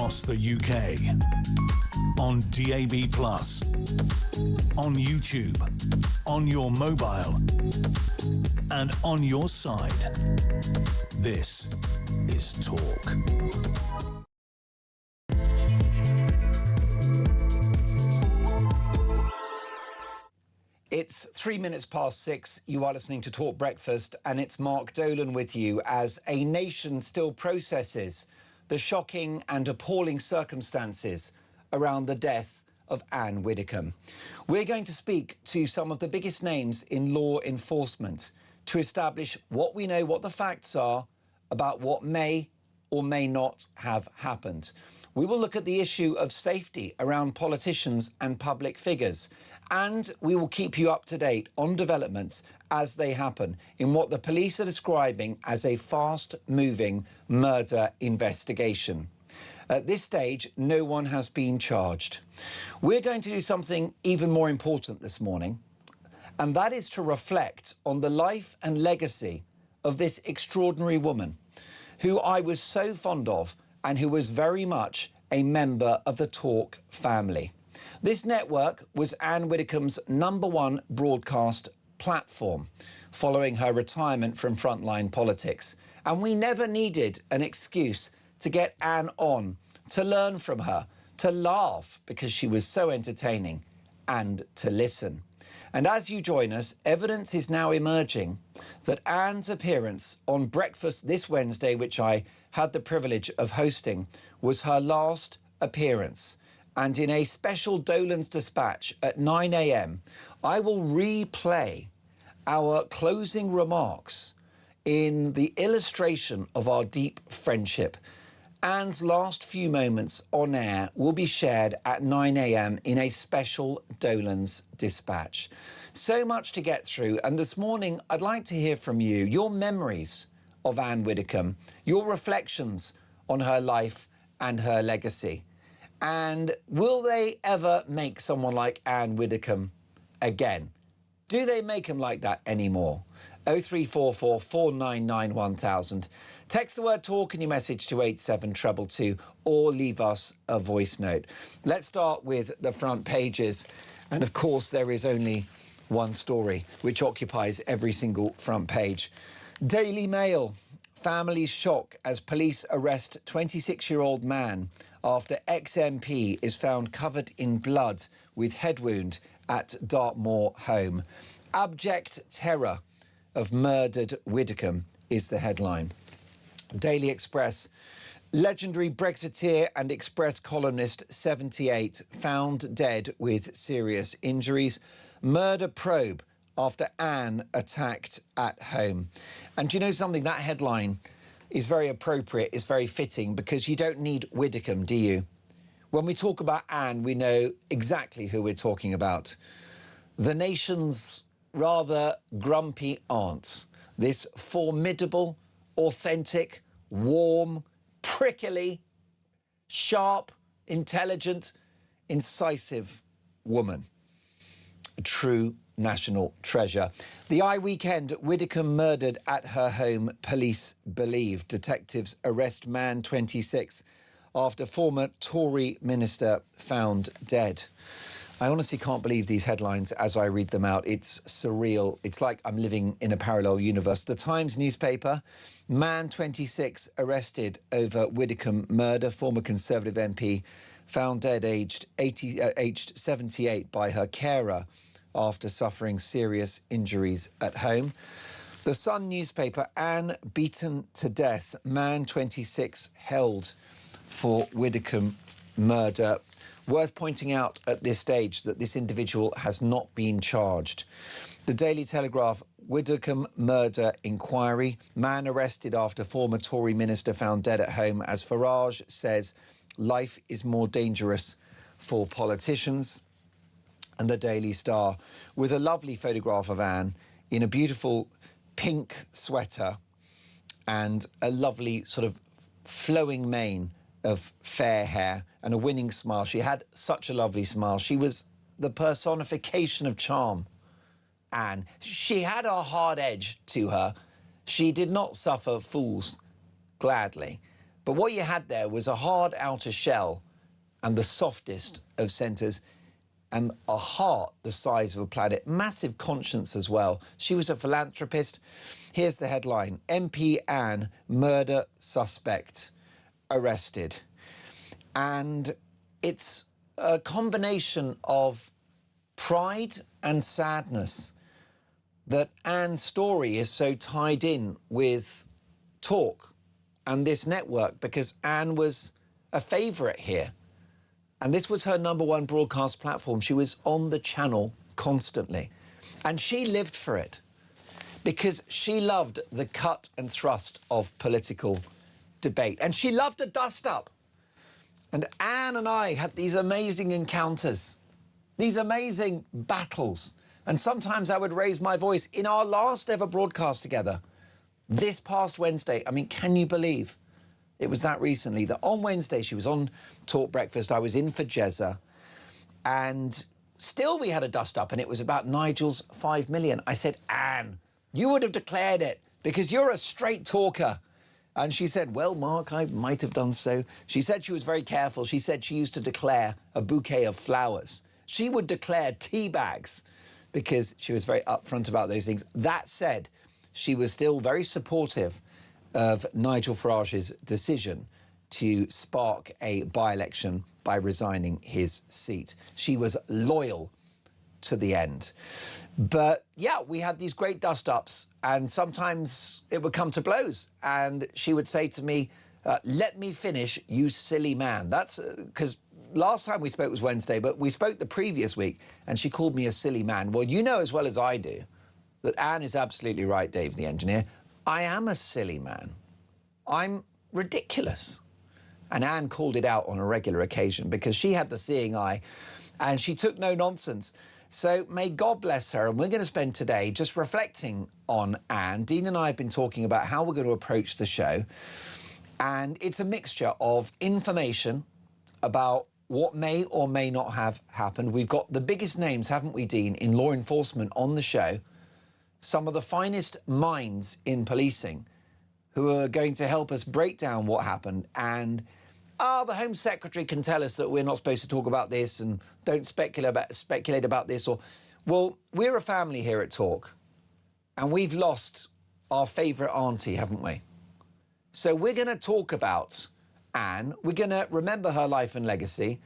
across the UK, on DAB+, on YouTube, on your mobile, and on your side. This is Talk. It's 3 minutes past 6. You are listening to Talk Breakfast, and it's Mark Dolan with you as a nation still processes the shocking and appalling circumstances around the death of Ann Widdecombe. We're going to speak to some of the biggest names in law enforcement to establish what we know, what the facts are about what may or may not have happened. We will look at the issue of safety around politicians and public figures, and we will keep you up to date on developments as they happen in what the police are describing as a fast-moving murder investigation. At this stage, no one has been charged. We're going to do something even more important this morning, and that is to reflect on the life and legacy of this extraordinary woman who I was so fond of and who was very much a member of the Talk family. This network was Ann Widdecombe's #1 broadcast platform following her retirement from frontline politics. And we never needed an excuse to get Ann on, to learn from her, to laugh because she was so entertaining, and to listen. And as you join us, evidence is now emerging that Ann's appearance on Breakfast this Wednesday, which I had the privilege of hosting, was her last appearance. And in a special Dolan's Dispatch at 9 a.m, I will replay our closing remarks in the illustration of our deep friendship. Ann's last few moments on air will be shared at 9 a.m. in a special Dolan's Dispatch. So much to get through, and this morning I'd like to hear from you, your memories of Ann Widdecombe, your reflections on her life and her legacy. And will they ever make someone like Ann Widdecombe again? Do they make them like that anymore? 0344 499 1000. Text the word TALK in your message to 87222 or leave us a voice note. Let's start with the front pages. And of course, there is only one story which occupies every single front page. Daily Mail. Families shock as police arrest 26-year-old man after ex-MP is found covered in blood with head wound at Dartmoor home. Abject terror of murdered Widdecombe is the headline. Daily Express. Legendary Brexiteer and Express columnist 78 found dead with serious injuries. Murder probe after Ann attacked at home. And do you know something? That headline is very appropriate, is very fitting, because you don't need Widdecombe, do you? When we talk about Ann, we know exactly who we're talking about. The nation's rather grumpy aunt. This formidable, authentic, warm, prickly, sharp, intelligent, incisive woman. A true national treasure. The Eye Weekend, Widdecombe murdered at her home, police believe. Detectives arrest man 26 after former Tory minister found dead. I honestly can't believe these headlines as I read them out. It's surreal. It's like I'm living in a parallel universe. The Times newspaper, man 26 arrested over Widdecombe murder. Former Conservative MP found dead aged 78 by her carer after suffering serious injuries at home. The Sun newspaper, Ann beaten to death. Man 26 held for Widdecombe murder. Worth pointing out at this stage that this individual has not been charged. The Daily Telegraph, Widdecombe murder inquiry. Man arrested after former Tory minister found dead at home as Farage says life is more dangerous for politicians. And the Daily Star, with a lovely photograph of Ann in a beautiful pink sweater and a lovely sort of flowing mane of fair hair and a winning smile. She had such a lovely smile. She was the personification of charm, Ann. She had a hard edge to her. She did not suffer fools gladly. But what you had there was a hard outer shell and the softest of centres, and a heart the size of a planet. Massive conscience as well. She was a philanthropist. Here's the headline: MP Ann, murder suspect arrested. And it's a combination of pride and sadness that Ann's story is so tied in with Talk and this network, because Ann was a favourite here. And this was her #1 broadcast platform. She was on the channel constantly. And she lived for it because she loved the cut and thrust of political debate. And she loved a dust-up. And Ann and I had these amazing encounters, these amazing battles. And sometimes I would raise my voice in our last ever broadcast together, this past Wednesday. I mean, can you believe it was that recently that on Wednesday she was on Talk Breakfast, I was in for Jezza, and still we had a dust-up, and it was about Nigel's 5 million. I said, Ann, you would have declared it because you're a straight talker. And she said, well, Mark, I might have done so. She said she was very careful. She said she used to declare a bouquet of flowers. She would declare tea bags because she was very upfront about those things. That said, she was still very supportive of Nigel Farage's decision to spark a by-election by resigning his seat. She was loyal to the end. But yeah, we had these great dust-ups, and sometimes it would come to blows, and she would say to me, let me finish, you silly man. That's because last time we spoke was Wednesday, but we spoke the previous week, and she called me a silly man. Well, you know as well as I do that Ann is absolutely right, Dave the engineer. I am a silly man. I'm ridiculous. And Ann called it out on a regular occasion because she had the seeing eye and she took no nonsense. So may God bless her. And we're going to spend today just reflecting on Ann. Dean and I have been talking about how we're going to approach the show. And it's a mixture of information about what may or may not have happened. We've got the biggest names, haven't we, Dean, in law enforcement on the show. Some of the finest minds in policing who are going to help us break down what happened. And the Home Secretary can tell us that we're not supposed to talk about this and don't speculate about this. Or, well, we're a family here at Talk, and we've lost our favourite auntie, haven't we? So we're going to talk about Ann. We're going to remember her life and legacy,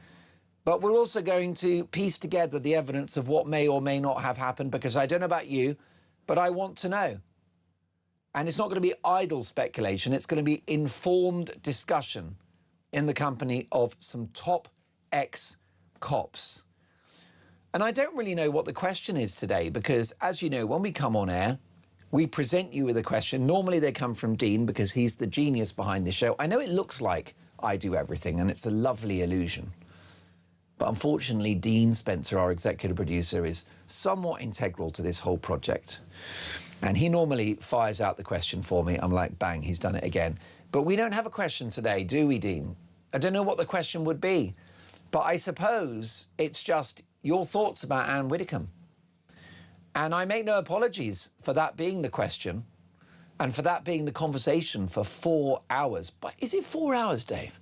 but we're also going to piece together the evidence of what may or may not have happened, because I don't know about you, but I want to know. And it's not going to be idle speculation. It's going to be informed discussion in the company of some top ex-cops. And I don't really know what the question is today because, as you know, when we come on air, we present you with a question. Normally they come from Dean because he's the genius behind the show. I know it looks like I do everything and it's a lovely illusion. But unfortunately, Dean Spencer, our executive producer, is somewhat integral to this whole project. And he normally fires out the question for me. I'm like, bang, he's done it again. But we don't have a question today, do we, Dean? I don't know what the question would be. But I suppose it's just your thoughts about Ann Widdecombe. And I make no apologies for that being the question and for that being the conversation for 4 hours. But is it 4 hours, Dave?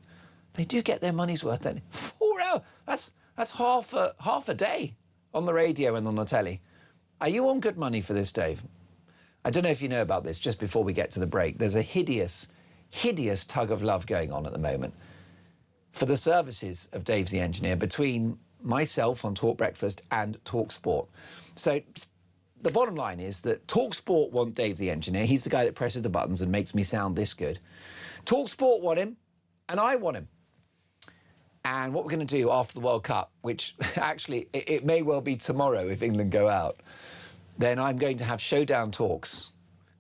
They do get their money's worth, don't they? 4 hours. That's half a day on the radio and on the telly. Are you on good money for this, Dave? I don't know if you know about this, just before we get to the break. There's a hideous, hideous tug of love going on at the moment for the services of Dave the Engineer between myself on Talk Breakfast and Talk Sport. So the bottom line is that Talk Sport want Dave the Engineer. He's the guy that presses the buttons and makes me sound this good. Talk Sport want him, and I want him. And what we're going to do after the World Cup, which actually it may well be tomorrow if England go out, then I'm going to have showdown talks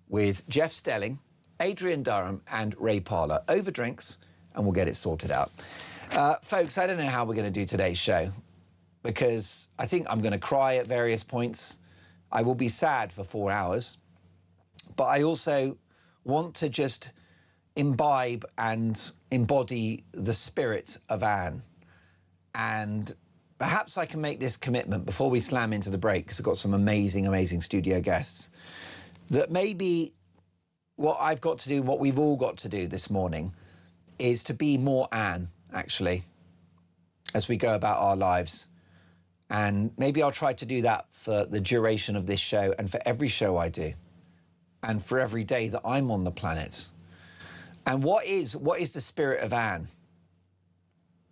with Jeff Stelling, Adrian Durham and Ray Parlour over drinks, and we'll get it sorted out. Folks, I don't know how we're going to do today's show because I think I'm going to cry at various points. I will be sad for 4 hours, but I also want to just imbibe and embody the spirit of Ann. And perhaps I can make this commitment before we slam into the break, because I've got some amazing, amazing studio guests, that maybe what I've got to do, what we've all got to do this morning, is to be more Anne, actually, as we go about our lives. And maybe I'll try to do that for the duration of this show and for every show I do and for every day that I'm on the planet. And what is the spirit of Anne?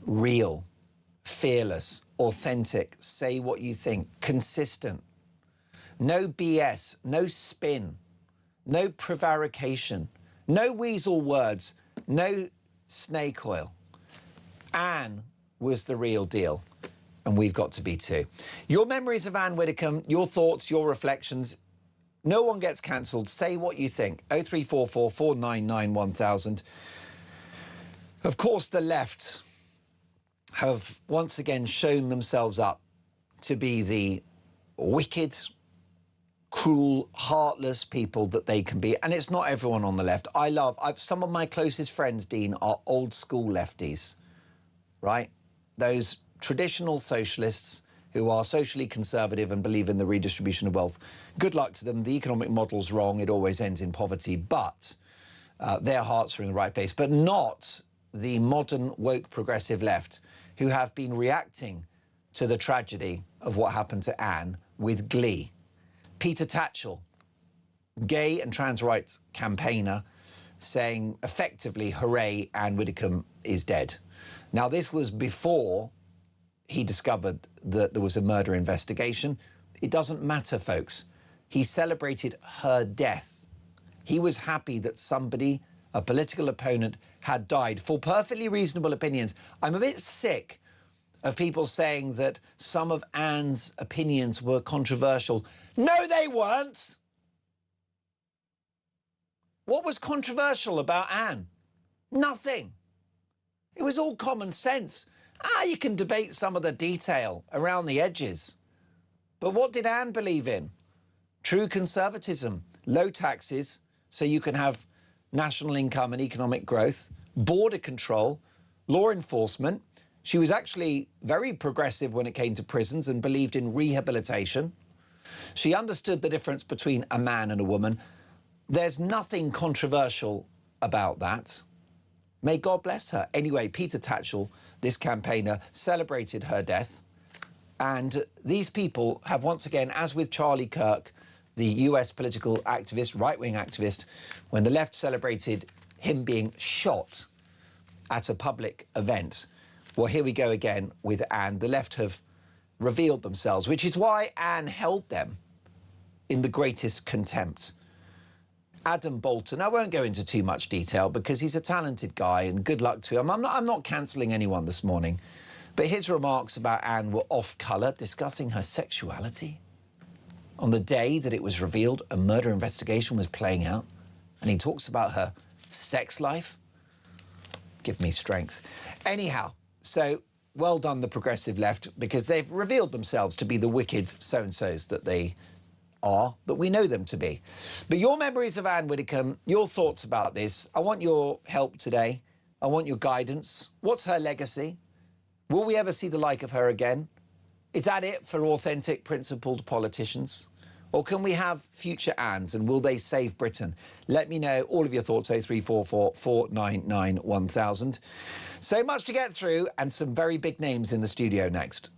Real, fearless, authentic, say what you think, consistent. No BS, no spin, no prevarication, no weasel words, no snake oil. Anne was the real deal, and we've got to be too. Your memories of Ann Widdecombe, your thoughts, your reflections. No one gets cancelled. Say what you think. 0344 499 1000. Of course, the left have once again shown themselves up to be the wicked, cruel, heartless people that they can be. And it's not everyone on the left. Some of my closest friends, Dean, are old school lefties, right? Those traditional socialists who are socially conservative and believe in the redistribution of wealth. Good luck to them. The economic model's wrong. It always ends in poverty. But their hearts are in the right place. But not the modern woke progressive left who have been reacting to the tragedy of what happened to Anne with glee. Peter Tatchell, gay and trans rights campaigner, saying effectively, hooray, Ann Widdecombe is dead. Now, this was before he discovered that there was a murder investigation. It doesn't matter, folks. He celebrated her death. He was happy that somebody, a political opponent, had died for perfectly reasonable opinions. I'm a bit sick of people saying that some of Anne's opinions were controversial. No, they weren't. What was controversial about Anne? Nothing. It was all common sense. You can debate some of the detail around the edges. But what did Anne believe in? True conservatism, low taxes so you can have national income and economic growth, border control, law enforcement. She was actually very progressive when it came to prisons and believed in rehabilitation. She understood the difference between a man and a woman. There's nothing controversial about that. May God bless her. Anyway, Peter Tatchell, this campaigner, celebrated her death. And these people have once again, as with Charlie Kirk, the US political activist, right-wing activist, when the left celebrated him being shot at a public event. Well, here we go again with Anne. The left have revealed themselves, which is why Anne held them in the greatest contempt. Adam Bolton, I won't go into too much detail because he's a talented guy and good luck to him. I'm not cancelling anyone this morning, but his remarks about Anne were off-colour, discussing her sexuality. On the day that it was revealed a murder investigation was playing out, and he talks about her sex life. Give me strength. Anyhow, so well done, the progressive left, because they've revealed themselves to be the wicked so-and-sos that they are, that we know them to be. But your memories of Ann Widdecombe, your thoughts about this, I want your help today. I want your guidance. What's her legacy? Will we ever see the like of her again? Is that it for authentic, principled politicians? Or can we have future Anns, and will they save Britain? Let me know all of your thoughts, 0344 499 1000. So much to get through, and some very big names in the studio next.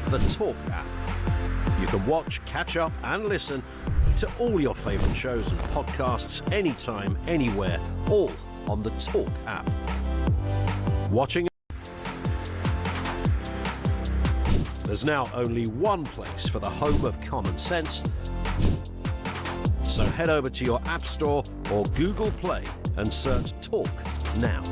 The Talk app. You can watch, catch up and listen to all your favourite shows and podcasts anytime, anywhere, all on the Talk app. Watching. There's now only one place for the home of common sense. So head over to your App Store or Google Play and search Talk now.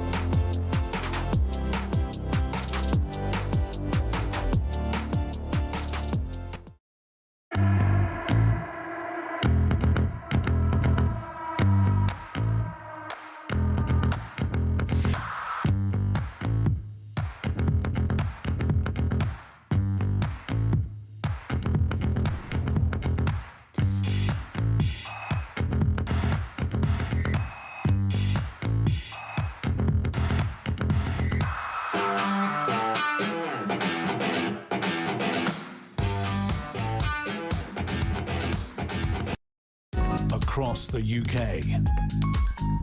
Across the UK,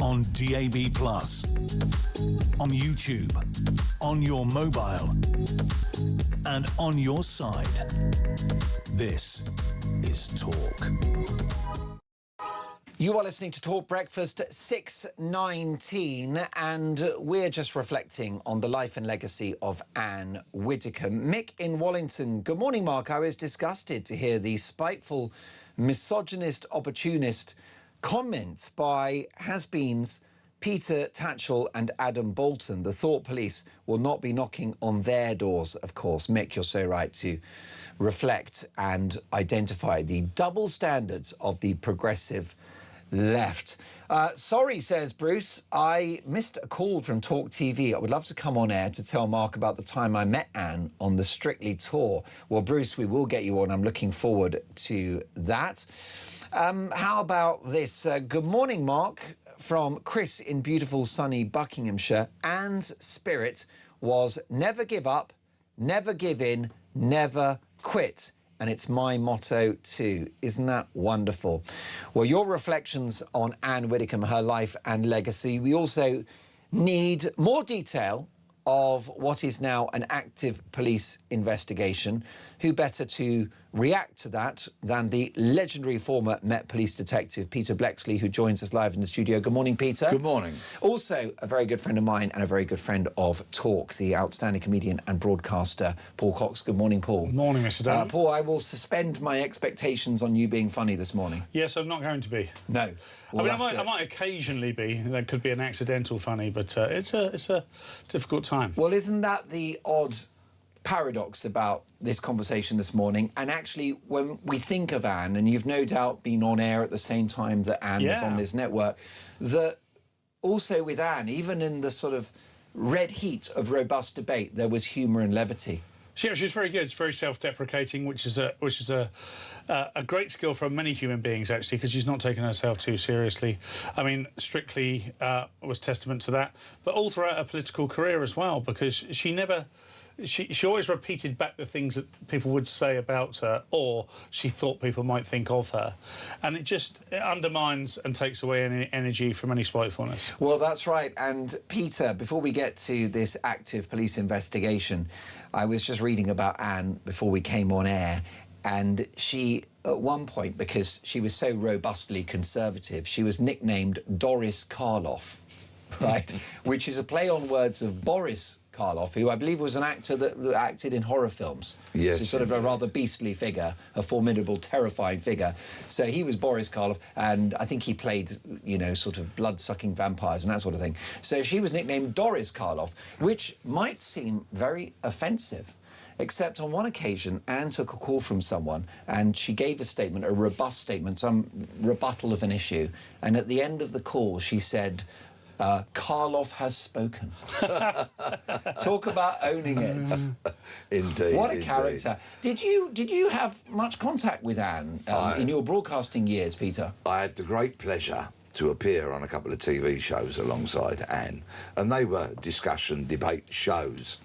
on DAB+, on YouTube, on your mobile, and on your side. This is Talk. You are listening to Talk Breakfast at 6:19, and we're just reflecting on the life and legacy of Ann Widdecombe. Mick in Wallington. Good morning, Mark. I was disgusted to hear the spiteful, misogynist, opportunist comments by has-beens Peter Tatchell and Adam Bolton. The thought police will not be knocking on their doors, of course. Mick, you're so right to reflect and identify the double standards of the progressive left. Sorry, says Bruce, I missed a call from talkTV. I would love to come on air to tell Mark about the time I met Anne on the Strictly tour. Well, Bruce, we will get you on. I'm looking forward to that. How about this? Good morning, Mark, from Chris in beautiful sunny Buckinghamshire. Anne's spirit was never give up, never give in, never quit. And it's my motto too. Isn't that wonderful? Well, your reflections on Ann Widdecombe, her life and legacy. We also need more detail of what is now an active police investigation. Who better to react to that than the legendary former Met Police detective, Peter Blexley, who joins us live in the studio. Good morning, Peter. Good morning. Also, a very good friend of mine and a very good friend of Talk, the outstanding comedian and broadcaster, Paul Cox. Good morning, Paul. Good morning, Mr. Dolan. Paul, I will suspend my expectations on you being funny this morning. Yes, I'm not going to be. No. Well, I might occasionally be. That could be an accidental funny, but it's a difficult time. Well, isn't that the odd paradox about this conversation this morning? And actually, when we think of Anne, and you've no doubt been on air at the same time that Anne was on this network, that also with Anne, even in the sort of red heat of robust debate, there was humour and levity. She's very good. It's very self-deprecating, which is a great skill for many human beings, actually, because she's not taking herself too seriously. I mean, Strictly was testament to that, but all throughout her political career as well, because she never. She always repeated back the things that people would say about her, or she thought people might think of her, and it undermines and takes away any energy from any spitefulness. Well, that's right. And Peter, before we get to this active police investigation, I was just reading about Anne before we came on air, and she, at one point, because she was so robustly conservative, she was nicknamed Doris Karloff, right? Which is a play on words of Boris Karloff, who I believe was an actor that acted in horror films. Yes. So sort of a rather beastly figure, a formidable, terrifying figure. So he was Boris Karloff, and I think he played, you know, sort of blood-sucking vampires and that sort of thing. So she was nicknamed Doris Karloff, which might seem very offensive. Except on one occasion, Anne took a call from someone and she gave a statement, a robust statement, some rebuttal of an issue. And at the end of the call, she said, Karloff has spoken. Talk about owning it. Indeed. What a character. Did you have much contact with Anne in your broadcasting years, Peter? I had the great pleasure to appear on a couple of TV shows alongside Anne, and they were discussion, debate shows.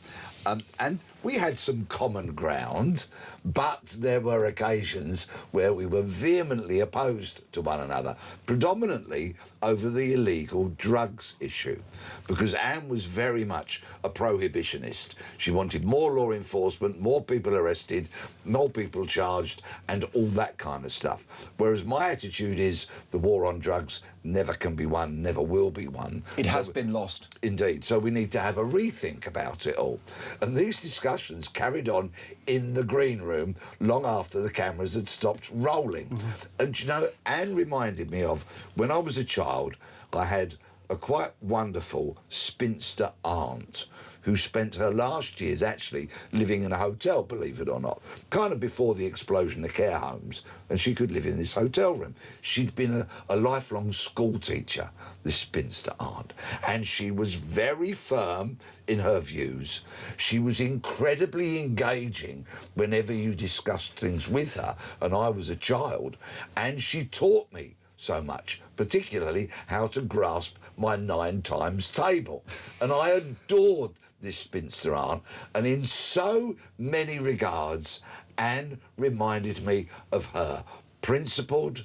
And we had some common ground, but there were occasions where we were vehemently opposed to one another, predominantly over the illegal drugs issue, because Anne was very much a prohibitionist. She wanted more law enforcement, more people arrested, more people charged, and all that kind of stuff. Whereas my attitude is the war on drugs never can be won, never will be won. It has been lost. Indeed. So we need to have a rethink about it all. And these discussions carried on in the green room long after the cameras had stopped rolling. And, you know, Anne reminded me of when I was a child, I had a quite wonderful spinster aunt who spent her last years actually living in a hotel, believe it or not, kind of before the explosion of care homes, and she could live in this hotel room. She'd been a lifelong school teacher, this spinster aunt, and she was very firm in her views. She was incredibly engaging whenever you discussed things with her, and I was a child, and she taught me so much, particularly how to grasp my 9 times table. And I adored this spinster aunt, and in so many regards, Anne reminded me of her. Principled,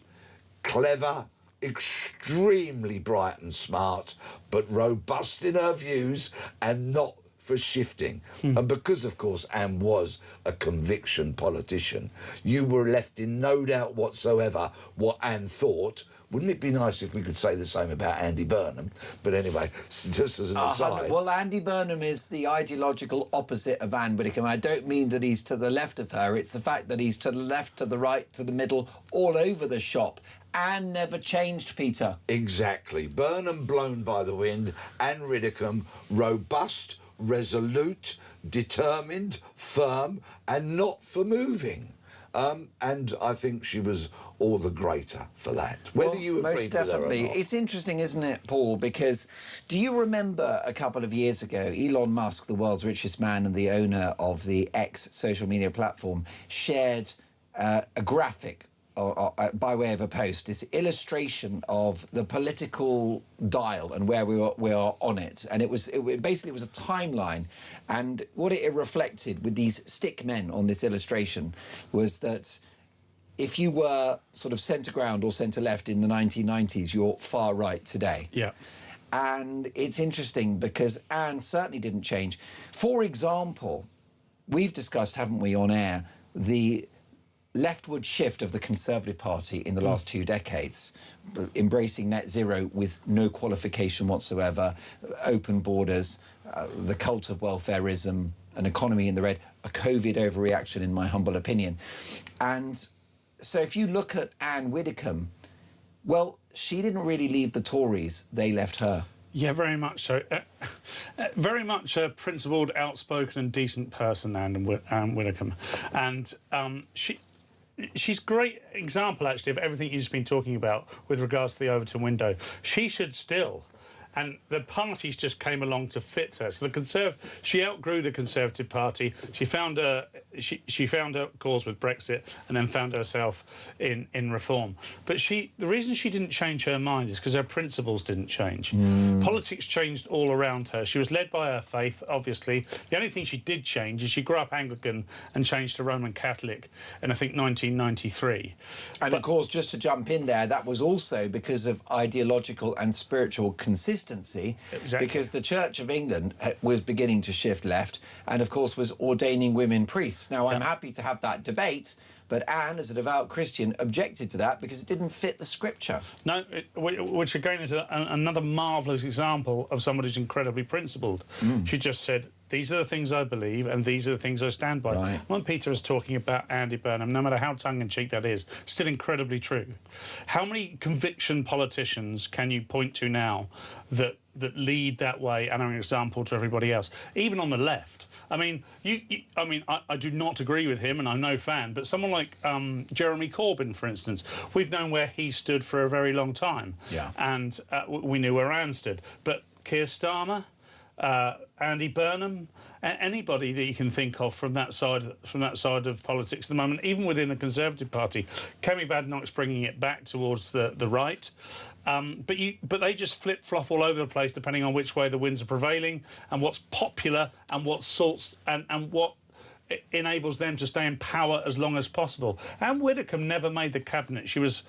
clever, extremely bright and smart, but robust in her views and not for shifting. And because, of course, Anne was a conviction politician, you were left in no doubt whatsoever what Anne thought. Wouldn't it be nice if we could say the same about Andy Burnham? But anyway, just as an aside. Well, Andy Burnham is the ideological opposite of Ann Widdecombe. I don't mean that he's to the left of her. It's the fact that he's to the left, to the right, to the middle, all over the shop. Anne never changed, Peter. Exactly. Burnham blown by the wind. Ann Widdecombe robust, resolute, determined, firm, and not for moving. And I think she was all the greater for that. Whether you agreed most definitely. with her or not. It's interesting, isn't it, Paul? Because do you remember a couple of years ago, Elon Musk, the world's richest man and the owner of the X social media platform, shared a graphic by way of a post, this illustration of the political dial and where we are on it. And it basically was a timeline. And what it reflected with these stick men on this illustration was that if you were sort of centre ground or centre left in the 1990s, you're far right today. Yeah. And it's interesting because Anne certainly didn't change. For example, we've discussed, haven't we, on air, the leftward shift of the Conservative Party in the last 2 decades, embracing net zero with no qualification whatsoever, open borders, the cult of welfareism, an economy in the red, a COVID overreaction, in my humble opinion. And so if you look at Ann Widdecombe, well, she didn't really leave the Tories, they left her. Yeah, very much so. Very much a principled, outspoken and decent person, Ann Widdecombe. And she's a great example, actually, of everything you've just been talking about with regards to the Overton window. She should still. And the parties just came along to fit her. So she outgrew the Conservative Party. She found a cause with Brexit, and then found herself in reform. But the reason she didn't change her mind is because her principles didn't change. Politics changed all around her. She was led by her faith, obviously. The only thing she did change is she grew up Anglican and changed to Roman Catholic in, I think, 1993. And of course, just to jump in there, that was also because of ideological and spiritual consistency. Exactly. Because the Church of England was beginning to shift left and, of course, was ordaining women priests. Now, I'm happy to have that debate, but Anne, as a devout Christian, objected to that because it didn't fit the scripture. No, which again is another marvellous example of somebody who's incredibly principled. She just said, these are the things I believe and these are the things I stand by. Right. When Peter was talking about Andy Burnham, no matter how tongue-in-cheek that is, still incredibly true. How many conviction politicians can you point to now that lead that way and are an example to everybody else, even on the left? I mean, I do not agree with him, and I'm no fan, but someone like Jeremy Corbyn, for instance, we've known where he stood for a very long time. Yeah. And we knew where Anne stood. But Keir Starmer, Andy Burnham, anybody that you can think of from that side of politics at the moment, even within the Conservative Party. Kemi Badenoch's bringing it back towards the right. But they just flip-flop all over the place depending on which way the winds are prevailing and what's popular and what sorts and what enables them to stay in power as long as possible. Ann Widdecombe never made the cabinet. She was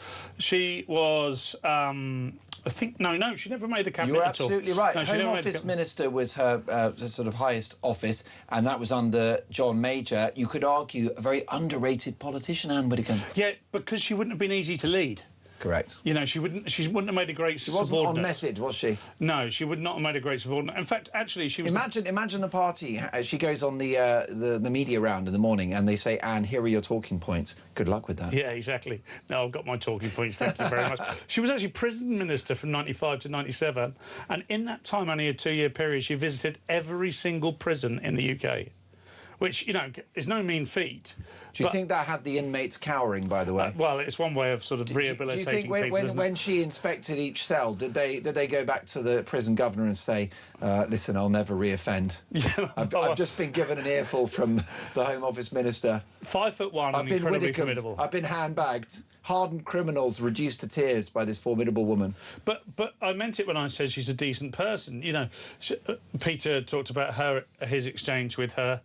I think no, she never made the cabinet. You're at all. absolutely right. No, Home Office Minister was her sort of highest office, and that was under John Major. You could argue a very underrated politician, Ann Widdecombe. Yeah, because she wouldn't have been easy to lead. Correct. You know, she wouldn't have made a great subordinate. She wasn't on message, was she? No, she would not have made a great subordinate. In fact, actually, she was... Imagine the party. She goes on the media round in the morning and they say, Anne, here are your talking points. Good luck with that. Yeah, exactly. No, I've got my talking points, thank you very much. She was actually prison minister from 95 to 97, and in that time, only a 2-year period, she visited every single prison in the UK. Which, you know, is no mean feat. Do you think that had the inmates cowering, by the way? Well, it's one way of sort of rehabilitating people. Do you think when she inspected each cell, did they go back to the prison governor and say, listen, I'll never re-offend? Yeah, I've just been given an earful from the Home Office Minister. 5'1" and incredibly formidable. I've been handbagged. Hardened criminals reduced to tears by this formidable woman. But I meant it when I said she's a decent person. You know, Peter talked about his exchange with her.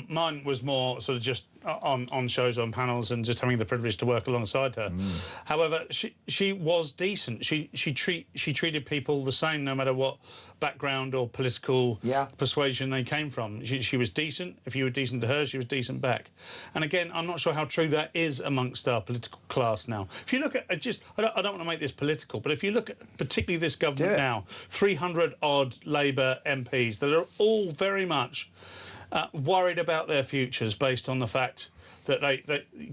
Mine was more sort of just on shows, on panels, and just having the privilege to work alongside her. However, she was decent. She treated people the same, no matter what background or political persuasion they came from. She was decent. If you were decent to her, she was decent back. And again, I'm not sure how true that is amongst our political class now. If you look at I don't want to make this political, but if you look at particularly this government now, 300-odd Labour MPs that are all very much worried about their futures based on the fact that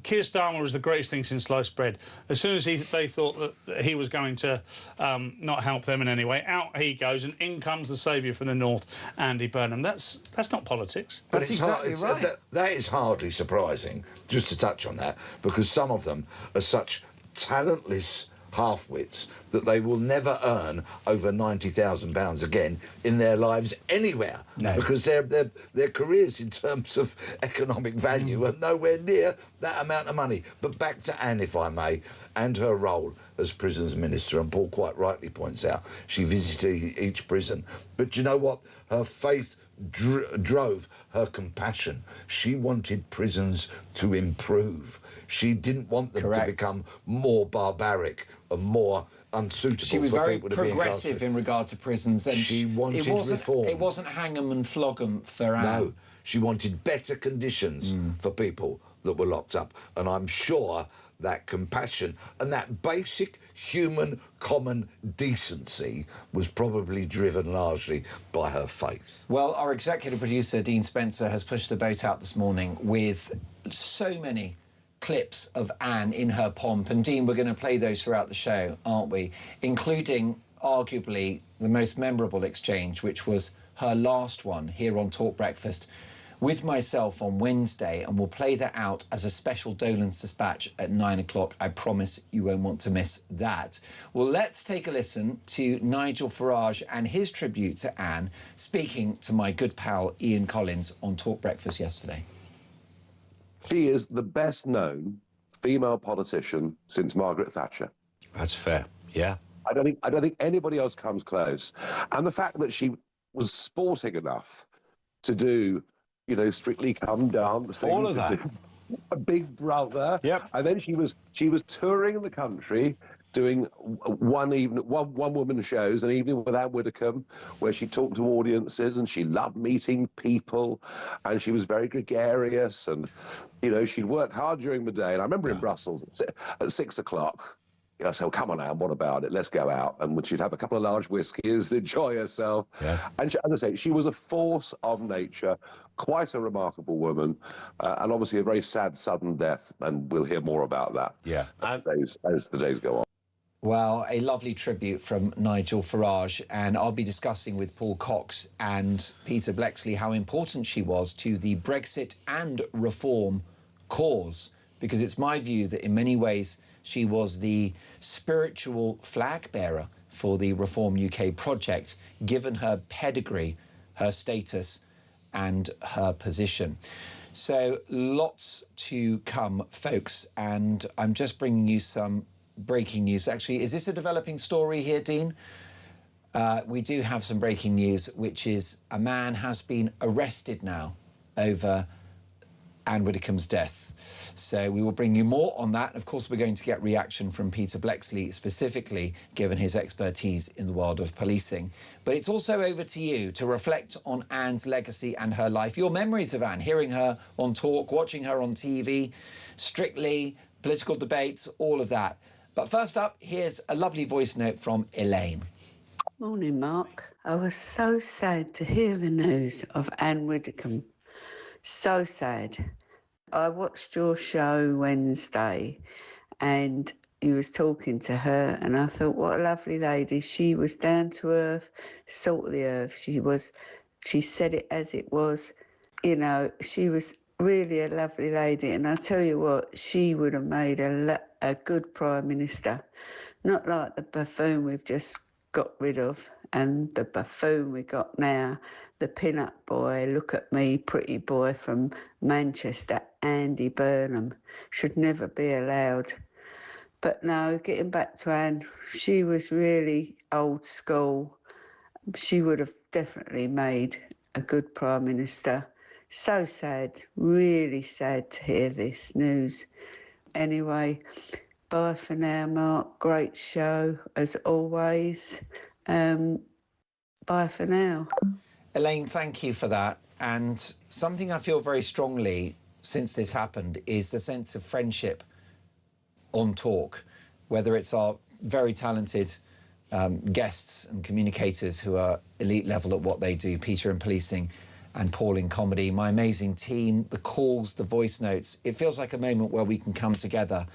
Keir Starmer was the greatest thing since sliced bread. As soon as they thought that he was going to not help them in any way, out he goes, and in comes the saviour from the north, Andy Burnham. That's not politics. But That's exactly right. That is hardly surprising, just to touch on that, because some of them are such talentless half-wits that they will never earn over £90,000 again in their lives anywhere. No. Because their careers in terms of economic value are nowhere near that amount of money. But back to Anne, if I may, and her role as prisons minister, and Paul quite rightly points out she visited each prison. But you know what? Her faith drove her compassion. She wanted prisons to improve. She didn't want them to become more barbaric and more unsuitable. She was for very people to be progressive in regard to prisons, and she wanted reform. It wasn't hang 'em and flog 'em for Anne. No, she wanted better conditions for people that were locked up, and I'm sure that compassion and that basic human common decency was probably driven largely by her faith. Well, our executive producer, Dean Spencer, has pushed the boat out this morning with so many clips of Anne in her pomp. And, Dean, we're going to play those throughout the show, aren't we? Including, arguably, the most memorable exchange, which was her last one here on Talk Breakfast with myself on Wednesday, and we'll play that out as a special Dolan's Dispatch at 9 o'clock. I promise you won't want to miss that. Well, let's take a listen to Nigel Farage and his tribute to Anne, speaking to my good pal Ian Collins on Talk Breakfast yesterday. She is the best-known female politician since Margaret Thatcher. That's fair, yeah. I don't think anybody else comes close. And the fact that she was sporting enough to do, you know, Strictly Come Dancing, all of that, a Big Brother. Yep. And then she was touring the country, doing one woman shows, an evening with Ann Widdecombe, where she talked to audiences, and she loved meeting people, and she was very gregarious, and you know, she'd work hard during the day. And I remember in Brussels at 6 o'clock. You know, so come on, Anne, what about it? Let's go out. And she'd have a couple of large whiskies and enjoy herself. Yeah. And she, as I say, she was a force of nature, quite a remarkable woman, and obviously a very sad, sudden death. And we'll hear more about that as the days go on. Well, a lovely tribute from Nigel Farage, and I'll be discussing with Paul Cox and Peter Blexley how important she was to the Brexit and reform cause, because it's my view that in many ways she was the spiritual flag bearer for the Reform UK project, given her pedigree, her status, and her position. So lots to come, folks, and I'm just bringing you some breaking news. Actually, is this a developing story here, Dean? We do have some breaking news, which is a man has been arrested now over Ann Widdecombe's death. So we will bring you more on that. Of course, we're going to get reaction from Peter Bleksley, specifically, given his expertise in the world of policing. But it's also over to you to reflect on Ann's legacy and her life. Your memories of Ann, hearing her on Talk, watching her on TV, Strictly, political debates, all of that. But first up, here's a lovely voice note from Elaine. Morning, Mark. I was so sad to hear the news of Ann Widdecombe. So sad. I watched your show Wednesday and you was talking to her and I thought, what a lovely lady. She was down to earth, salt of the earth. She said it as it was. You know, she was really a lovely lady. And I tell you what, she would have made a good Prime Minister. Not like the buffoon we've just got rid of and the buffoon we got now, the pin-up boy, look at me, pretty boy from Manchester, Andy Burnham, should never be allowed. But no, getting back to Anne, she was really old school. She would have definitely made a good Prime Minister. So sad, really sad to hear this news. Anyway, bye for now, Mark. Great show, as always. Bye for now. Elaine, thank you for that. And something I feel very strongly since this happened is the sense of friendship on Talk, whether it's our very talented guests and communicators who are elite level at what they do, Peter in policing and Paul in comedy, my amazing team, the calls, the voice notes. It feels like a moment where we can come together.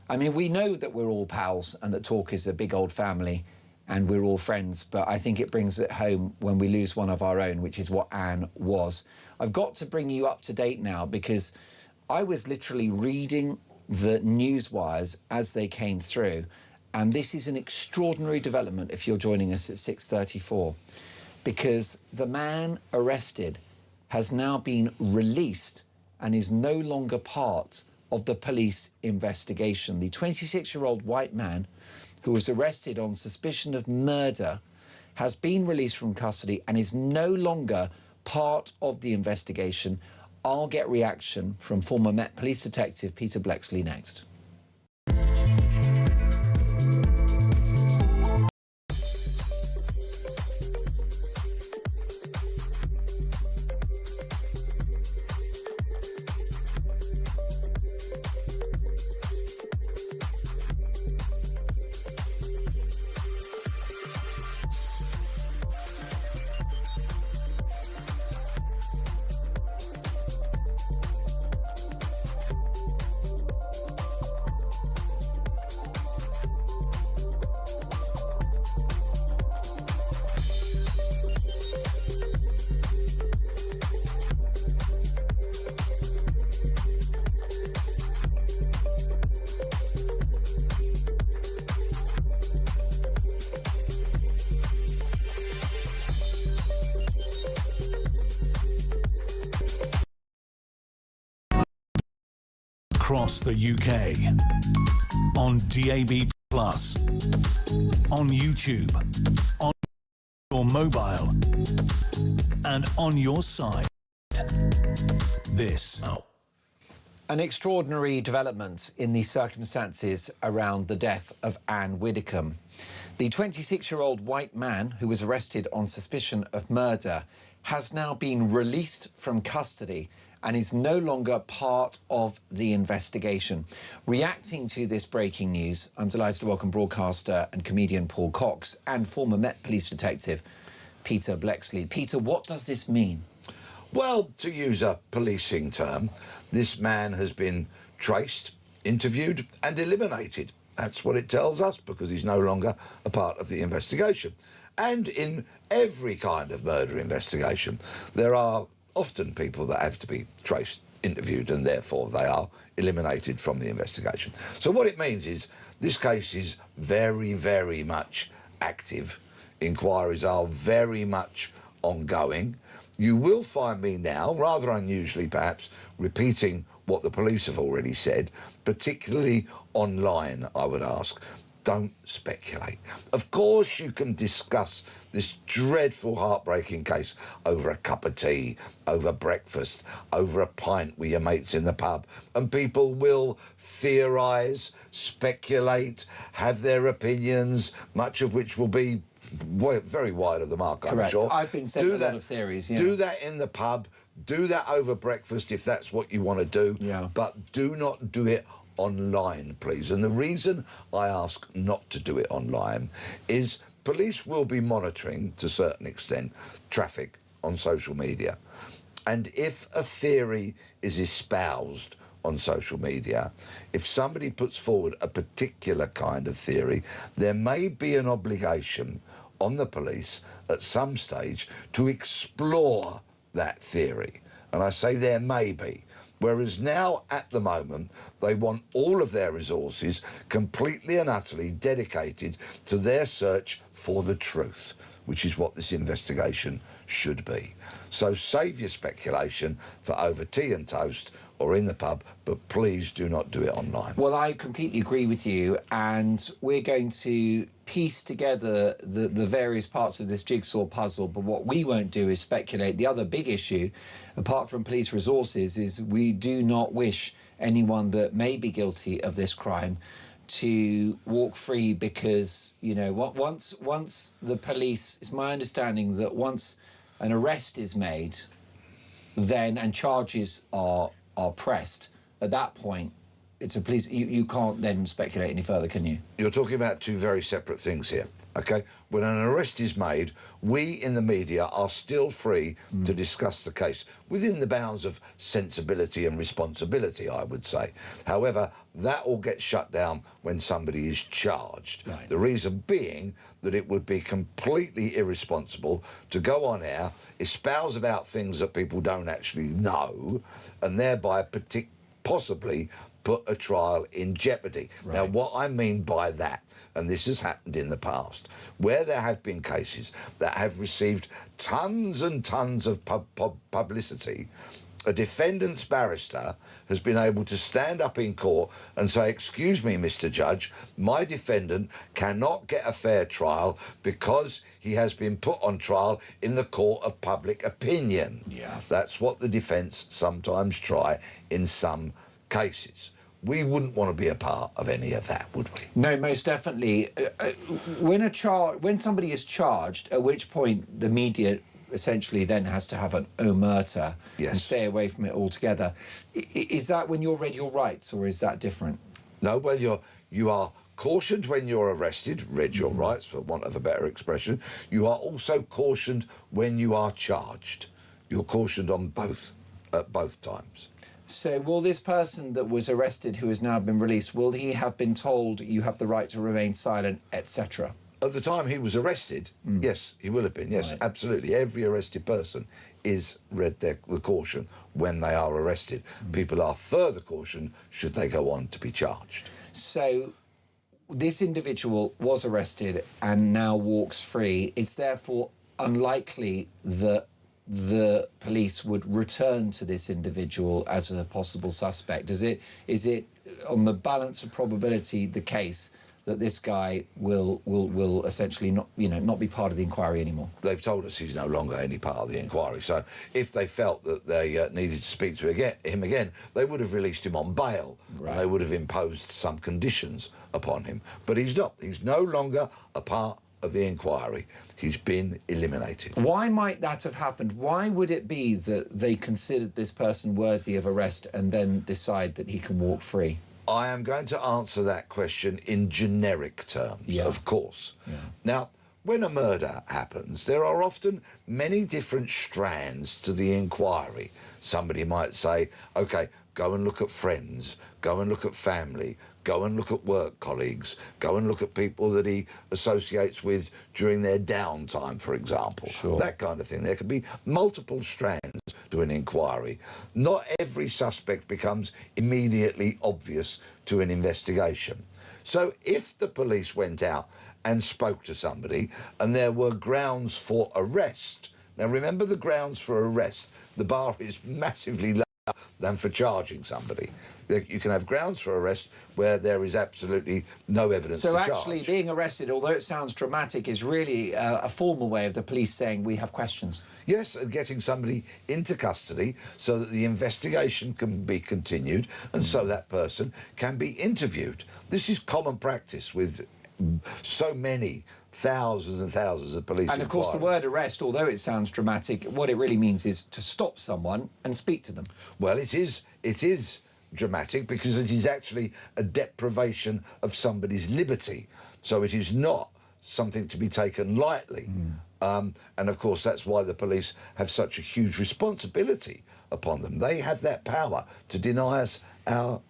I mean, we know that we're all pals and that Talk is a big old family and we're all friends, but I think it brings it home when we lose one of our own, which is what Anne was. I've got to bring you up to date now because I was literally reading the news wires as they came through, and this is an extraordinary development if you're joining us at 6:34, because the man arrested has now been released and is no longer part of the police investigation. The 26-year-old white man who was arrested on suspicion of murder has been released from custody and is no longer part of the investigation. I'll get reaction from former Met Police Detective Peter Bleksley next. Across the UK, on DAB+, on YouTube, on your mobile, and on your side. This. An extraordinary development in the circumstances around the death of Ann Widdecombe. The 26-year-old white man who was arrested on suspicion of murder has now been released from custody and is no longer part of the investigation. Reacting to this breaking news, I'm delighted to welcome broadcaster and comedian Paul Cox and former Met Police Detective Peter Bleksley. Peter, what does this mean? Well, to use a policing term, this man has been traced, interviewed and eliminated. That's what it tells us, because he's no longer a part of the investigation. And in every kind of murder investigation, there are often people that have to be traced, interviewed, and therefore they are eliminated from the investigation. So what it means is this case is very, very much active. Inquiries are very much ongoing. You will find me now, rather unusually perhaps, repeating what the police have already said, particularly online, I would ask. Don't speculate. Of course you can discuss this dreadful, heartbreaking case over a cup of tea, over breakfast, over a pint with your mates in the pub, and people will theorise, speculate, have their opinions, much of which will be very wide of the mark, I'm sure. I've been sent a lot of theories, yeah. Do that in the pub, do that over breakfast if that's what you want to do, but do not do it online, please. And the reason I ask not to do it online is police will be monitoring, to a certain extent, traffic on social media. And if a theory is espoused on social media, if somebody puts forward a particular kind of theory, there may be an obligation on the police at some stage to explore that theory. And I say there may be. Whereas now, at the moment, they want all of their resources completely and utterly dedicated to their search for the truth, which is what this investigation should be. So save your speculation for over tea and toast or in the pub, but please do not do it online. Well, I completely agree with you, and we're going to piece together the various parts of this jigsaw puzzle, but what we won't do is speculate. The other big issue, apart from police resources, is we do not wish anyone that may be guilty of this crime to walk free, because, you know, once the police, it's my understanding that once an arrest is made, then, and charges are pressed, at that point, it's a police... You can't then speculate any further, can you? You're talking about two very separate things here, OK? When an arrest is made, we in the media are still free to discuss the case within the bounds of sensibility and responsibility, I would say. However, that all gets shut down when somebody is charged. Right. The reason being that it would be completely irresponsible to go on air, espouse about things that people don't actually know, and thereby possibly put a trial in jeopardy. Right. Now, what I mean by that, and this has happened in the past, where there have been cases that have received tons and tons of publicity, a defendant's barrister has been able to stand up in court and say, excuse me, Mr. Judge, my defendant cannot get a fair trial because he has been put on trial in the court of public opinion. Yeah. That's what the defence sometimes try in some cases. We wouldn't want to be a part of any of that, would we? No, most definitely. When somebody is charged, at which point the media essentially then has to have an omerta and stay away from it altogether. Is that when you're read your rights, or is that different? No, well, you are cautioned when you're arrested, read your rights, for want of a better expression. You are also cautioned when you are charged. You're cautioned on both, at both times. So will this person that was arrested, who has now been released, will he have been told you have the right to remain silent, etc.? At the time he was arrested, yes, he will have been, yes, right. Absolutely. Every arrested person is read the caution when they are arrested. People are further cautioned should they go on to be charged. So this individual was arrested and now walks free. It's therefore unlikely that the police would return to this individual as a possible suspect. Is it on the balance of probability the case that this guy will essentially not be part of the inquiry anymore? They've told us he's no longer any part of the inquiry. So if they felt that they needed to speak to him again, they would have released him on bail. Right. And they would have imposed some conditions upon him. But he's not. He's no longer a part of the inquiry. He's been eliminated. Why might that have happened? Why would it be that they considered this person worthy of arrest and then decide that he can walk free? I am going to answer that question in generic terms, of course. Yeah. Now, when a murder happens, there are often many different strands to the inquiry. Somebody might say, OK, go and look at friends, go and look at family, go and look at work colleagues, go and look at people that he associates with during their downtime, for example. Sure. That kind of thing. There could be multiple strands to an inquiry. Not every suspect becomes immediately obvious to an investigation. So if the police went out and spoke to somebody and there were grounds for arrest Now, remember the grounds for arrest. The bar is massively lower than for charging somebody. You can have grounds for arrest where there is absolutely no evidence to So charge. actually being arrested, although it sounds dramatic, is really a formal way of the police saying we have questions. Yes, and getting somebody into custody so that the investigation can be continued and so that person can be interviewed. This is common practice with so many thousands and thousands of police And of course the word arrest, although it sounds dramatic, what it really means is to stop someone and speak to them. Well, it is dramatic because it is actually a deprivation of somebody's liberty. So it is not something to be taken lightly. And of course that's why the police have such a huge responsibility upon them. They have that power to deny us our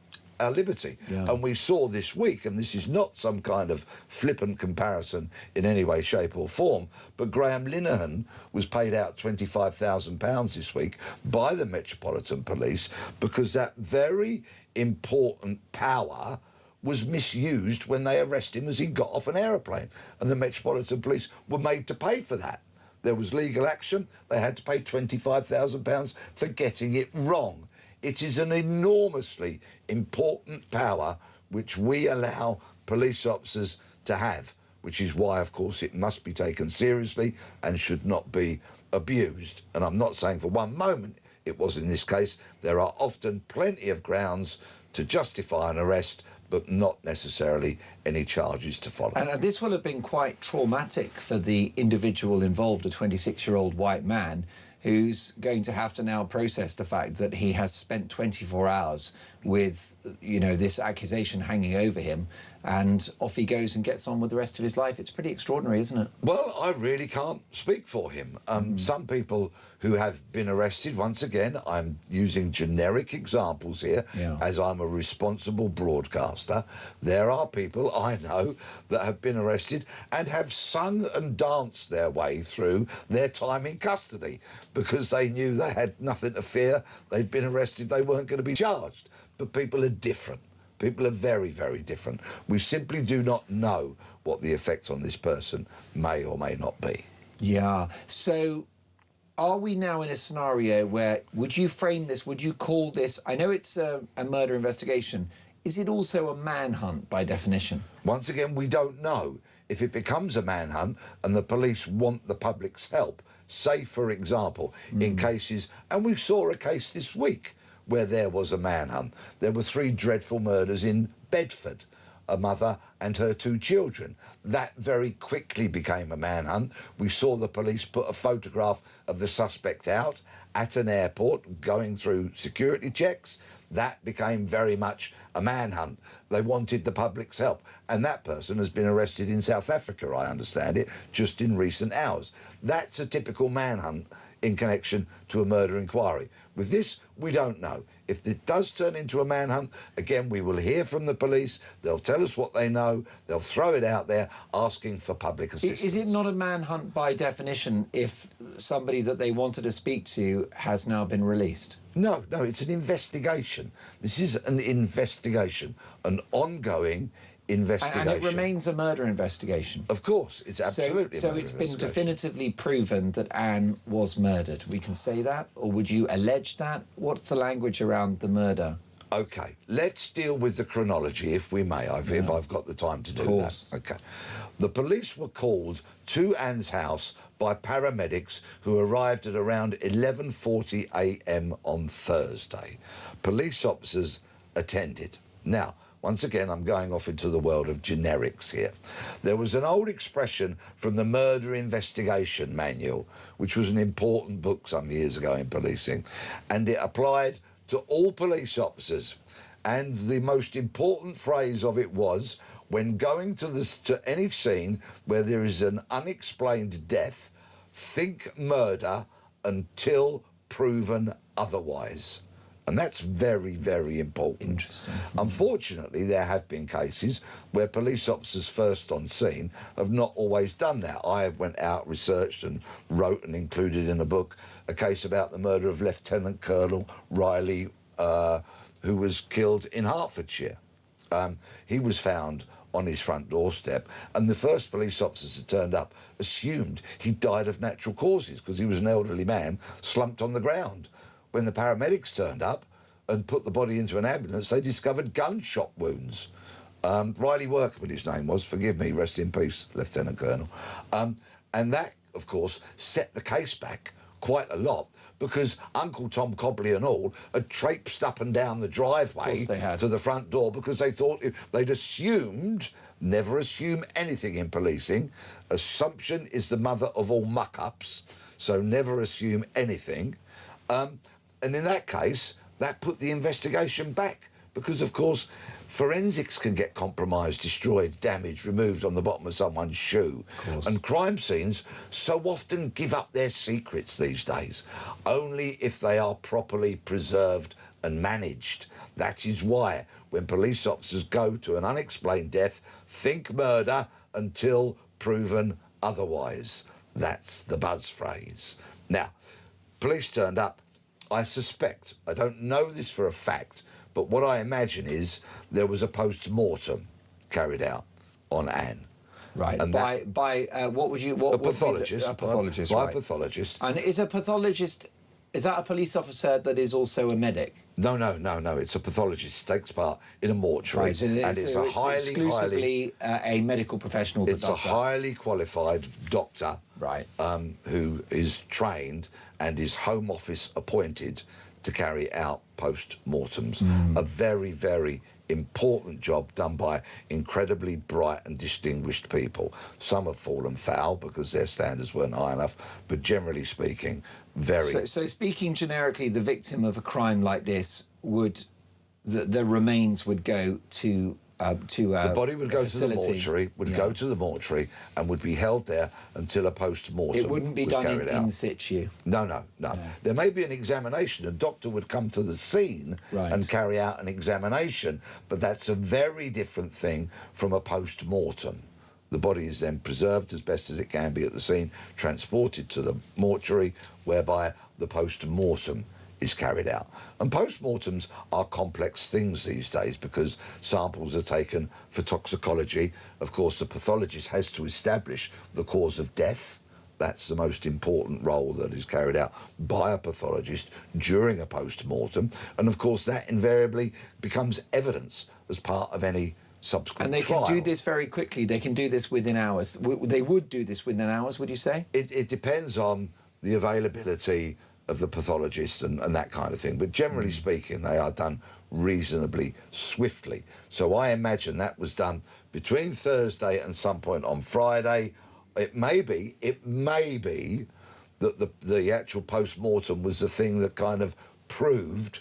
liberty. And we saw this week, and this is not some kind of flippant comparison in any way, shape or form, but Graham Linehan was paid out £25,000 this week by the Metropolitan Police because that very important power was misused when they arrested him as he got off an aeroplane, and the Metropolitan Police were made to pay for that. There was legal action. They had to pay £25,000 for getting it wrong. It is an enormously important power which we allow police officers to have, which is why, of course, it must be taken seriously and should not be abused. And I'm not saying for one moment it was in this case. There are often plenty of grounds to justify an arrest, but not necessarily any charges to follow. And this will have been quite traumatic for the individual involved, a 26-year-old white man, who's going to have to now process the fact that he has spent 24 hours with, you know, this accusation hanging over him, and off he goes and gets on with the rest of his life. It's pretty extraordinary, isn't it? Well, I really can't speak for him. Some people who have been arrested, once again, I'm using generic examples here, as I'm a responsible broadcaster. There are people I know that have been arrested and have sung and danced their way through their time in custody because they knew they had nothing to fear. They'd been arrested, they weren't going to be charged. But people are different. People are very, very different. We simply do not know what the effect on this person may or may not be. Yeah. So are we now in a scenario where, would you frame this, would you call this, I know it's a murder investigation, is it also a manhunt by definition? Once again, we don't know. If it becomes a manhunt and the police want the public's help, say, for example, in cases, and we saw a case this week where there was a manhunt. There were 3 dreadful murders in Bedford, a mother and her 2 children. That very quickly became a manhunt. We saw the police put a photograph of the suspect out at an airport going through security checks. That became very much a manhunt. They wanted the public's help. And that person has been arrested in South Africa, I understand it, just in recent hours. That's a typical manhunt in connection to a murder inquiry. With this, we don't know. If it does turn into a manhunt, again, we will hear from the police. They'll tell us what they know. They'll throw it out there asking for public assistance. Is it not a manhunt by definition if somebody that they wanted to speak to has now been released? No, it's an investigation. This is an investigation, an ongoing investigation. And it remains a murder investigation. Of course, it's absolutely So it's been definitively proven that Anne was murdered. We can say that, or would you allege that? What's the language around the murder? OK, let's deal with the chronology, if we may, if I've got the time to do that. OK. The police were called to Anne's house by paramedics who arrived at around 11:40 a.m. on Thursday. Police officers attended. Now, once again, I'm going off into the world of generics here. There was an old expression from the Murder Investigation Manual, which was an important book some years ago in policing, and it applied to all police officers. And the most important phrase of it was, when going to any scene where there is an unexplained death, think murder until proven otherwise. And that's very, very important. Interesting. Unfortunately, there have been cases where police officers first on scene have not always done that. I went out, researched and wrote and included in a book a case about the murder of Lieutenant Colonel Riley, who was killed in Hertfordshire. He was found on his front doorstep, and the first police officers that turned up assumed he died of natural causes because he was an elderly man slumped on the ground. When the paramedics turned up and put the body into an ambulance, they discovered gunshot wounds. Riley Workman, his name was, forgive me, rest in peace, Lieutenant Colonel. And that, of course, set the case back quite a lot, because Uncle Tom Cobley and all had traipsed up and down the driveway to the front door because they thought they'd assumed, never assume anything in policing. Assumption is the mother of all muck-ups, so never assume anything. And in that case, that put the investigation back because, of course, forensics can get compromised, destroyed, damaged, removed on the bottom of someone's shoe. And crime scenes so often give up their secrets these days, only if they are properly preserved and managed. That is why, when police officers go to an unexplained death, think murder until proven otherwise. That's the buzz phrase. Now, police turned up. I suspect, I don't know this for a fact, but what I imagine is there was a post-mortem carried out on Anne. Right. And by what would you... What a pathologist. A pathologist, by right. a pathologist. And is a pathologist... Is that a police officer that is also a medic? No. It's a pathologist. Takes part in a mortuary. Right, and it's a highly, exclusively a medical professional that does that. It's a highly qualified doctor, right, who is trained and is Home Office appointed to carry out post-mortems. A very, very important job done by incredibly bright and distinguished people. Some have fallen foul because their standards weren't high enough, but generally speaking, very... So speaking generically, the victim of a crime like this would... The remains would go to the body would go to the facility. mortuary, and would be held there until a post-mortem It wouldn't be done in situ. No. There may be an examination. A doctor would come to the scene and carry out an examination, but that's a very different thing from a post-mortem. The body is then preserved as best as it can be at the scene, transported to the mortuary, whereby the post-mortem is carried out. And post-mortems are complex things these days because samples are taken for toxicology. Of course, the pathologist has to establish the cause of death. That's the most important role that is carried out by a pathologist during a post-mortem. And of course, that invariably becomes evidence as part of any subsequent trial. And they can do this very quickly. They can do this within hours. They would do this within hours, would you say? It depends on the availability of the pathologist and that kind of thing. But generally speaking, they are done reasonably swiftly. So I imagine that was done between Thursday and some point on Friday. It may be that the actual post-mortem was the thing that kind of proved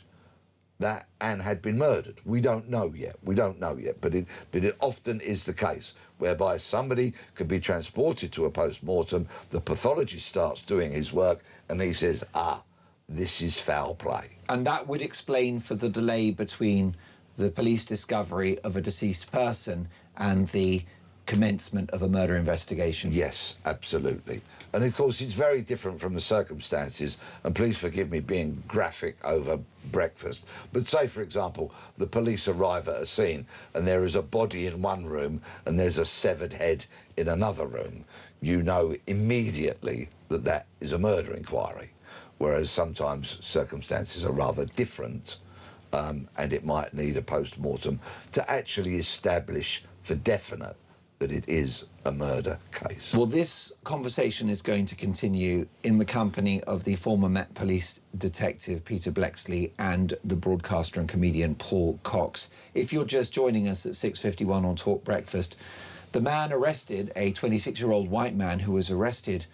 that Anne had been murdered. We don't know yet. But it often is the case whereby somebody could be transported to a post-mortem, the pathologist starts doing his work, and he says, this is foul play. And that would explain for the delay between the police discovery of a deceased person and the commencement of a murder investigation. Yes, absolutely. And of course, it's very different from the circumstances, and please forgive me being graphic over breakfast, but say, for example, the police arrive at a scene and there is a body in one room and there's a severed head in another room. You know immediately that that is a murder inquiry, whereas sometimes circumstances are rather different, and it might need a post-mortem to actually establish for definite that it is a murder case. Well, this conversation is going to continue in the company of the former Met Police detective Peter Blexley and the broadcaster and comedian Paul Cox. If you're just joining us at 6:51 on Talk Breakfast, the man arrested, a 26-year-old white man who was arrested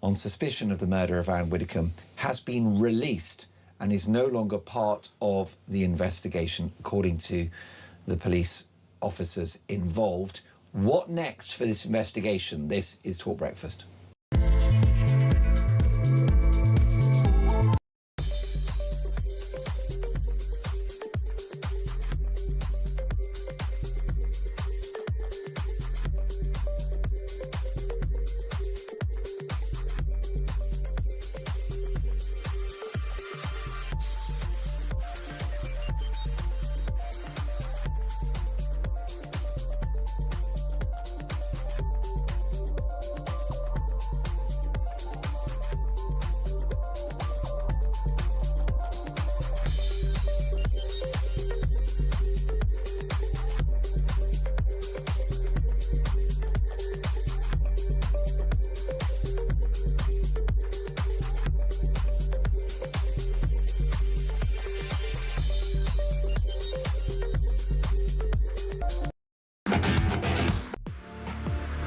on suspicion of the murder of Ann Widdecombe, has been released and is no longer part of the investigation, according to the police officers involved. What next for this investigation? This is Talk Breakfast.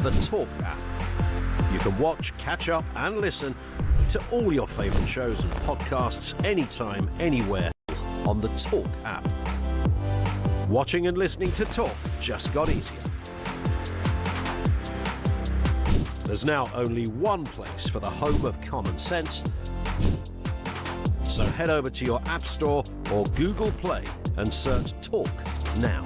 the Talk app. You can watch, catch up and listen to all your favourite shows and podcasts anytime, anywhere on the Talk app. Watching and listening to Talk just got easier. There's now only one place for the home of common sense. So head over to your App Store or Google Play and search Talk now.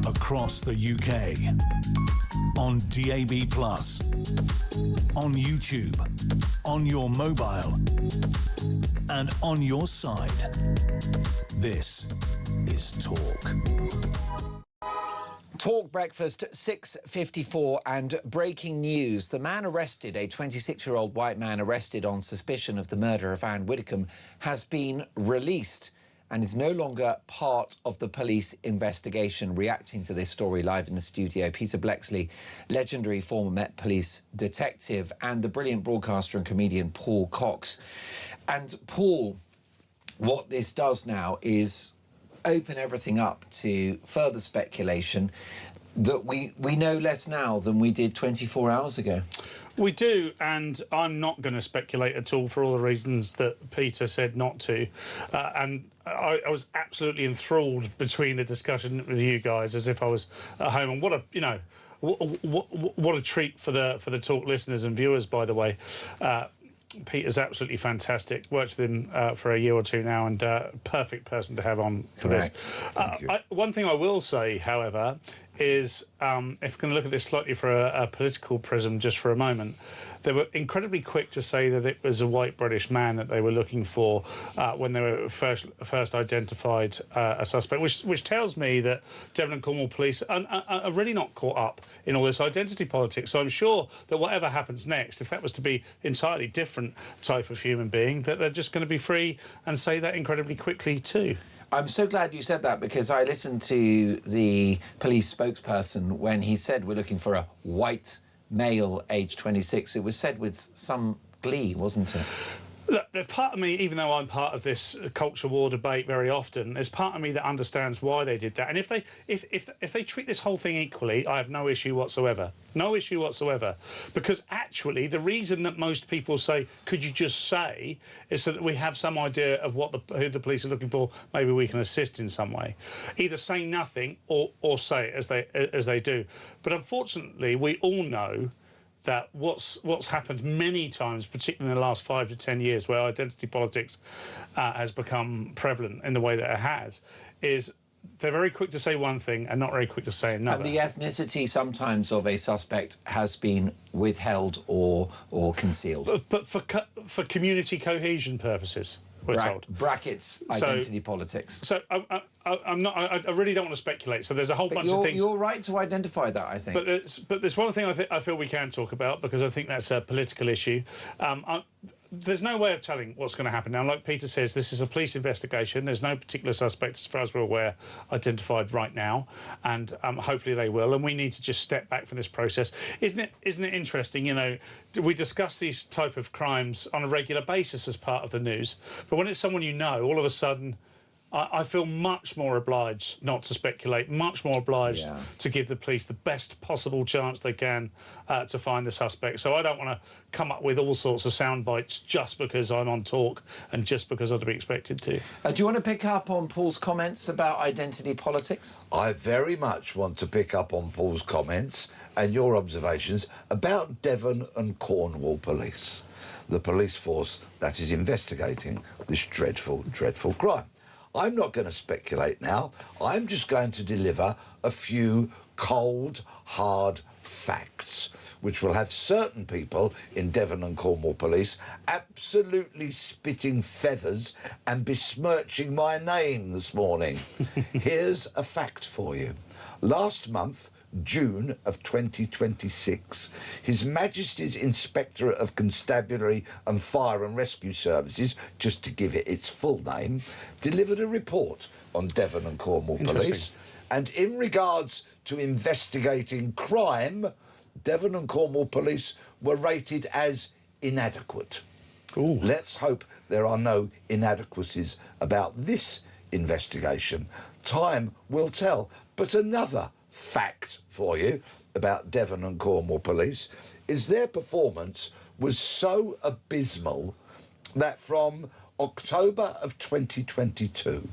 Across the UK, on DAB+, on YouTube, on your mobile, and on your side. This is Talk. Talk Breakfast, 6:54, and breaking news. The man arrested, a 26-year-old white man arrested on suspicion of the murder of Ann Widdecombe, has been released and is no longer part of the police investigation. Reacting to this story live in the studio, Peter Bleksley, legendary former Met Police detective, and the brilliant broadcaster and comedian Paul Cox. And Paul, what this does now is open everything up to further speculation that we know less now than we did 24 hours ago. We do, and I'm not going to speculate at all for all the reasons that Peter said not to. And I was absolutely enthralled between the discussion with you guys, as if I was at home. And what a, you know, what a treat for the Talk listeners and viewers, by the way. Peter's absolutely fantastic. Worked with him for a year or two now, and perfect person to have on for this. One thing I will say, however, is if we can look at this slightly for a political prism just for a moment, they were incredibly quick to say that it was a white British man that they were looking for when they were first identified a suspect, which tells me that Devon and Cornwall police are really not caught up in all this identity politics. So I'm sure that whatever happens next, if that was to be entirely different type of human being, that they're just going to be free and say that incredibly quickly too. I'm so glad you said that, because I listened to the police spokesperson when he said we're looking for a white male aged 26. It was said with some glee, wasn't it? Look, there's part of me, even though I'm part of this culture war debate very often, there's part of me that understands why they did that. And if they treat this whole thing equally, I have no issue whatsoever. No issue whatsoever. Because actually, the reason that most people say, could you just say, is so that we have some idea of what who the police are looking for. Maybe we can assist in some way. Either say nothing or say it as they do. But unfortunately, we all know that what's happened many times, particularly in the last 5 to 10 years, where identity politics has become prevalent in the way that it has, is they're very quick to say one thing and not very quick to say another. And the ethnicity sometimes of a suspect has been withheld or concealed. But for community cohesion purposes, we're told. Brackets identity politics. So I'm not. I really don't want to speculate. So there's a whole bunch of things. You're right to identify that, I think. But there's one thing I feel we can talk about, because I think that's a political issue. There's no way of telling what's going to happen now. Like Peter says, this is a police investigation. There's no particular suspect, as far as we're aware, identified right now, and hopefully they will. And we need to just step back from this process. Isn't it interesting? You know, we discuss these type of crimes on a regular basis as part of the news, but when it's someone you know, all of a sudden, I feel much more obliged not to speculate, much more obliged to give the police the best possible chance they can to find the suspect. So I don't want to come up with all sorts of sound bites just because I'm on Talk and just because I'd be expected to. Do you want to pick up on Paul's comments about identity politics? I very much want to pick up on Paul's comments and your observations about Devon and Cornwall police, the police force that is investigating this dreadful, dreadful crime. I'm not going to speculate now. I'm just going to deliver a few cold, hard facts, which will have certain people in Devon and Cornwall Police absolutely spitting feathers and besmirching my name this morning. Here's a fact for you. Last month, June of 2026, His Majesty's Inspectorate of Constabulary and Fire and Rescue Services, just to give it its full name, delivered a report on Devon and Cornwall Police. And in regards to investigating crime, Devon and Cornwall Police were rated as inadequate. Ooh. Let's hope there are no inadequacies about this investigation. Time will tell. But another fact for you about Devon and Cornwall Police is their performance was so abysmal that from October of 2022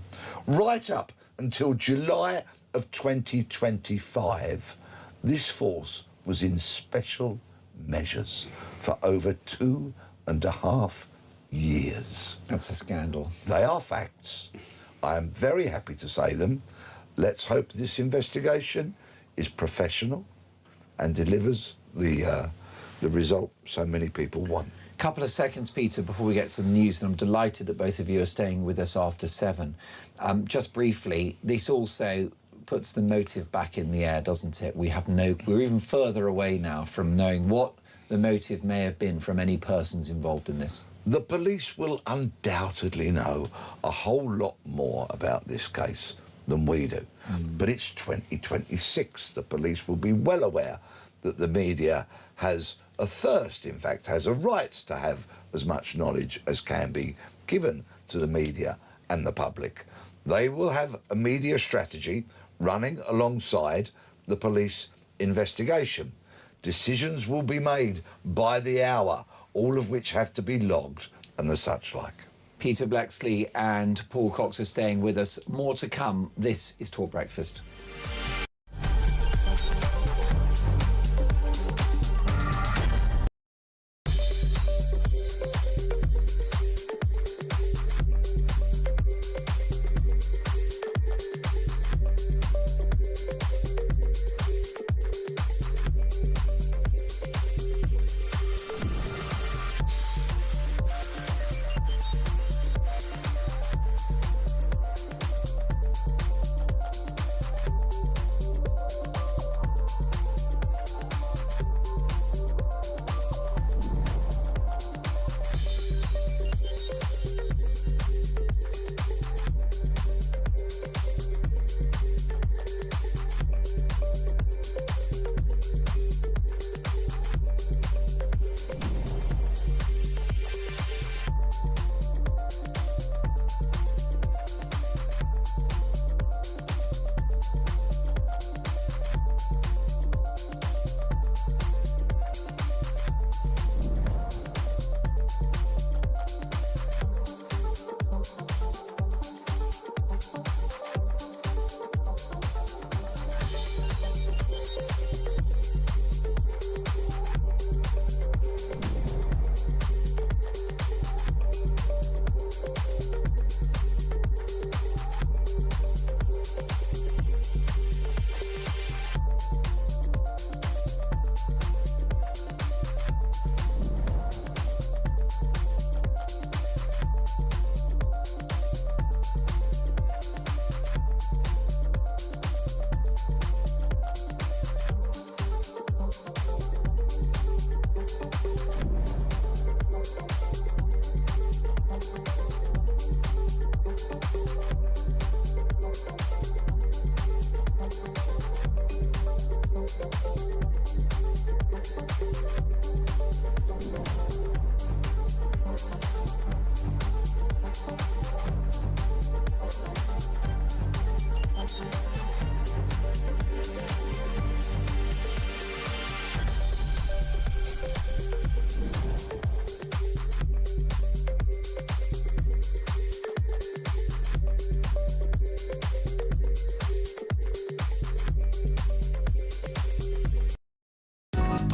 right up until July of 2025, this force was in special measures for over 2.5 years. That's a scandal. They are facts. I am very happy to say them. Let's hope this investigation is professional and delivers the result so many people want. Couple of seconds, Peter, before we get to the news, and I'm delighted that both of you are staying with us after 7. Just briefly, this also puts the motive back in the air, doesn't it? We're even further away now from knowing what the motive may have been from any persons involved in this. The police will undoubtedly know a whole lot more about this case than we do. But it's 2026. The police will be well aware that the media has a thirst, in fact, has a right to have as much knowledge as can be given to the media and the public. They will have a media strategy running alongside the police investigation. Decisions will be made by the hour, all of which have to be logged and the such like. Peter Blexley and Paul Cox are staying with us. More to come. This is Talk Breakfast.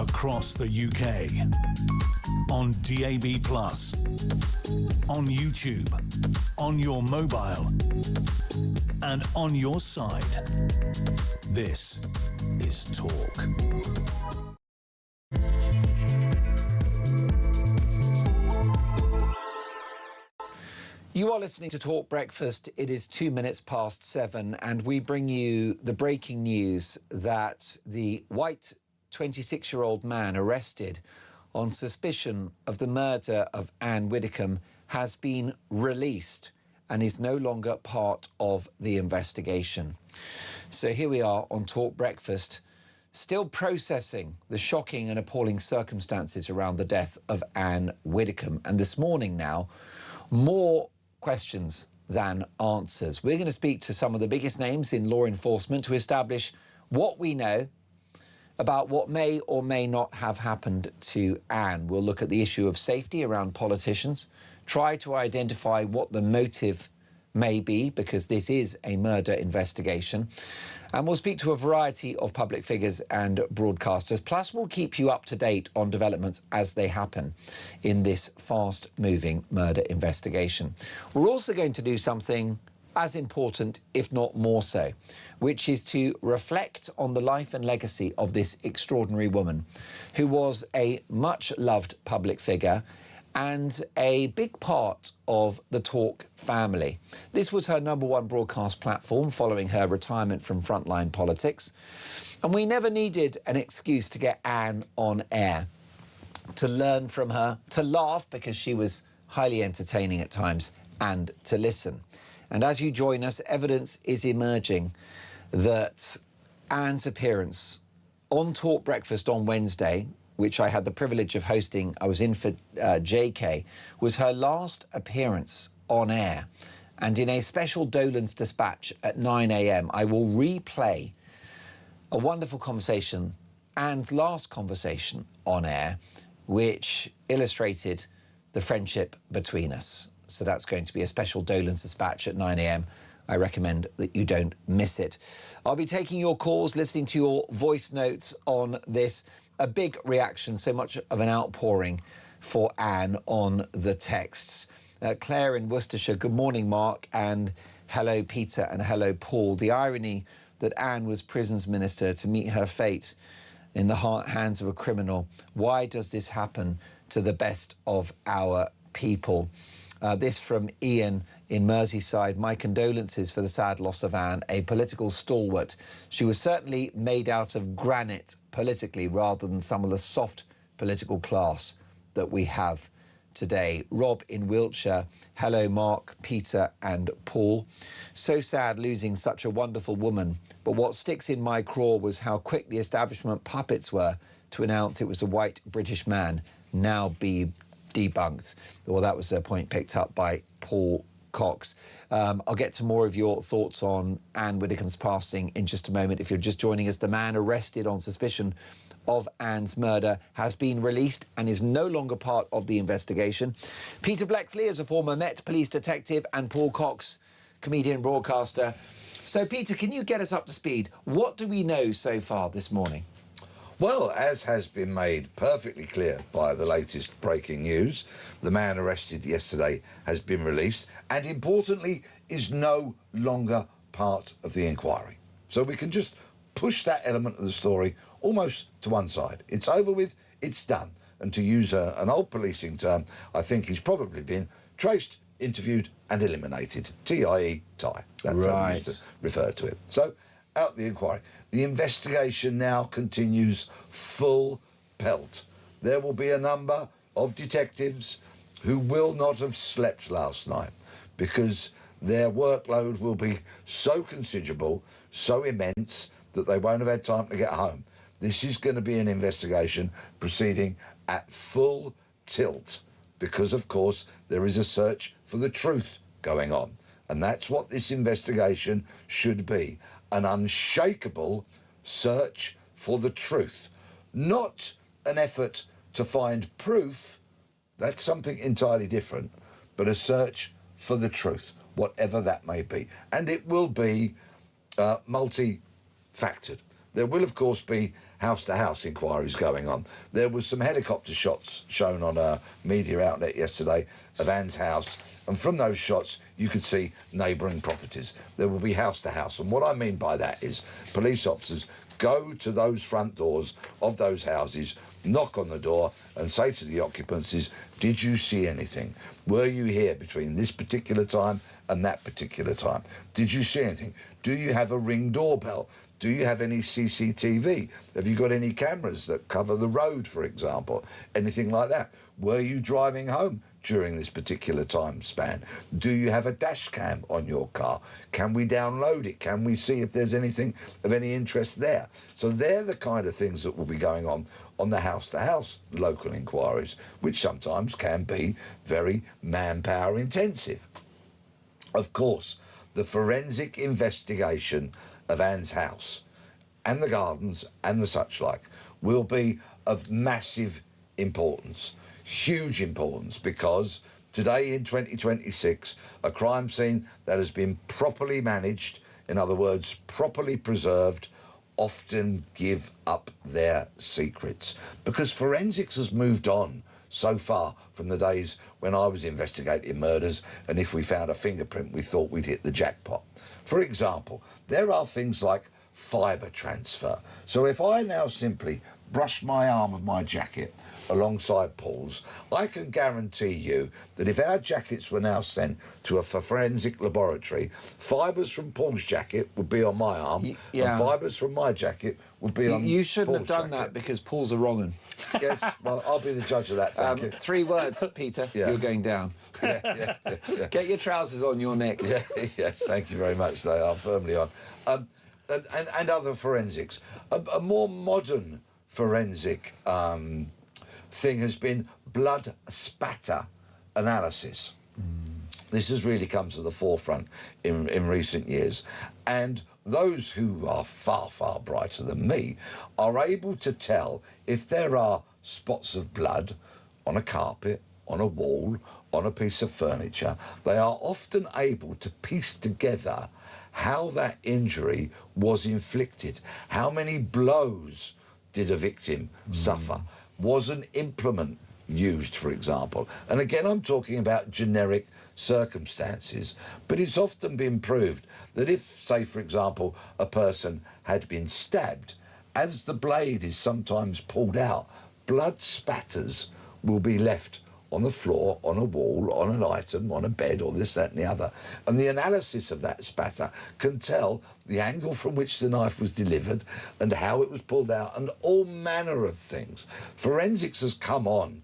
across the UK, on DAB+, on YouTube, on your mobile, and on your side. This is Talk. You are listening to Talk Breakfast. It is 7:02, and we bring you the breaking news that the white 26-year-old man arrested on suspicion of the murder of Ann Widdecombe has been released and is no longer part of the investigation. So here we are on Talk Breakfast, still processing the shocking and appalling circumstances around the death of Ann Widdecombe. And this morning now, more questions than answers. We're going to speak to some of the biggest names in law enforcement to establish what we know about what may or may not have happened to Ann. We'll look at the issue of safety around politicians, try to identify what the motive may be, because this is a murder investigation. And we'll speak to a variety of public figures and broadcasters. Plus, we'll keep you up to date on developments as they happen in this fast-moving murder investigation. We're also going to do something as important, if not more so, which is to reflect on the life and legacy of this extraordinary woman, who was a much-loved public figure and a big part of the Talk family. This was her #1 broadcast platform following her retirement from frontline politics. And we never needed an excuse to get Ann on air, to learn from her, to laugh because she was highly entertaining at times, and to listen. And as you join us, evidence is emerging that Ann's appearance on Talk Breakfast on Wednesday, which I had the privilege of hosting, I was in for JK, was her last appearance on air. And in a special Dolan's Dispatch at 9 a.m, I will replay a wonderful conversation, Ann's last conversation on air, which illustrated the friendship between us. So that's going to be a special Dolan's Dispatch at 9 a.m. I recommend that you don't miss it. I'll be taking your calls, listening to your voice notes on this. A big reaction, so much of an outpouring for Ann on the texts. Claire in Worcestershire, good morning, Mark, and hello, Peter, and hello, Paul. The irony that Ann was prisons minister to meet her fate in the hands of a criminal. Why does this happen to the best of our people? This from Ian in Merseyside. My condolences for the sad loss of Ann, a political stalwart. She was certainly made out of granite politically rather than some of the soft political class that we have today. Rob in Wiltshire. Hello, Mark, Peter and Paul. So sad losing such a wonderful woman. But what sticks in my craw was how quick the establishment puppets were to announce it was a white British man, now be debunked. Well, that was a point picked up by Paul Cox. I'll get to more of your thoughts on Ann Widdecombe's passing in just a moment. If you're just joining us, the man arrested on suspicion of Ann's murder has been released and is no longer part of the investigation. Peter Blexley is a former Met police detective, and Paul Cox, comedian broadcaster. So, Peter, can you get us up to speed? What do we know so far this morning? Well, as has been made perfectly clear by the latest breaking news, the man arrested yesterday has been released and, importantly, is no longer part of the inquiry. So we can just push that element of the story almost to one side. It's over with, it's done. And to use an old policing term, I think he's probably been traced, interviewed and eliminated. T-I-E, tie. That's how we used to refer to it. So, out the inquiry. The investigation now continues full pelt. There will be a number of detectives who will not have slept last night because their workload will be so considerable, so immense, that they won't have had time to get home. This is going to be an investigation proceeding at full tilt because, of course, there is a search for the truth going on. And that's what this investigation should be. An unshakable search for the truth, not an effort to find proof. That's something entirely different, but a search for the truth, whatever that may be. And it will be multi-factored. there will, of course, be house-to-house inquiries going on. There was some helicopter shots shown on a media outlet yesterday of Ann's house, and from those shots you could see neighbouring properties. There will be house-to-house, and what I mean by that is police officers go to those front doors of those houses, knock on the door and say to the occupants, did you see anything? Were you here between this particular time and that particular time? Did you see anything? Do you have a Ring doorbell? Do you have any CCTV? Have you got any cameras that cover the road, for example? Anything like that? Were you driving home during this particular time span? Do you have a dash cam on your car? Can we download it? Can we see if there's anything of any interest there? So they're the kind of things that will be going on the house-to-house local inquiries, which sometimes can be very manpower intensive. Of course, the forensic investigation of Ann's house and the gardens and the such like will be of massive importance, huge importance, because today in 2026, a crime scene that has been properly managed, in other words, properly preserved, often give up their secrets, because forensics has moved on so far from the days when I was investigating murders, and if we found a fingerprint we thought we'd hit the jackpot. For example, there are things like fibre transfer. So if I now simply brush my arm of my jacket alongside Paul's, I can guarantee you that if our jackets were now sent to a forensic laboratory, fibres from Paul's jacket would be on my arm, and fibres from my jacket would be on You shouldn't have Paul's done jacket. that because Paul's a wrong 'un. Yes, well, I'll be the judge of that, thank you. 3 words, Peter. Yeah. You're going down. Yeah. Get your trousers on your neck. Yes, thank you very much. They are firmly on. And other forensics. A more modern forensic thing has been blood spatter analysis. This has really come to the forefront in recent years. And those who are far, far brighter than me are able to tell if there are spots of blood on a carpet, on a wall, on a piece of furniture. They are often able to piece together how that injury was inflicted. How many blows did a victim suffer? Was an implement used, for example? And again, I'm talking about generic circumstances, but it's often been proved that if, say, for example, a person had been stabbed, as the blade is sometimes pulled out, blood spatters will be left on the floor, on a wall, on an item, on a bed, or this, that and the other. And the analysis of that spatter can tell the angle from which the knife was delivered and how it was pulled out and all manner of things. Forensics has come on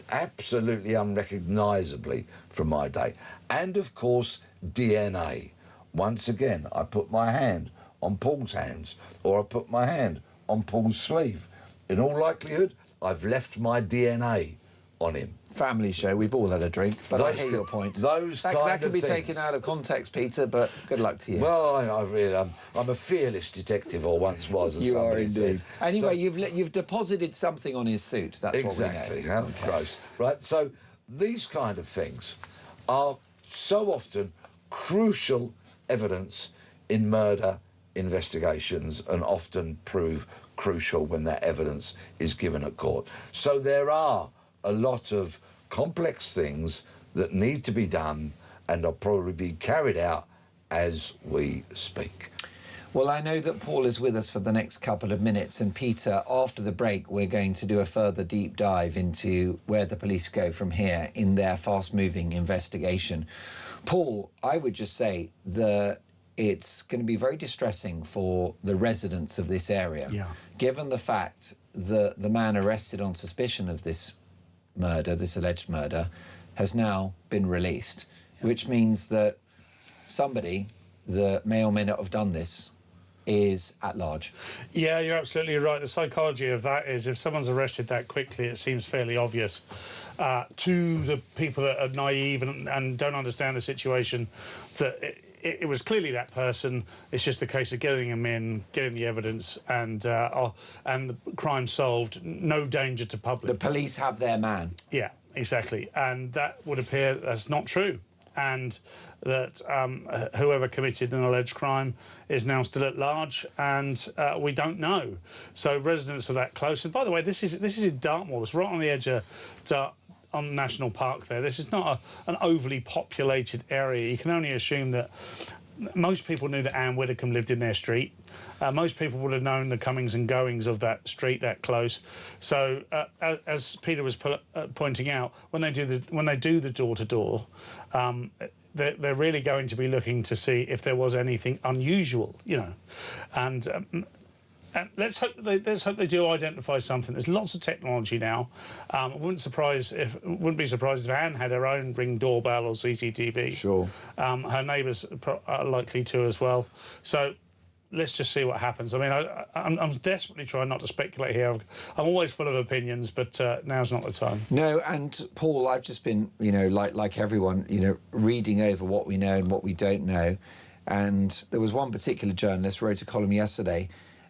absolutely unrecognisably from my day. And, of course, DNA. Once again, I put my hand on Paul's hands or I put my hand on Paul's sleeve. In all likelihood, I've left my DNA on him. Family show, we've all had a drink, but I hear your point. That can be taken out of context, Peter, but good luck to you. Well, I really, I'm a fearless detective, or once was. As you are indeed. Anyway, you've deposited something on his suit. That's exactly. What we know. How gross, right? So these kind of things are so often crucial evidence in murder investigations, and often prove crucial when that evidence is given at court. So there are a lot of complex things that need to be done and are probably being carried out as we speak. Well, I know that Paul is with us for the next couple of minutes, and Peter, after the break, we're going to do a further deep dive into where the police go from here in their fast-moving investigation. Paul, I would just say that it's going to be very distressing for the residents of this area, given the fact that the man arrested on suspicion of this murder, this alleged murder, has now been released, which means that somebody that may or may not have done this is at large. Yeah, you're absolutely right. The psychology of that is if someone's arrested that quickly, it seems fairly obvious to the people that are naive and don't understand the situation that it was clearly that person. It's just a case of getting them in, getting the evidence, and the crime solved. No danger to public. The police have their man. Yeah, exactly. And that would appear that's not true. and that whoever committed an alleged crime is now still at large, and we don't know. So residents of that close, and by the way, this is in Dartmoor. It's right on the edge of on National Park there. This is not an overly populated area. You can only assume that most people knew that Ann Widdecombe lived in their street. Most people would have known the comings and goings of that street that close. So, as Peter was pointing out, when they do the door-to-door, they're really going to be looking to see if there was anything unusual, you know, and let's hope they do identify something. There's lots of technology now. Wouldn't be surprised if Anne had her own Ring doorbell or CCTV. Sure. Her neighbours are likely to as well. So let's just see what happens. I mean, I'm desperately trying not to speculate here. I'm always full of opinions, but now's not the time. No, and Paul, I've just been, you know, like everyone, you know, reading over what we know and what we don't know. And there was one particular journalist who wrote a column yesterday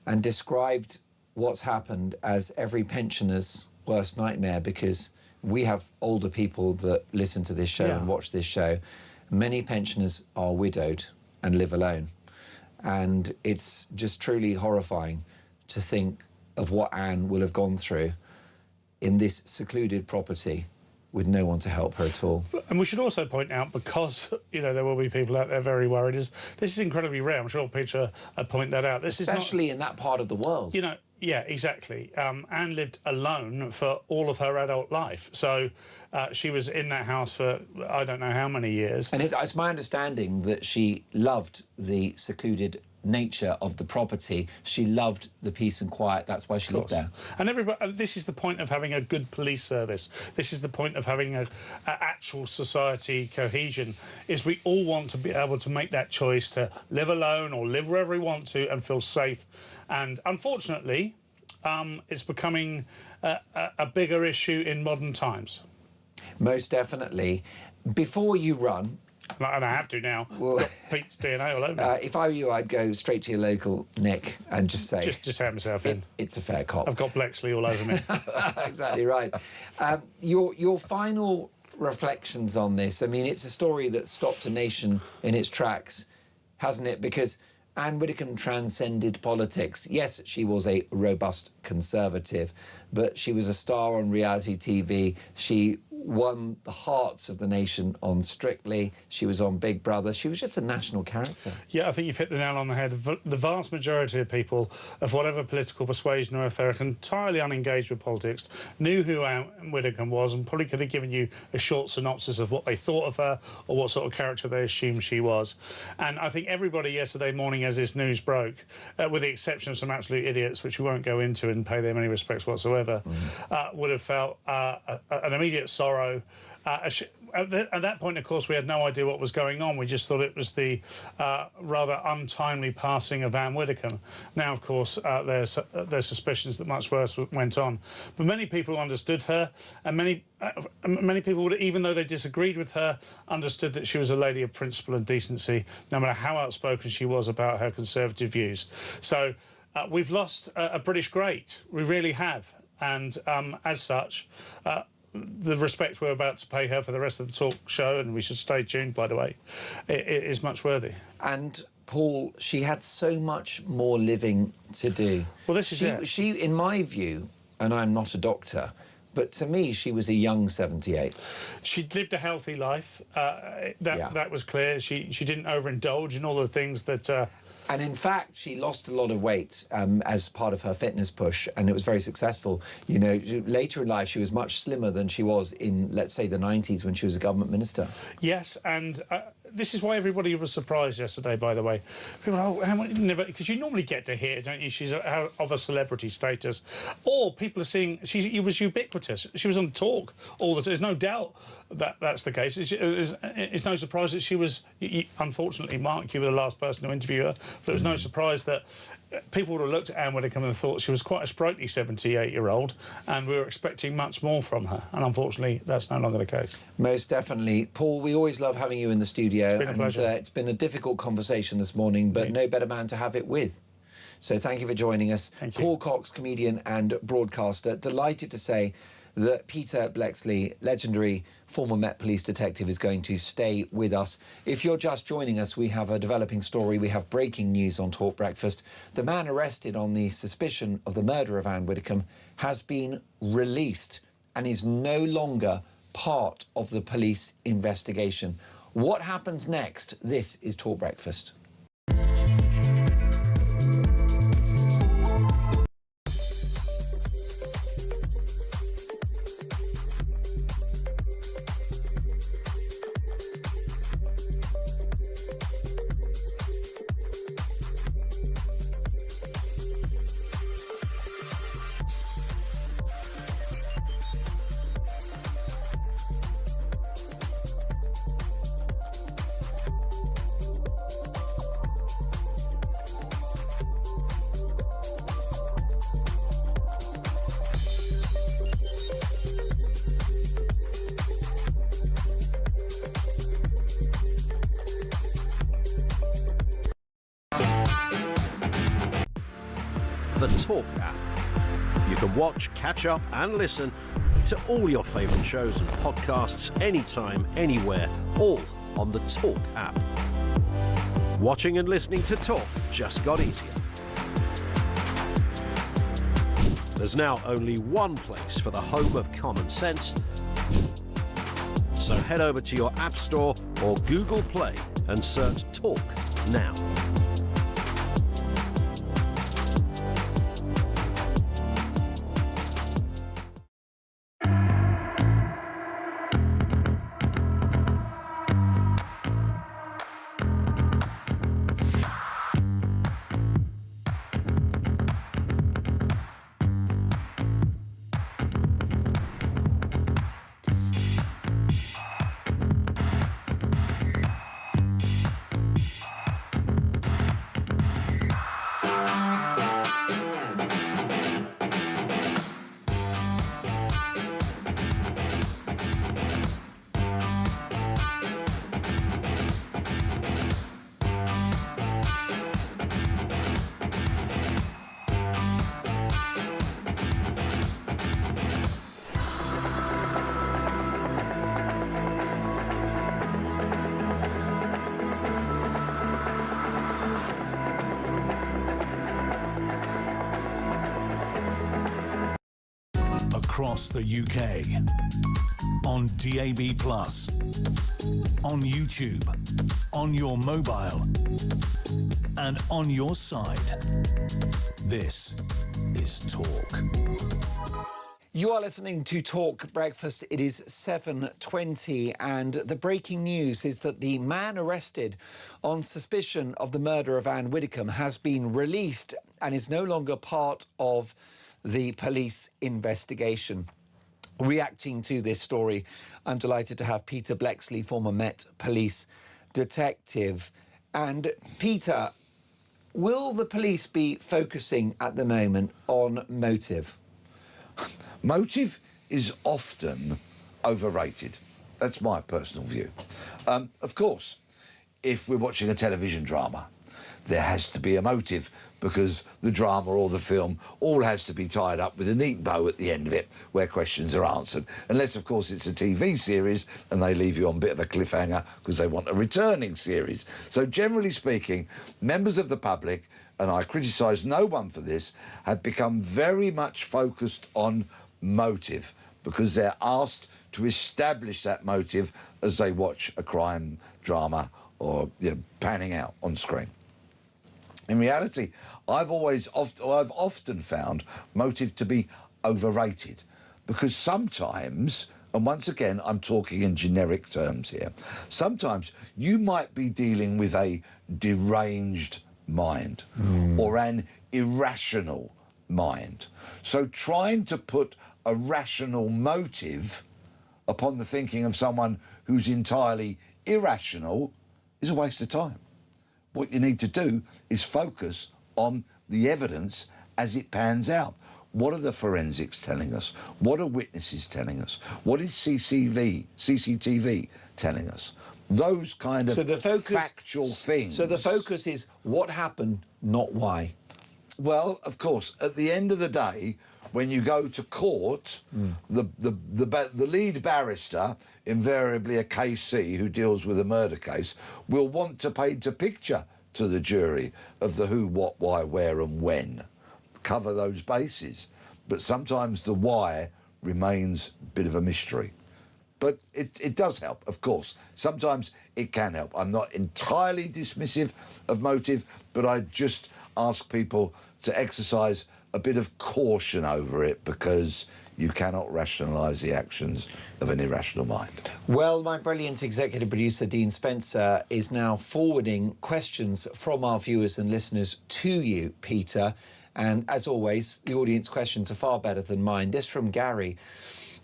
and described what's happened as every pensioner's worst nightmare, because we have older people that listen to this show and watch this show. Many pensioners are widowed and live alone. And it's just truly horrifying to think of what Anne will have gone through in this secluded property with no one to help her at all. And we should also point out, because, you know, there will be people out there very worried, this is incredibly rare. I'm sure Peter pointed that out. Especially in that part of the world. You know, yeah, exactly. Anne lived alone for all of her adult life. So she was in that house for I don't know how many years. And it's my understanding that she loved the secluded nature of the property. She loved the peace and quiet. That's why she lived there. And everybody, this is the point of having a good police service. This is the point of having a actual society cohesion, is we all want to be able to make that choice to live alone or live wherever we want to and feel safe. And unfortunately, it's becoming a bigger issue in modern times. Most definitely. Before you run, and I have to now. Well, got Pete's DNA all over me. If I were you, I'd go straight to your local Nick and just say... Just hand myself in. It's a fair cop. I've got Blexley all over me. Exactly right. Your final reflections on this. I mean, it's a story that stopped a nation in its tracks, hasn't it? Because Ann Widdecombe transcended politics. Yes, she was a robust conservative, but she was a star on reality TV. She won the hearts of the nation on Strictly. She was on Big Brother. She was just a national character. Yeah, I think you've hit the nail on the head. The vast majority of people, of whatever political persuasion, or if they're entirely unengaged with politics, knew who Ann Widdecombe was and probably could have given you a short synopsis of what they thought of her or what sort of character they assumed she was. And I think everybody yesterday morning, as this news broke, with the exception of some absolute idiots, which we won't go into and pay them any respects whatsoever, would have felt an immediate sorrow. At that point, of course, we had no idea what was going on. We just thought it was the rather untimely passing of Ann Widdecombe. Now, of course, there's suspicions that much worse went on. But many people understood her, and many people, even though they disagreed with her, understood that she was a lady of principle and decency, no matter how outspoken she was about her conservative views. So we've lost a British great. We really have. And as such... the respect we're about to pay her for the rest of the talk show, and we should stay tuned, by the way, it is much worthy. And, Paul, she had so much more living to do. Well, this is it. She, in my view, and I'm not a doctor, but to me, she was a young 78. She'd lived a healthy life. That was clear. She didn't overindulge in all the things that... And in fact, she lost a lot of weight as part of her fitness push, and it was very successful. You know, later in life, she was much slimmer than she was in, let's say, the 90s when she was a government minister. Yes, and this is why everybody was surprised yesterday, by the way. People, because you normally get to hear, don't you, she's of a celebrity status. Or people are seeing, she was ubiquitous. She was on talk all the time. There's no doubt that that's the case. It's no surprise that she was, unfortunately, Mark, you were the last person to interview her, but it was no surprise that people would have looked at Ann Widdecombe and thought she was quite a sprightly 78-year-old, and we were expecting much more from her. And unfortunately, that's no longer the case. Most definitely. Paul, we always love having you in the studio. It's been a pleasure. It's been a difficult conversation this morning, but no better man to have it with. So thank you for joining us. Thank you. Paul Cox, comedian and broadcaster, delighted to say that Peter Bleksley, legendary former Met Police detective, is going to stay with us. If you're just joining us, we have a developing story. We have breaking news on Talk Breakfast. The man arrested on the suspicion of the murder of Ann Widdecombe has been released and is no longer part of the police investigation. What happens next? This is Talk Breakfast. The Talk app. You can watch, catch up and listen to all your favourite shows and podcasts anytime, anywhere, all on the Talk app. Watching and listening to Talk just got easier. There's now only one place for the home of common sense. So head over to your App Store or Google Play and search Talk now. Across the UK, on DAB+, on YouTube, on your mobile, and on your side. This is Talk. You are listening to Talk Breakfast. It is 7:20, and the breaking news is that the man arrested on suspicion of the murder of Ann Widdecombe has been released and is no longer part of the police investigation. Reacting to this story, I'm delighted to have Peter Bleksley, former Met Police detective. And Peter, will the police be focusing at the moment on motive? Motive is often overrated. That's my personal view. Of course, if we're watching a television drama, there has to be a motive, because the drama or the film all has to be tied up with a neat bow at the end of it where questions are answered. Unless, of course, it's a TV series and they leave you on a bit of a cliffhanger because they want a returning series. So generally speaking, members of the public, and I criticise no one for this, have become very much focused on motive because they're asked to establish that motive as they watch a crime drama or panning out on screen. In reality, I've often found motive to be overrated, because sometimes, and once again I'm talking in generic terms here, sometimes you might be dealing with a deranged mind or an irrational mind. So trying to put a rational motive upon the thinking of someone who's entirely irrational is a waste of time. What you need to do is focus on the evidence as it pans out. What are the forensics telling us? What are witnesses telling us? What is CCTV telling us? Those kind of factual things. So the focus is what happened, not why. Well, of course, at the end of the day, when you go to court, the lead barrister, invariably a KC who deals with a murder case, will want to paint a picture to the jury of the who, what, why, where and when. Cover those bases. But sometimes the why remains a bit of a mystery. But it does help, of course. Sometimes it can help. I'm not entirely dismissive of motive, but I just ask people to exercise a bit of caution over it, because you cannot rationalise the actions of an irrational mind. Well, my brilliant executive producer, Dean Spencer, is now forwarding questions from our viewers and listeners to you, Peter. And as always, the audience questions are far better than mine. This from Gary.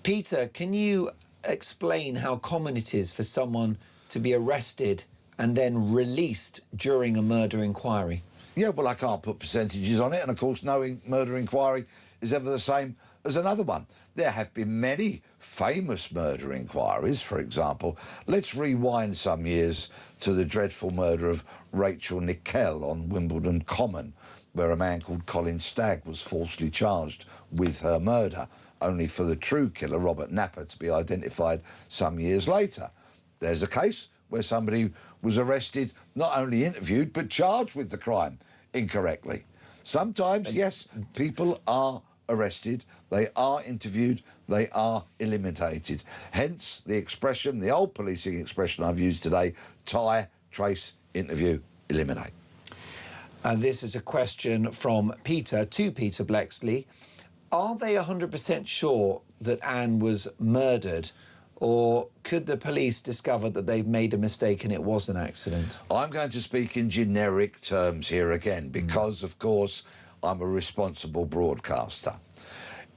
Peter, can you explain how common it is for someone to be arrested and then released during a murder inquiry? Yeah, well, I can't put percentages on it, and of course no murder inquiry is ever the same as another one. There have been many famous murder inquiries, for example. Let's rewind some years to the dreadful murder of Rachel Nickel on Wimbledon Common, where a man called Colin Stagg was falsely charged with her murder, only for the true killer, Robert Napper, to be identified some years later. There's a case where somebody was arrested, not only interviewed, but charged with the crime incorrectly. Sometimes, yes, people are arrested, they are interviewed, they are eliminated. Hence the expression, the old policing expression I've used today, tie, trace, interview, eliminate. And this is a question from Peter to Peter Blexley. Are they 100% sure that Anne was murdered, or could the police discover that they've made a mistake and it was an accident? I'm going to speak in generic terms here again, because, of course, I'm a responsible broadcaster.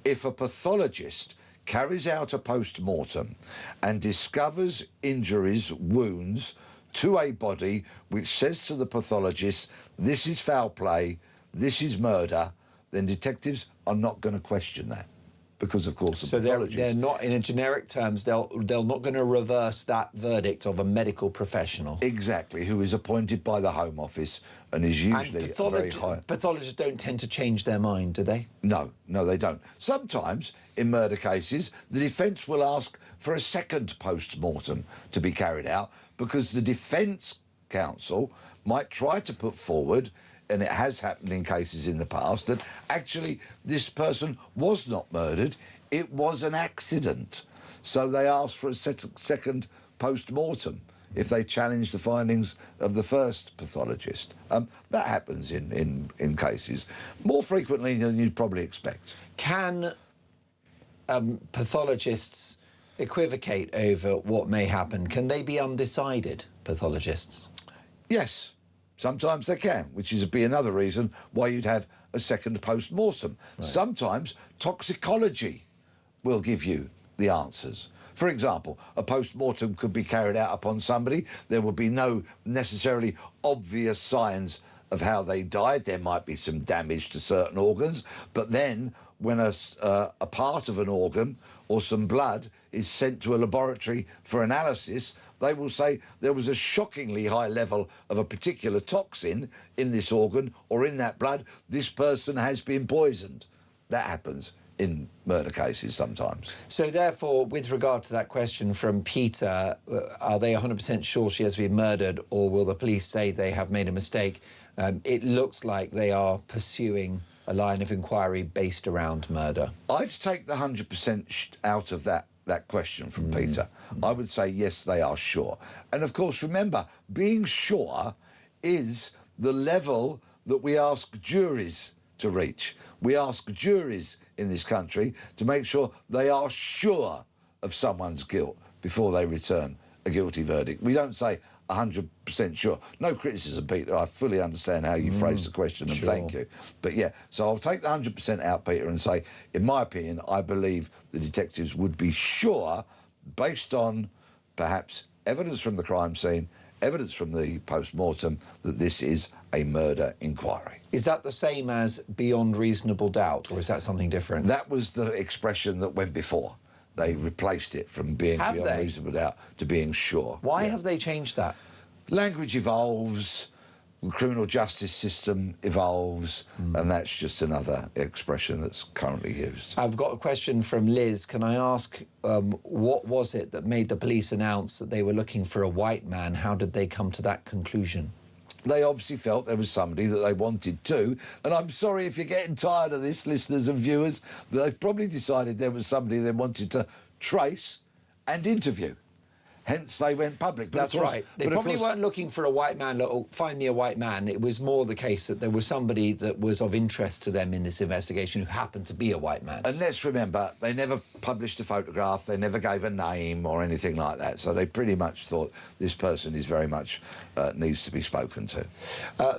If a pathologist carries out a post-mortem and discovers injuries, wounds, to a body which says to the pathologist, this is foul play, this is murder, then detectives are not going to question that. Because, of course, the pathologist... they're not, in a generic terms, they're not going to reverse that verdict of a medical professional. Exactly, who is appointed by the Home Office and is usually very high... Pathologists don't tend to change their mind, do they? No, they don't. Sometimes, in murder cases, the defence will ask for a second post-mortem to be carried out, because the defence counsel might try to put forward, and it has happened in cases in the past, that actually this person was not murdered, it was an accident. So they ask for a second post-mortem if they challenge the findings of the first pathologist. That happens in cases, more frequently than you'd probably expect. Can pathologists equivocate over what may happen? Can they be undecided, pathologists? Yes. Sometimes they can, which is be another reason why you'd have a second post-mortem. Right. Sometimes toxicology will give you the answers. For example, a post-mortem could be carried out upon somebody. There would be no necessarily obvious signs of how they died. There might be some damage to certain organs, but then when a part of an organ or some blood is sent to a laboratory for analysis, they will say there was a shockingly high level of a particular toxin in this organ or in that blood. This person has been poisoned. That happens in murder cases sometimes. So therefore, with regard to that question from Peter, are they 100% sure she has been murdered, or will the police say they have made a mistake? It looks like they are pursuing a line of inquiry based around murder. I'd take the 100% out of that question from Peter. I would say, yes, they are sure. And, of course, remember, being sure is the level that we ask juries to reach. We ask juries in this country to make sure they are sure of someone's guilt before they return a guilty verdict. We don't say 100% sure. No criticism, Peter. I fully understand how you phrased the question, and thank you. But, yeah, so I'll take the 100% out, Peter, and say, in my opinion, I believe the detectives would be sure, based on perhaps evidence from the crime scene, evidence from the post-mortem, that this is a murder inquiry. Is that the same as beyond reasonable doubt, or is that something different? That was the expression that went before. They replaced it from being beyond reasonable doubt to being sure. Why have they changed that? Language evolves, the criminal justice system evolves, and that's just another expression that's currently used. I've got a question from Liz. Can I ask, what was it that made the police announce that they were looking for a white man? How did they come to that conclusion? They obviously felt there was somebody that they wanted to, and I'm sorry if you're getting tired of this, listeners and viewers, they probably decided there was somebody they wanted to trace and interview. Hence, they went public. But That's right. They probably weren't looking for a white man, look, oh, find me a white man. It was more the case that there was somebody that was of interest to them in this investigation who happened to be a white man. And let's remember, they never published a photograph, they never gave a name or anything like that, so they pretty much thought this person is very much needs to be spoken to.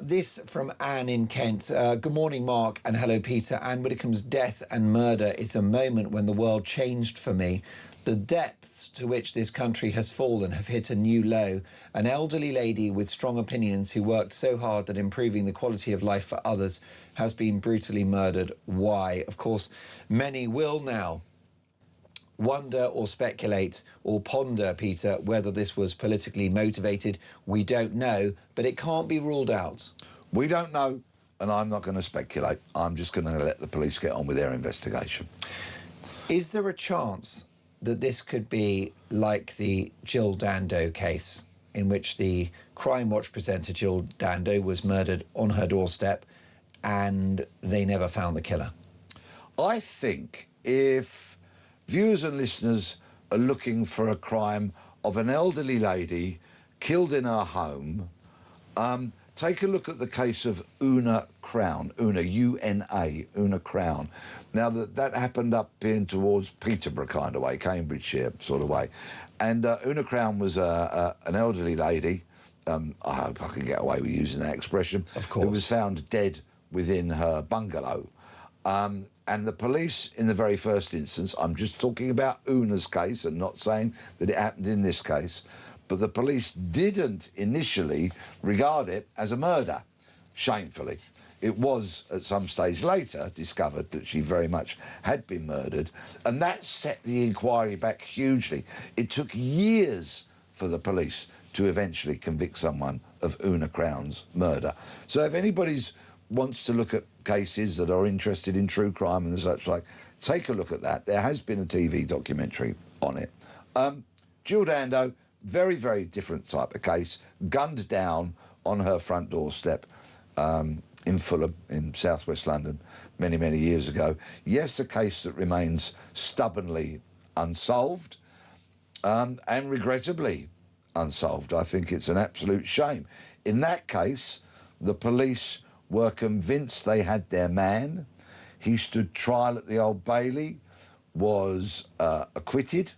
This from Anne in Kent. Good morning, Mark, and hello, Peter. Ann Widdecombe's death and murder is a moment when the world changed for me. The depths to which this country has fallen have hit a new low. An elderly lady with strong opinions who worked so hard at improving the quality of life for others has been brutally murdered. Why? Of course, many will now wonder or speculate or ponder, Peter, whether this was politically motivated. We don't know, but it can't be ruled out. We don't know, and I'm not going to speculate. I'm just going to let the police get on with their investigation. Is there a chance that this could be like the Jill Dando case, in which the Crime Watch presenter Jill Dando was murdered on her doorstep and they never found the killer? I think if viewers and listeners are looking for a crime of an elderly lady killed in her home, take a look at the case of Una Crown, Una, U-N-A, Una Crown. Now, that happened up in towards Peterborough kind of way, Cambridgeshire sort of way. And Una Crown was an elderly lady, I hope I can get away with using that expression, of course, who was found dead within her bungalow. And the police, in the very first instance, I'm just talking about Una's case and not saying that it happened in this case, but the police didn't initially regard it as a murder, shamefully. It was, at some stage later, discovered that she very much had been murdered, and that set the inquiry back hugely. It took years for the police to eventually convict someone of Una Crown's murder. So if anybody wants to look at cases that are interested in true crime and such like, take a look at that. There has been a TV documentary on it. Jill Dando, very, very different type of case, gunned down on her front doorstep in Fulham, in southwest London, many, many years ago. Yes, a case that remains stubbornly unsolved and regrettably unsolved. I think it's an absolute shame. In that case, the police were convinced they had their man. He stood trial at the Old Bailey, was acquitted,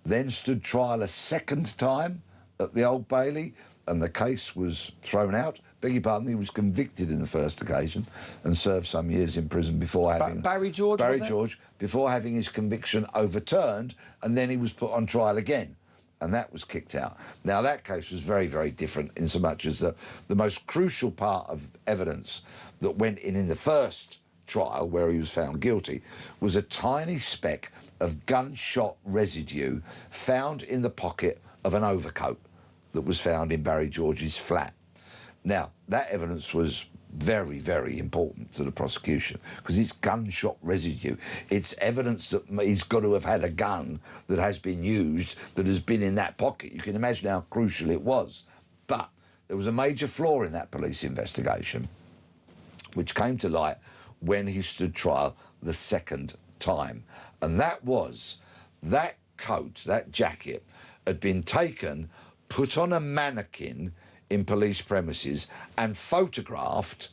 then stood trial a second time at the Old Bailey, and the case was thrown out. Beg your pardon, he was convicted in the first occasion and served some years in prison before having... Barry George, Barry George, before having his conviction overturned, and then he was put on trial again, and that was kicked out. Now, that case was very, very different in so much as the most crucial part of evidence that went in the first trial, where he was found guilty, was a tiny speck of gunshot residue found in the pocket of an overcoat that was found in Barry George's flat. Now, that evidence was very, very important to the prosecution because it's gunshot residue. It's evidence that he's got to have had a gun that has been used, that has been in that pocket. You can imagine how crucial it was. But there was a major flaw in that police investigation, which came to light when he stood trial the second time. And that was that coat, that jacket, had been taken, put on a mannequin in police premises and photographed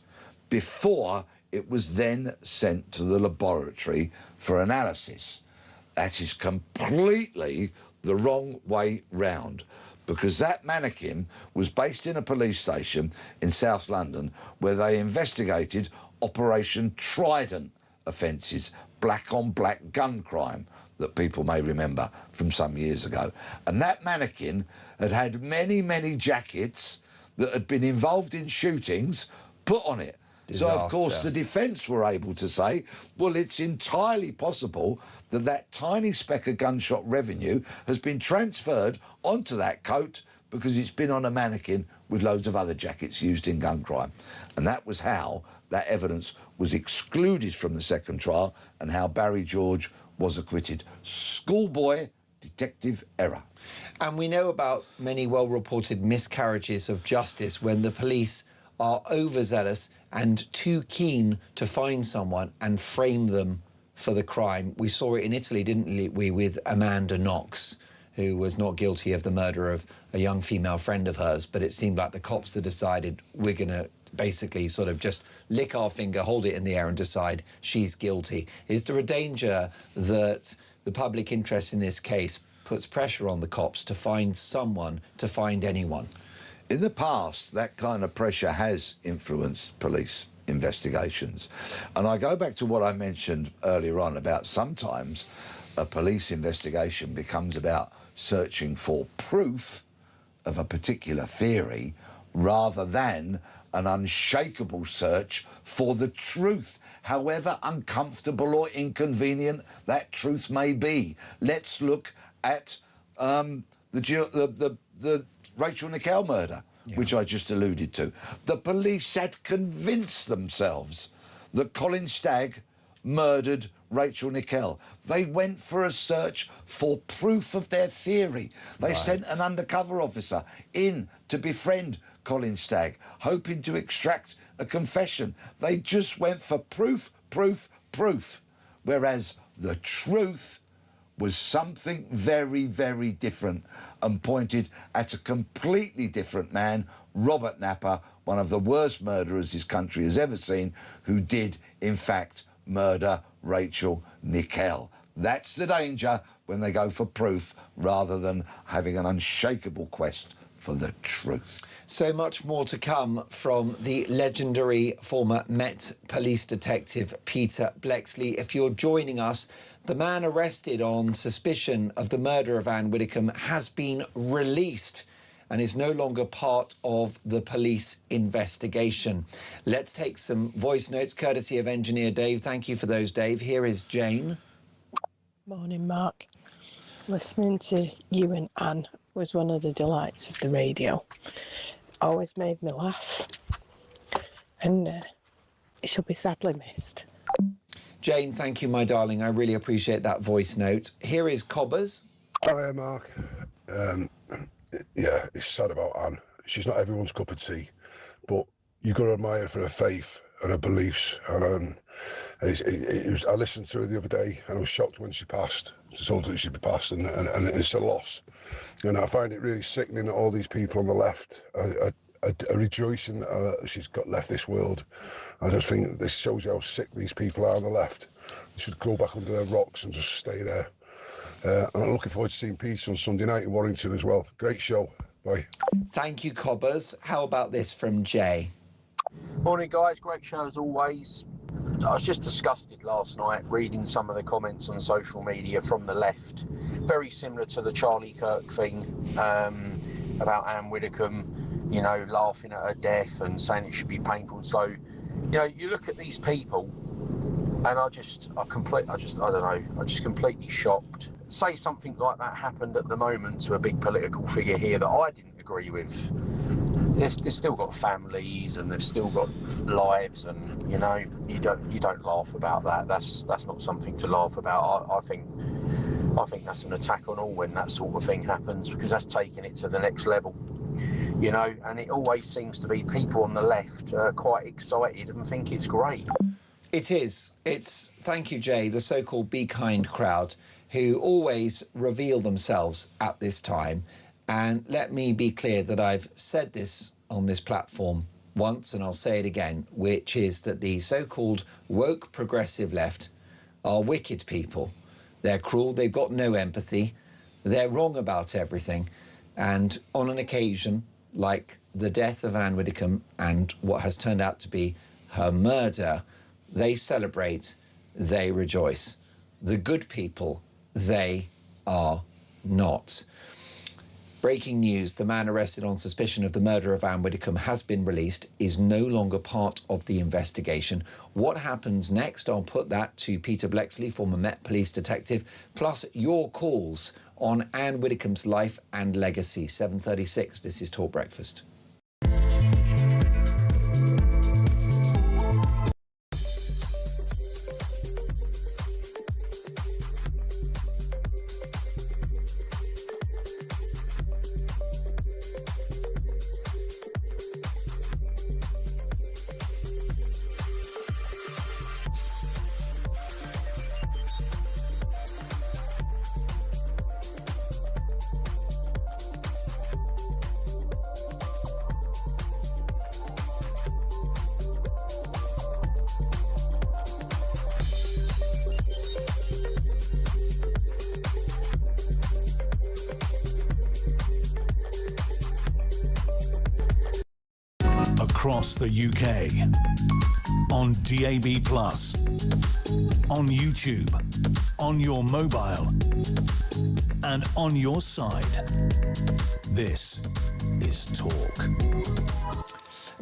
before it was then sent to the laboratory for analysis. That is completely the wrong way round, because that mannequin was based in a police station in South London where they investigated Operation Trident offences, black-on-black gun crime that people may remember from some years ago. And that mannequin had had many, many jackets that had been involved in shootings put on it. Disaster. So, of course, the defence were able to say, well, it's entirely possible that that tiny speck of gunshot residue has been transferred onto that coat because it's been on a mannequin with loads of other jackets used in gun crime. And that was how that evidence was excluded from the second trial and how Barry George was acquitted. Schoolboy detective error. And we know about many well-reported miscarriages of justice when the police are overzealous and too keen to find someone and frame them for the crime. We saw it in Italy, didn't we, with Amanda Knox, who was not guilty of the murder of a young female friend of hers, but it seemed like the cops had decided we're going to basically sort of just lick our finger, hold it in the air and decide she's guilty. Is there a danger that the public interest in this case puts pressure on the cops to find someone, to find anyone? In the past, that kind of pressure has influenced police investigations. And I go back to what I mentioned earlier on about sometimes a police investigation becomes about searching for proof of a particular theory rather than an unshakable search for the truth, however uncomfortable or inconvenient that truth may be. Let's look at the Rachel Nickel murder, which I just alluded to. The police had convinced themselves that Colin Stagg murdered Rachel Nickel. They went for a search for proof of their theory. They sent an undercover officer in to befriend Colin Stagg, hoping to extract a confession. They just went for proof, proof, proof. Whereas the truth was something very, very different and pointed at a completely different man, Robert Napper, one of the worst murderers this country has ever seen, who did, in fact, murder Rachel Nickel. That's the danger when they go for proof rather than having an unshakable quest for the truth. So much more to come from the legendary former Met police detective Peter Bleksley. If you're joining us, the man arrested on suspicion of the murder of Ann Widdecombe has been released and is no longer part of the police investigation. Let's take some voice notes, courtesy of engineer Dave. Thank you for those, Dave. Here is Jane. Morning, Mark. Listening to you and Anne was one of the delights of the radio. Always made me laugh. And it shall be sadly missed. Jane, thank you, my darling. I really appreciate that voice note. Here is Cobbers. Hi, Mark. Yeah, it's sad about Anne. She's not everyone's cup of tea, but you've got to admire her for her faith and her beliefs. And I listened to her the other day, and I was shocked when she passed. She told her that she'd passed, and it's a loss. And I find it really sickening that all these people on the left are rejoicing that she's got left this world. I just think that this shows you how sick these people are on the left. They should go back under their rocks and just stay there. And I'm looking forward to seeing Peter on Sunday night in Warrington as well. Great show. Bye. Thank you, Cobbers. How about this from Jay? Morning, guys. Great show as always. I was just disgusted last night reading some of the comments on social media from the left. Very similar to the Charlie Kirk thing about Ann Widdecombe, you know, laughing at her death and saying it should be painful and slow. You know, you look at these people and I'm just completely shocked. Say something like that happened at the moment to a big political figure here that I didn't agree with. They've still got families and they've still got lives, and you know, you don't laugh about that. That's not something to laugh about. I think that's an attack on all when that sort of thing happens, because that's taking it to the next level. You know, and it always seems to be people on the left quite excited and think it's great. It is. It's, thank you, Jay, the so-called Be Kind crowd who always reveal themselves at this time. And let me be clear that I've said this on this platform once, and I'll say it again, which is that the so-called woke progressive left are wicked people. They're cruel, they've got no empathy, they're wrong about everything. And on an occasion like the death of Ann Widdecombe and what has turned out to be her murder, they celebrate, they rejoice. The good people, they are not. Breaking news, the man arrested on suspicion of the murder of Ann Widdecombe has been released, is no longer part of the investigation. What happens next? I'll put that to Peter Blexley, former Met Police detective, plus your calls on Ann Widdecombe's life and legacy. 7:36, this is Talk Breakfast. Across the UK, on DAB+, on YouTube, on your mobile, and on your side. This is Talk.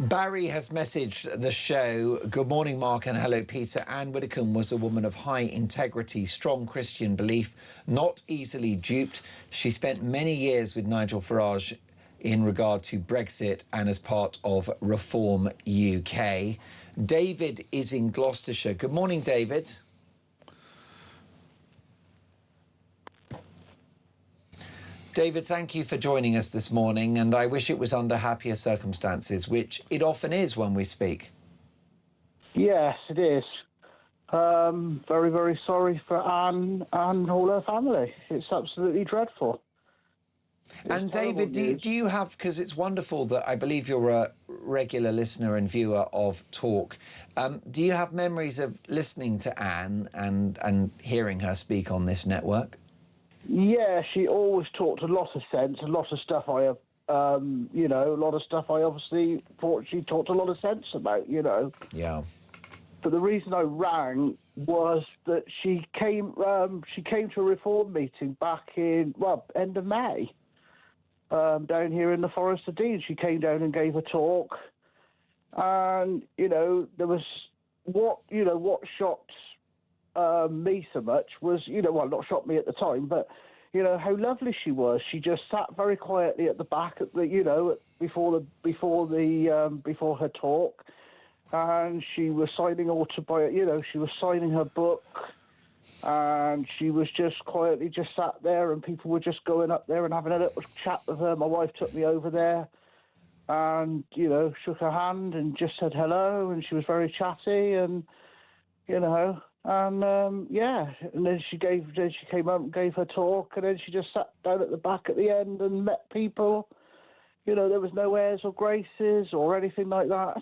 Barry has messaged the show. Good morning, Mark, and hello, Peter. Ann Widdecombe was a woman of high integrity, strong Christian belief, not easily duped. She spent many years with Nigel Farage in regard to Brexit and as part of Reform UK. David is in Gloucestershire. Good morning, David. David, thank you for joining us this morning, and I wish it was under happier circumstances, which it often is when we speak. Yes, it is. Very, very sorry for Anne and all her family. It's absolutely dreadful. And David, do you have, because it's wonderful that I believe you're a regular listener and viewer of Talk, do you have memories of listening to Anne and hearing her speak on this network? Yeah, she always talked a lot of sense, a lot of stuff I have, a lot of stuff I obviously thought she talked a lot of sense about, Yeah. But the reason I rang was that she came to a reform meeting back in, end of May. Down here in the Forest of Dean. She came down and gave a talk, and there was what shocked me so much was not shocked me at the time, but how lovely she was. She just sat very quietly at the back at the before her talk, and she was signing she was signing her book. And she was just quietly just sat there, and people were just going up there and having a little chat with her. My wife took me over there and, shook her hand and just said hello, and she was very chatty and, and then she came up and gave her talk, and then she just sat down at the back at the end and met people. There was no airs or graces or anything like that.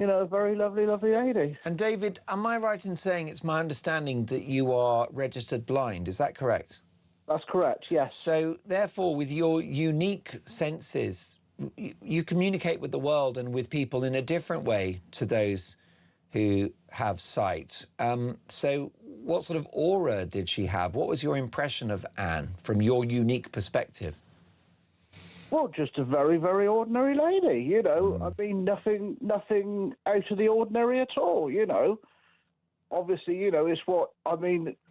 A very lovely, lovely lady. And David, am I right in saying it's my understanding that you are registered blind? Is that correct? That's correct, yes. So, therefore, with your unique senses, you communicate with the world and with people in a different way to those who have sight. So, what sort of aura did she have? What was your impression of Anne from your unique perspective? Well, just a very, very ordinary lady, I mean, nothing out of the ordinary at all, Obviously, it's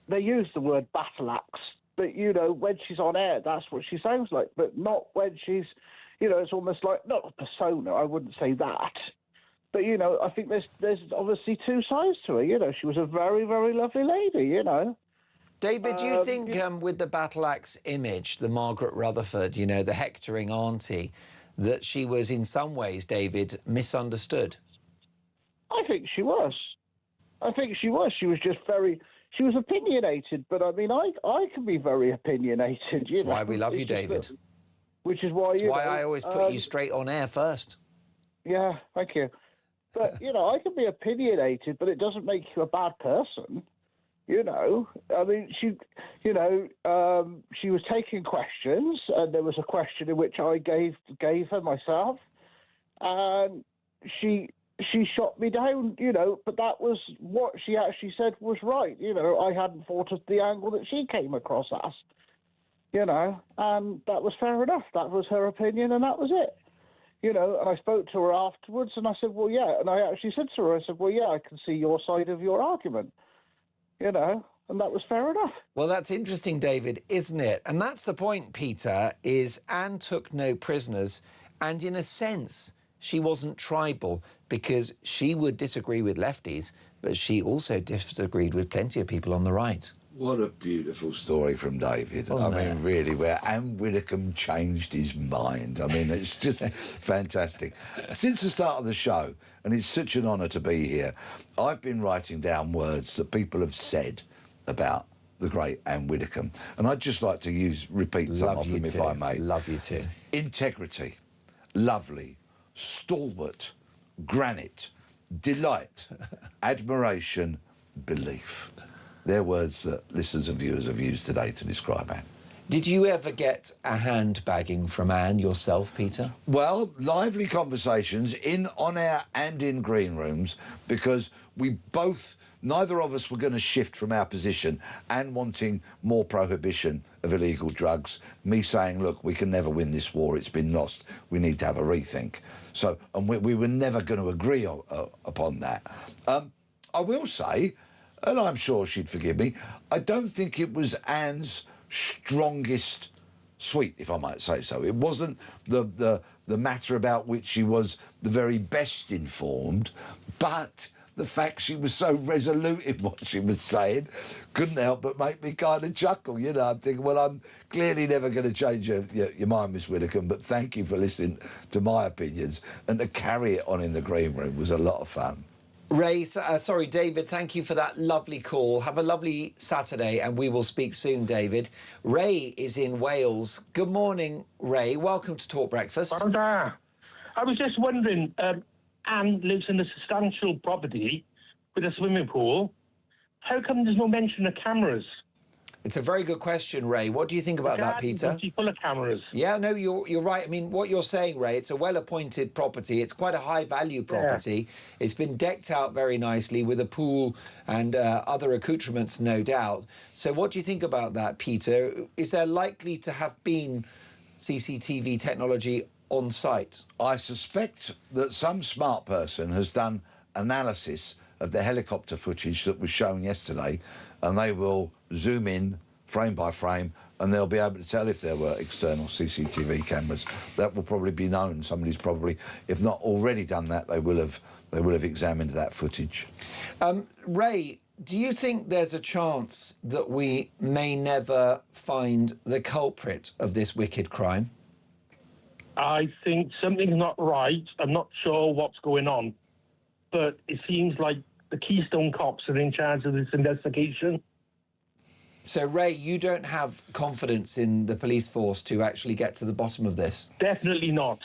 they use the word battle axe, but, when she's on air, that's what she sounds like, but not when she's, it's almost like, not a persona, I wouldn't say that. But, I think there's obviously two sides to her, she was a very, very lovely lady, David, do you think with the battle axe image, the Margaret Rutherford, the hectoring auntie, that she was in some ways, David, misunderstood? I think she was. She was just she was opinionated, but I mean, I can be very opinionated. That's why we love you, David. Which is why, I always put you straight on air first. Yeah, thank you. But, I can be opinionated, but it doesn't make you a bad person. I mean, she was taking questions, and there was a question in which I gave her myself, and she shot me down, but that was what she actually said was right. I hadn't thought of the angle that she came across as. you know, and that was fair enough. That was her opinion, and that was it. You know, and I spoke to her afterwards, and I said, well, yeah. And I actually said to her, I said, well, yeah, I can see your side of your argument, you know, and that was fair enough. Well, that's interesting, David, isn't it? And that's the point, Peter, is Anne took no prisoners, and in a sense, she wasn't tribal, because she would disagree with lefties, but she also disagreed with plenty of people on the right. What a beautiful story from David. Wasn't I mean, it? really, where Ann Widdecombe changed his mind. I mean, it's just fantastic. Since the start of the show, and it's such an honour to be here, I've been writing down words that people have said about the great Ann Widdecombe. And I'd just like to repeat some of them, if I may. Love you too. Integrity, lovely, stalwart, granite, delight, admiration, belief. They're words that listeners and viewers have used today to describe Anne. Did you ever get a handbagging from Anne yourself, Peter? Well, lively conversations on air and in green rooms, because neither of us were going to shift from our position. Anne wanting more prohibition of illegal drugs, me saying, look, we can never win this war, it's been lost, we need to have a rethink. So, and we were never going to agree upon that. I will say, and I'm sure she'd forgive me, I don't think it was Anne's strongest suite, if I might say so. It wasn't the matter about which she was the very best informed, but the fact she was so resolute in what she was saying couldn't help but make me kind of chuckle. You know, I'm thinking, well, I'm clearly never going to change your mind, Miss Widdecombe, but thank you for listening to my opinions. And to carry it on in the green room was a lot of fun. David, thank you for that lovely call. Have a lovely Saturday, and we will speak soon, David. Ray is in Wales. Good morning, Ray. Welcome to Talk Breakfast. Well done. I was just wondering, Anne lives in a substantial property with a swimming pool. How come there's no mention of cameras? It's a very good question, Ray. What do you think about that, Peter? Full of cameras. Yeah, no, you're right. I mean, what you're saying, Ray, it's a well-appointed property. It's quite a high-value property. Yeah. It's been decked out very nicely with a pool and other accoutrements, no doubt. So what do you think about that, Peter? Is there likely to have been CCTV technology on site? I suspect that some smart person has done analysis of the helicopter footage that was shown yesterday, and they will zoom in frame by frame, and they'll be able to tell if there were external CCTV cameras. That will probably be known. Somebody's probably, if not already done that, they will have examined that footage. Ray, do you think there's a chance that we may never find the culprit of this wicked crime? I think something's not right. I'm not sure what's going on, but it seems like the Keystone cops are in charge of this investigation. So, Ray, you don't have confidence in the police force to actually get to the bottom of this? Definitely not.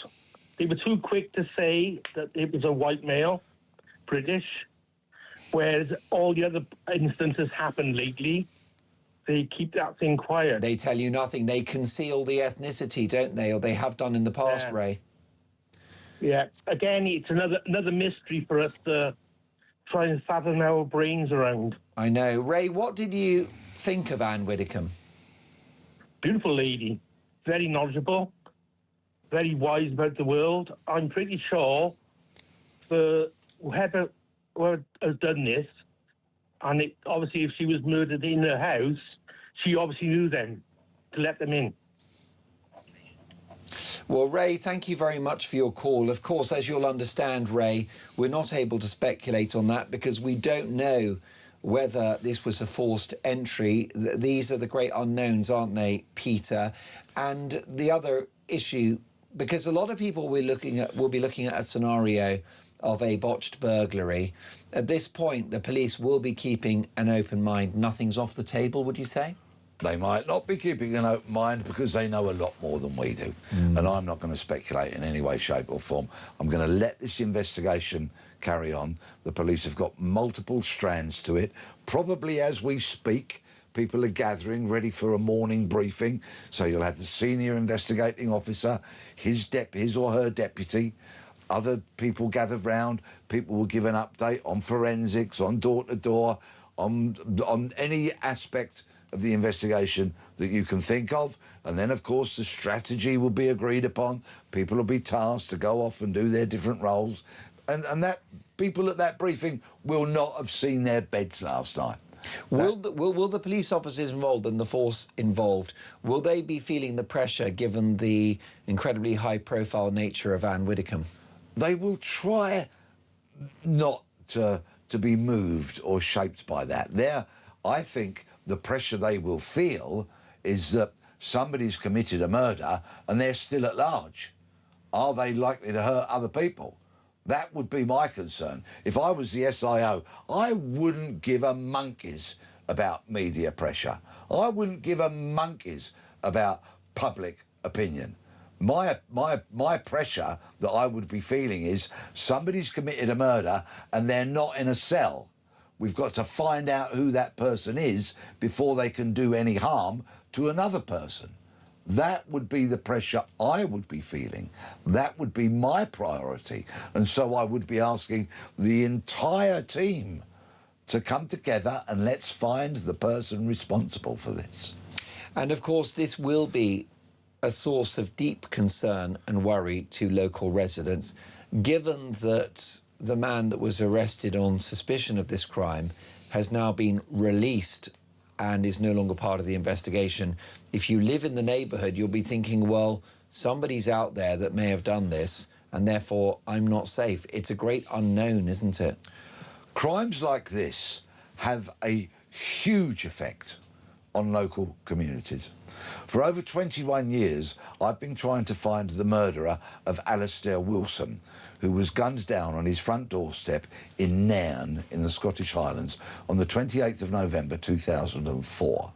They were too quick to say that it was a white male, British, whereas all the other instances happened lately. They keep that thing quiet. They tell you nothing. They conceal the ethnicity, don't they? Or they have done in the past, Ray. Yeah. Again, it's another mystery for us to try and fathom our brains around. I know. Ray, what did you think of Ann Widdecombe? Beautiful lady. Very knowledgeable. Very wise about the world. I'm pretty sure for whoever has done this, and obviously if she was murdered in her house, she obviously knew them to let them in. Well, Ray, thank you very much for your call. Of course, as you'll understand, Ray, we're not able to speculate on that because we don't know whether this was a forced entry. These are the great unknowns, aren't they, Peter? And the other issue, because a lot of people will be looking at a scenario of a botched burglary. At this point, the police will be keeping an open mind. Nothing's off the table, would you say? They might not be keeping an open mind because they know a lot more than we do. And I'm not going to speculate in any way, shape or form. I'm going to let this investigation carry on. The police have got multiple strands to it. Probably as we speak, people are gathering, ready for a morning briefing. So you'll have the senior investigating officer, his or her deputy, other people gathered round. People will give an update on forensics, on door-to-door, on any aspect of the investigation that you can think of. And then, of course, the strategy will be agreed upon. People will be tasked to go off and do their different roles. And that people at that briefing will not have seen their beds last night. Will the police officers involved and the force involved, will they be feeling the pressure given the incredibly high-profile nature of Ann Widdecombe? They will try not to be moved or shaped by that. I think the pressure they will feel is that somebody's committed a murder and they're still at large. Are they likely to hurt other people? That would be my concern. If I was the SIO, I wouldn't give a monkeys about media pressure. I wouldn't give a monkeys about public opinion. My pressure that I would be feeling is somebody's committed a murder and they're not in a cell. We've got to find out who that person is before they can do any harm to another person. That would be the pressure I would be feeling. That would be my priority. And so I would be asking the entire team to come together and let's find the person responsible for this. And of course, this will be a source of deep concern and worry to local residents, given that the man that was arrested on suspicion of this crime has now been released and is no longer part of the investigation. If you live in the neighbourhood, you'll be thinking, well, somebody's out there that may have done this, and therefore I'm not safe. It's a great unknown, isn't it? Crimes like this have a huge effect on local communities. For over 21 years, I've been trying to find the murderer of Alistair Wilson, who was gunned down on his front doorstep in Nairn in the Scottish Highlands on the 28th of November 2004.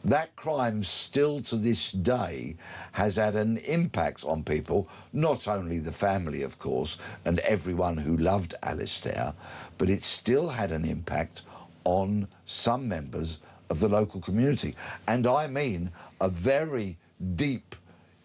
That crime still to this day has had an impact on people, not only the family, of course, and everyone who loved Alistair, but it still had an impact on some members of the local community. And I mean a very deep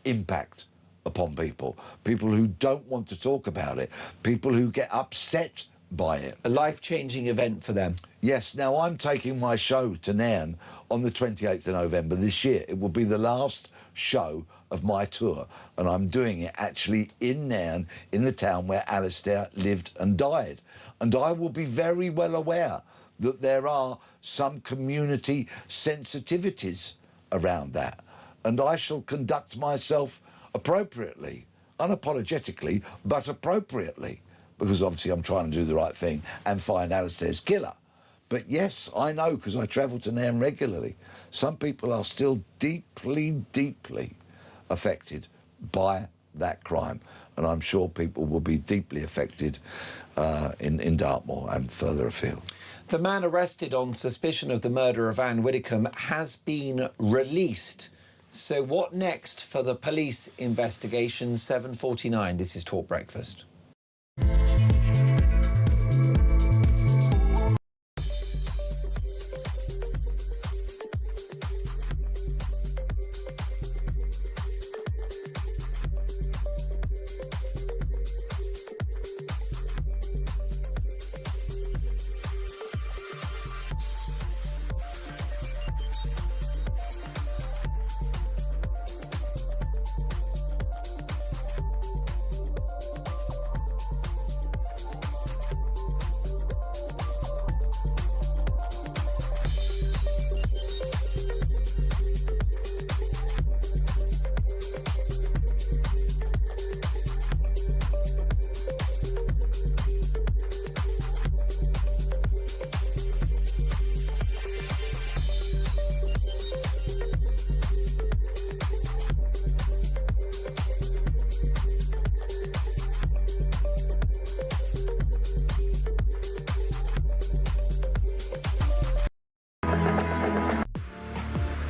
impact upon people who don't want to talk about it, people who get upset by it. A life-changing event for them. Yes, now I'm taking my show to Nairn on the 28th of November this year. It will be the last show of my tour, and I'm doing it actually in Nairn, in the town where Alistair lived and died. And I will be very well aware that there are some community sensitivities around that, and I shall conduct myself appropriately, unapologetically, but appropriately, because obviously I'm trying to do the right thing and find Alistair's killer. But yes, I know, because I travel to Nairn regularly, some people are still deeply, deeply affected by that crime, and I'm sure people will be deeply affected in Dartmoor and further afield. The man arrested on suspicion of the murder of Ann Widdecombe has been released. So what next for the police investigation? 7:49. This is Talk Breakfast.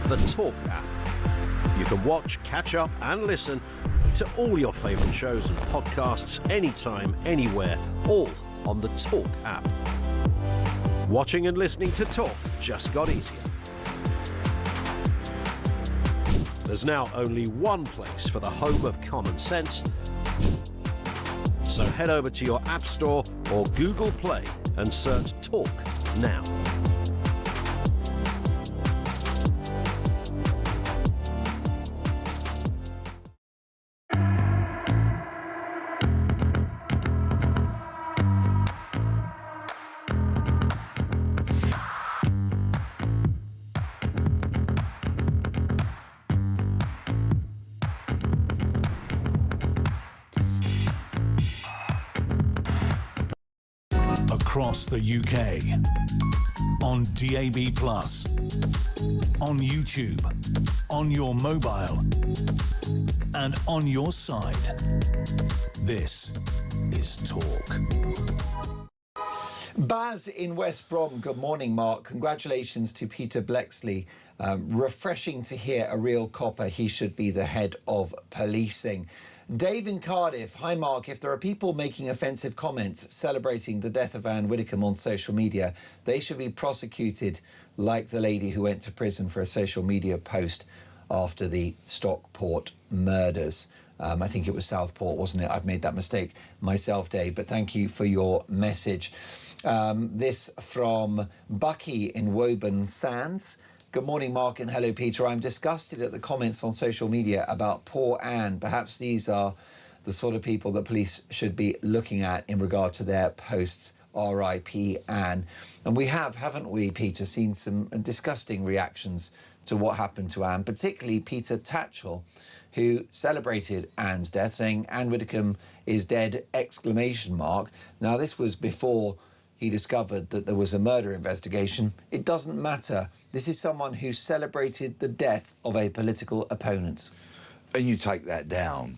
The Talk app. You can watch, catch up and listen to all your favourite shows and podcasts anytime, anywhere, all on the Talk app. Watching and listening to Talk just got easier. There's now only one place for the home of common sense. So head over to your App Store or Google Play and search Talk now. across the UK. On DAB+, on YouTube, on your mobile, and on your side. This is Talk. Baz in West Brom, good morning, Mark. Congratulations to Peter Bleksley. Refreshing to hear a real copper. He should be the head of policing. Dave in Cardiff, hi Mark. If there are people making offensive comments celebrating the death of Ann Widdecombe on social media, they should be prosecuted like the lady who went to prison for a social media post after the Stockport murders. I think it was Southport, wasn't it? I've made that mistake myself, Dave, but thank you for your message. This from Bucky in Woburn Sands. Good morning, Mark, and hello, Peter. I'm disgusted at the comments on social media about poor Anne. Perhaps these are the sort of people that police should be looking at in regard to their posts. R.I.P. Anne. And we have, haven't we, Peter, seen some disgusting reactions to what happened to Anne, particularly Peter Tatchell, who celebrated Anne's death, saying Ann Widdecombe is dead, ! Now, this was before he discovered that there was a murder investigation. It doesn't matter. This is someone who celebrated the death of a political opponent. And you take that down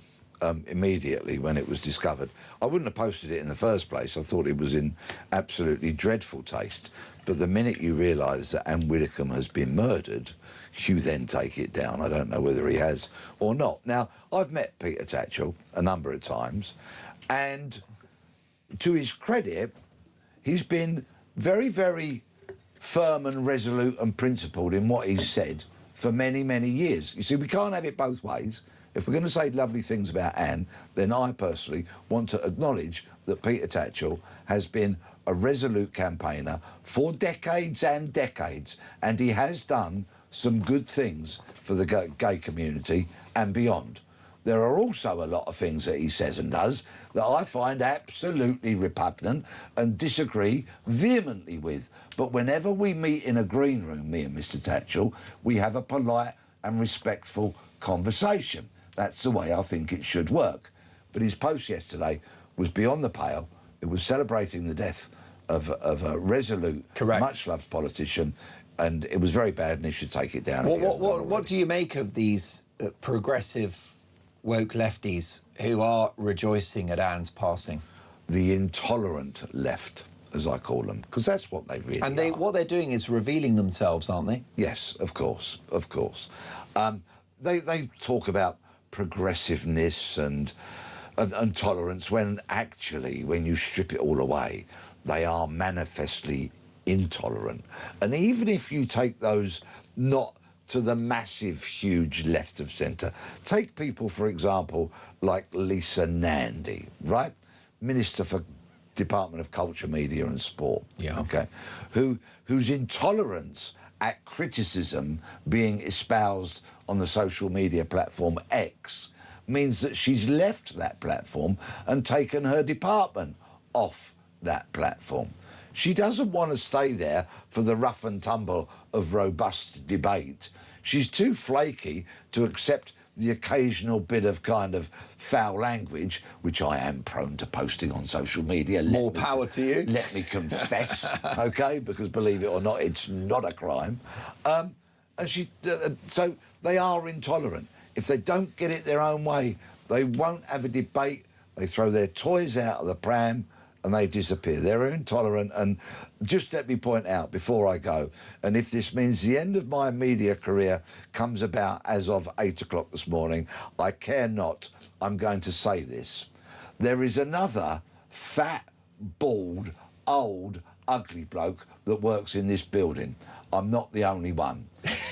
immediately when it was discovered. I wouldn't have posted it in the first place. I thought it was in absolutely dreadful taste. But the minute you realise that Ann Widdecombe has been murdered, you then take it down. I don't know whether he has or not. Now, I've met Peter Tatchell a number of times, and to his credit, he's been very, very firm and resolute and principled in what he's said for many, many years. You see, we can't have it both ways. If we're going to say lovely things about Anne, then I personally want to acknowledge that Peter Tatchell has been a resolute campaigner for decades and decades, and he has done some good things for the gay community and beyond. There are also a lot of things that he says and does that I find absolutely repugnant and disagree vehemently with. But whenever we meet in a green room, me and Mr. Tatchell, we have a polite and respectful conversation. That's the way I think it should work. But his post yesterday was beyond the pale. It was celebrating the death of a resolute, much-loved politician, and it was very bad, and he should take it down. What do you make of these progressive woke lefties who are rejoicing at Anne's passing? The intolerant left, as I call them, because that's what they really are. And what they're doing is revealing themselves, aren't they? Yes, of course, of course. They talk about progressiveness and tolerance when actually, when you strip it all away, they are manifestly intolerant. And even if you take those not to the massive, huge left of centre, take people, for example, like Lisa Nandy, right? Minister for Department of Culture, Media and Sport, okay, whose intolerance at criticism being espoused on the social media platform X means that she's left that platform and taken her department off that platform. She doesn't want to stay there for the rough and tumble of robust debate. She's too flaky to accept the occasional bit of kind of foul language, which I am prone to posting on social media. More power to you. Let me confess, OK, because believe it or not, it's not a crime. And so they are intolerant. If they don't get it their own way, they won't have a debate. They throw their toys out of the pram and they disappear. They're intolerant. And just let me point out before I go, and if this means the end of my media career comes about as of 8 o'clock this morning, I care not. I'm going to say this. There is another fat, bald, old, ugly bloke that works in this building. I'm not the only one.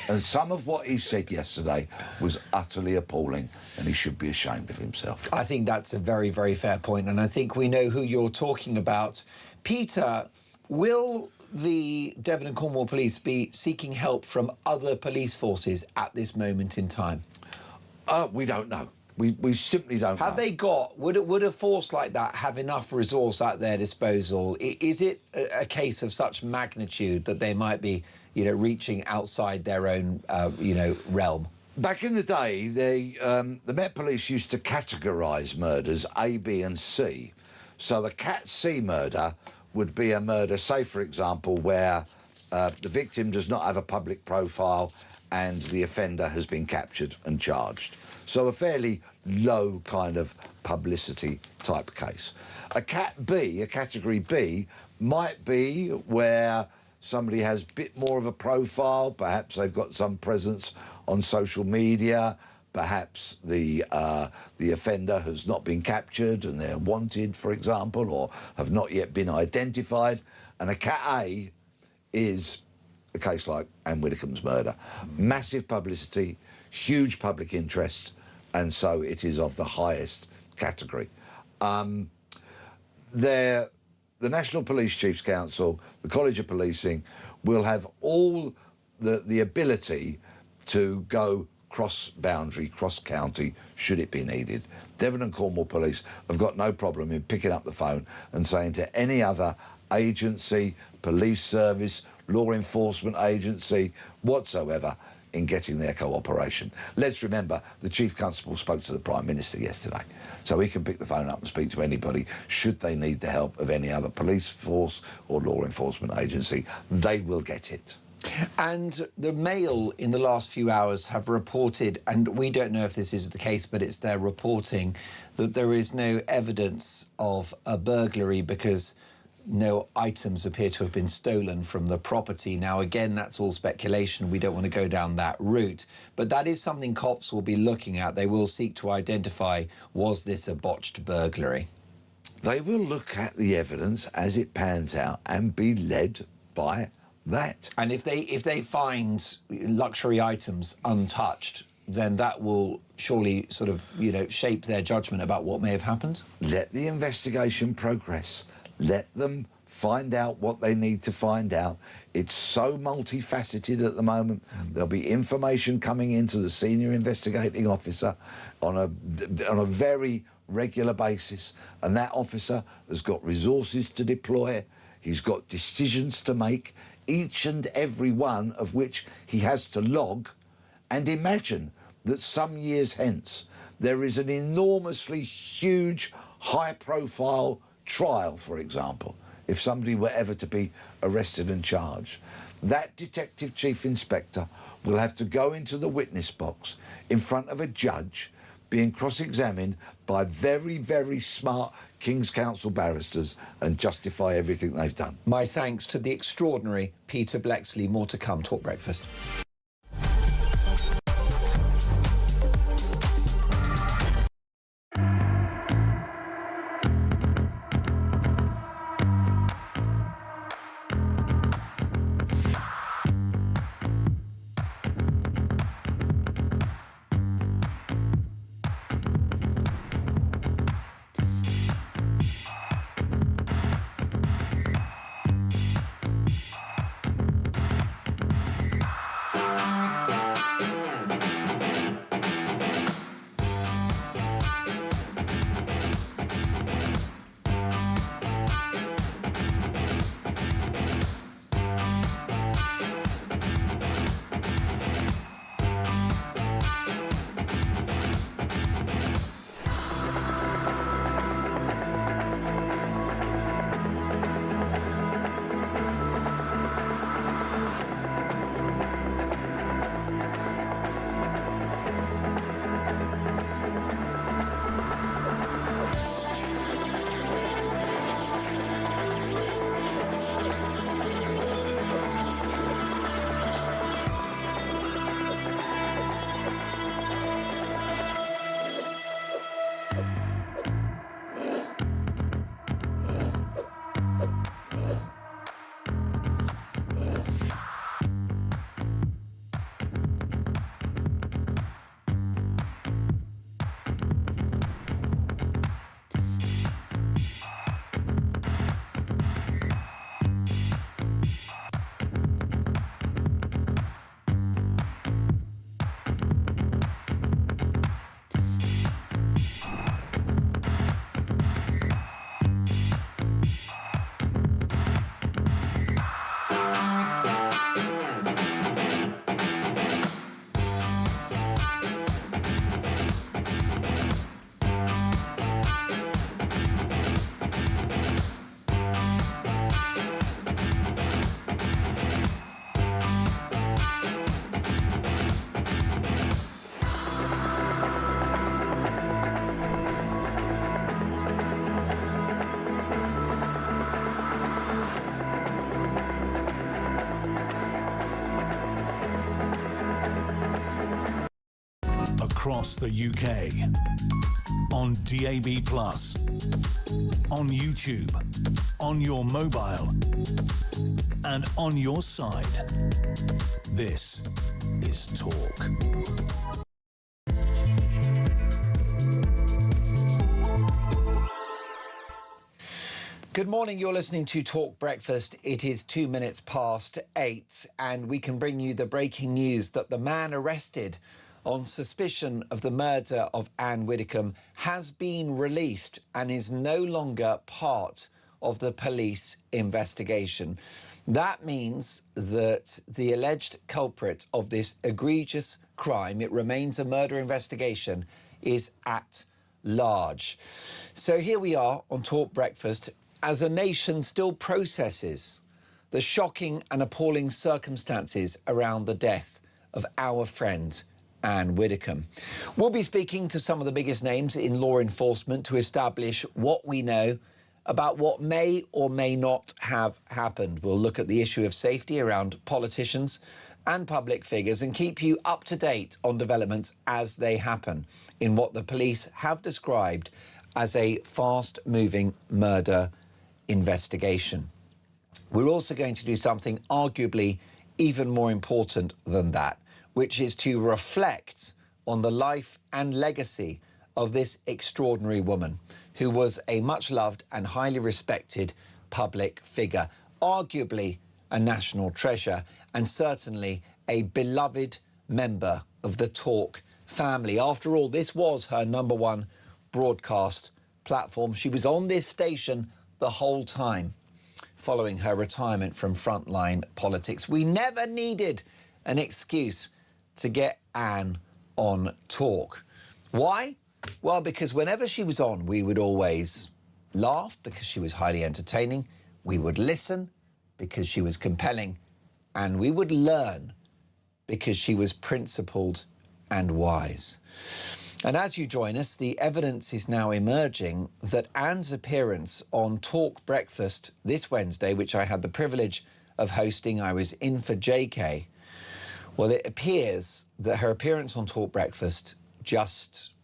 And some of what he said yesterday was utterly appalling, and he should be ashamed of himself. I think that's a very, very fair point, and I think we know who you're talking about. Peter, will the Devon and Cornwall Police be seeking help from other police forces at this moment in time? We don't know. We simply don't know. Have they got... Would a force like that have enough resource at their disposal? Is it a case of such magnitude that they might be, you know, reaching outside their own, you know, realm? Back in the day, the Met Police used to categorise murders A, B and C. So the Cat C murder would be a murder, say, for example, where the victim does not have a public profile and the offender has been captured and charged. So a fairly low kind of publicity type case. A Cat B, a Category B, might be where somebody has a bit more of a profile, perhaps they've got some presence on social media, perhaps the offender has not been captured and they're wanted, for example, or have not yet been identified. And a Cat A is a case like Ann Widdecombe's murder. Massive publicity, huge public interest, and so it is of the highest category. The National Police Chiefs Council, the College of Policing, will have all the ability to go cross-boundary, cross-county, should it be needed. Devon and Cornwall Police have got no problem in picking up the phone and saying to any other agency, police service, law enforcement agency, whatsoever, in getting their cooperation. Let's remember, the Chief Constable spoke to the Prime Minister yesterday, so he can pick the phone up and speak to anybody should they need the help of any other police force or law enforcement agency. They will get it. And the Mail in the last few hours have reported, and we don't know if this is the case, but it's their reporting, that there is no evidence of a burglary because no items appear to have been stolen from the property. Now, again, that's all speculation. We don't want to go down that route. But that is something cops will be looking at. They will seek to identify, was this a botched burglary? They will look at the evidence as it pans out and be led by that. And if they find luxury items untouched, then that will surely sort of, you know, shape their judgment about what may have happened? Let the investigation progress. Let them find out what they need to find out. It's so multifaceted at the moment. There'll be information coming into the senior investigating officer on a very regular basis, and that officer has got resources to deploy. He's got decisions to make, each and every one of which he has to log. And imagine that some years hence there is an enormously huge, high-profile trial, for example, if somebody were ever to be arrested and charged. That detective chief inspector will have to go into the witness box in front of a judge being cross-examined by very, very smart King's Counsel barristers and justify everything they've done. My thanks to the extraordinary Peter Blexley. More to come. Talk Breakfast. across the UK, on DAB+, on YouTube, on your mobile, and on your side. This is Talk. Good morning, you're listening to Talk Breakfast. It is 2 minutes past 8, and we can bring you the breaking news that the man arrested on suspicion of the murder of Ann Widdecombe has been released and is no longer part of the police investigation. That means that the alleged culprit of this egregious crime, it remains a murder investigation, is at large. So here we are on Talk Breakfast as a nation still processes the shocking and appalling circumstances around the death of our friend Ann Widdecombe. We'll be speaking to some of the biggest names in law enforcement to establish what we know about what may or may not have happened. We'll look at the issue of safety around politicians and public figures and keep you up to date on developments as they happen in what the police have described as a fast-moving murder investigation. We're also going to do something arguably even more important than that, which is to reflect on the life and legacy of this extraordinary woman who was a much-loved and highly respected public figure, arguably a national treasure and certainly a beloved member of the Talk family. After all, this was her #1 broadcast platform. She was on this station the whole time following her retirement from frontline politics. We never needed an excuse to get Ann on Talk. Why? Well, because whenever she was on, we would always laugh because she was highly entertaining. We would listen because she was compelling. And we would learn because she was principled and wise. And as you join us, the evidence is now emerging that Ann's appearance on Talk Breakfast this Wednesday, which I had the privilege of hosting, I was in for JK. Well, it appears that her appearance on Talk Breakfast just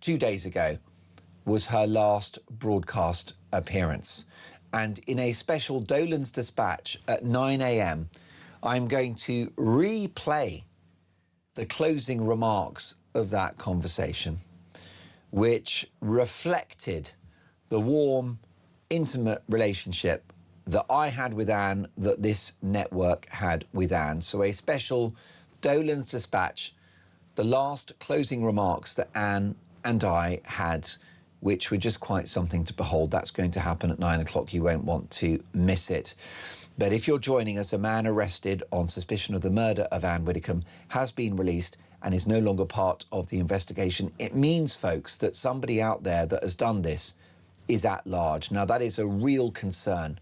2 days ago was her last broadcast appearance. And in a special Dolan's Dispatch at 9 a.m, I'm going to replay the closing remarks of that conversation, which reflected the warm, intimate relationship that I had with Ann, that this network had with Ann. So a special Dolan's Dispatch, the last closing remarks that Ann and I had, which were just quite something to behold. That's going to happen at 9 o'clock. You won't want to miss it. But if you're joining us, a man arrested on suspicion of the murder of Ann Widdecombe has been released and is no longer part of the investigation. It means, folks, that somebody out there that has done this is at large. Now, that is a real concern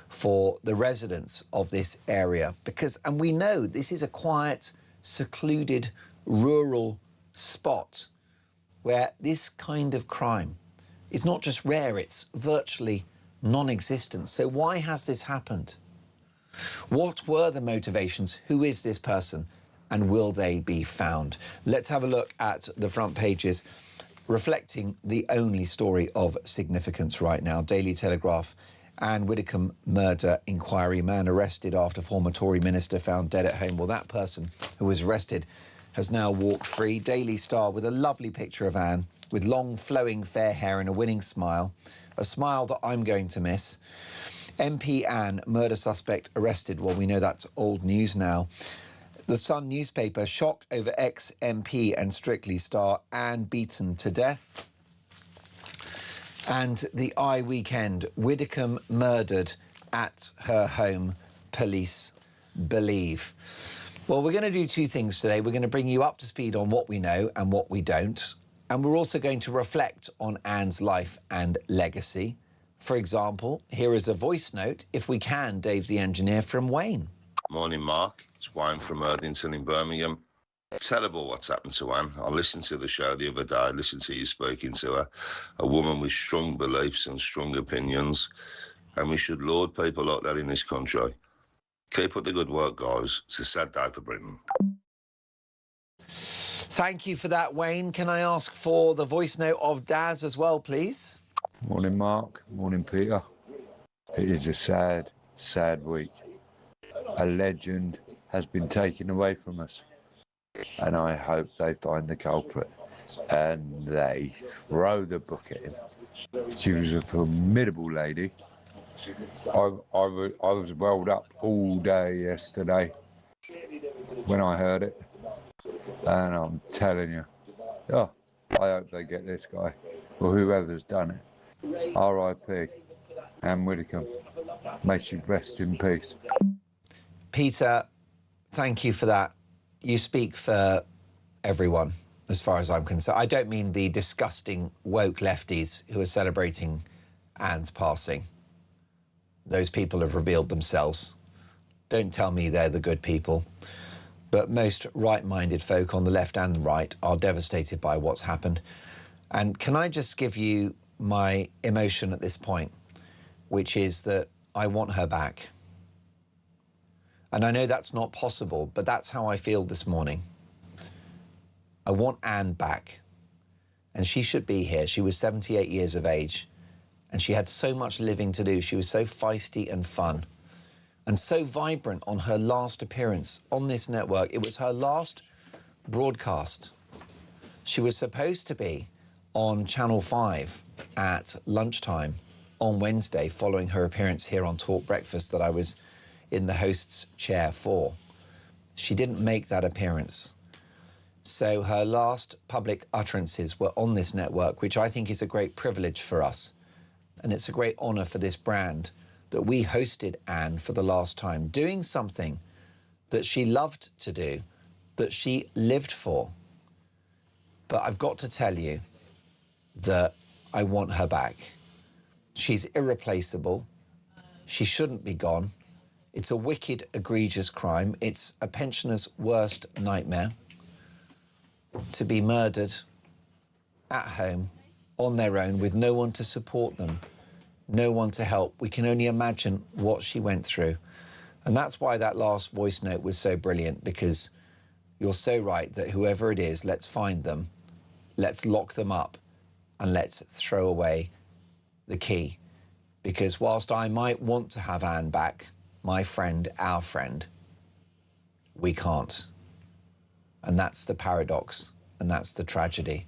for the residents of this area because, and we know this is a quiet, secluded, rural spot where this kind of crime is not just rare, it's virtually non-existent. So why has this happened? What were the motivations? Who is this person? And will they be found? Let's have a look at the front pages reflecting the only story of significance right now. Daily Telegraph, Ann Widdecombe murder inquiry. Man arrested after former Tory minister found dead at home. Well, that person who was arrested has now walked free. Daily Star with a lovely picture of Ann with long flowing fair hair and a winning smile. A smile that I'm going to miss. MP Ann, murder suspect arrested. Well, we know that's old news now. The Sun newspaper, shock over ex-MP and Strictly star Ann beaten to death. And the Eye Weekend, Widdecombe murdered at her home, police believe. Well, we're going to do two things today. We're going to bring you up to speed on what we know and what we don't. And we're also going to reflect on Ann's life and legacy. For example, here is a voice note, if we can, Dave the engineer, from Wayne. Morning, Mark. It's Wayne from Erdington in Birmingham. Terrible what's happened to Ann. I listened to the show the other day. I listened to you speaking to her. A woman with strong beliefs and strong opinions. And we should laud people like that in this country. Keep up the good work, guys. It's a sad day for Britain. Thank you for that, Wayne. Can I ask for the voice note of Daz as well, please? Morning, Mark. Morning, Peter. It is a sad, sad week. A legend has been taken away from us, and I hope they find the culprit and they throw the book at him. She was a formidable lady. I was welled up all day yesterday when I heard it, and I'm telling you, oh, I hope they get this guy or whoever's done it. R.I.P. Ann Widdecombe. May she rest in peace. Peter, thank you for that. You speak for everyone, as far as I'm concerned. I don't mean the disgusting woke lefties who are celebrating Anne's passing. Those people have revealed themselves. Don't tell me they're the good people. But most right-minded folk on the left and the right are devastated by what's happened. And can I just give you my emotion at this point, which is that I want her back. And I know that's not possible, but that's how I feel this morning. I want Anne back. And she should be here. She was 78 years of age. And she had so much living to do. She was so feisty and fun. And so vibrant on her last appearance on this network. It was her last broadcast. She was supposed to be on Channel 5 at lunchtime on Wednesday following her appearance here on Talk Breakfast that I was in the host's chair for. She didn't make that appearance. So her last public utterances were on this network, which I think is a great privilege for us. And it's a great honour for this brand that we hosted Anne for the last time, doing something that she loved to do, that she lived for. But I've got to tell you that I want her back. She's irreplaceable. She shouldn't be gone. It's a wicked, egregious crime. It's a pensioner's worst nightmare. To be murdered at home, on their own, with no one to support them, no one to help. We can only imagine what she went through. And that's why that last voice note was so brilliant, because you're so right that whoever it is, let's find them, let's lock them up, and let's throw away the key. Because whilst I might want to have Anne back, my friend, our friend, we can't. And that's the paradox, and that's the tragedy.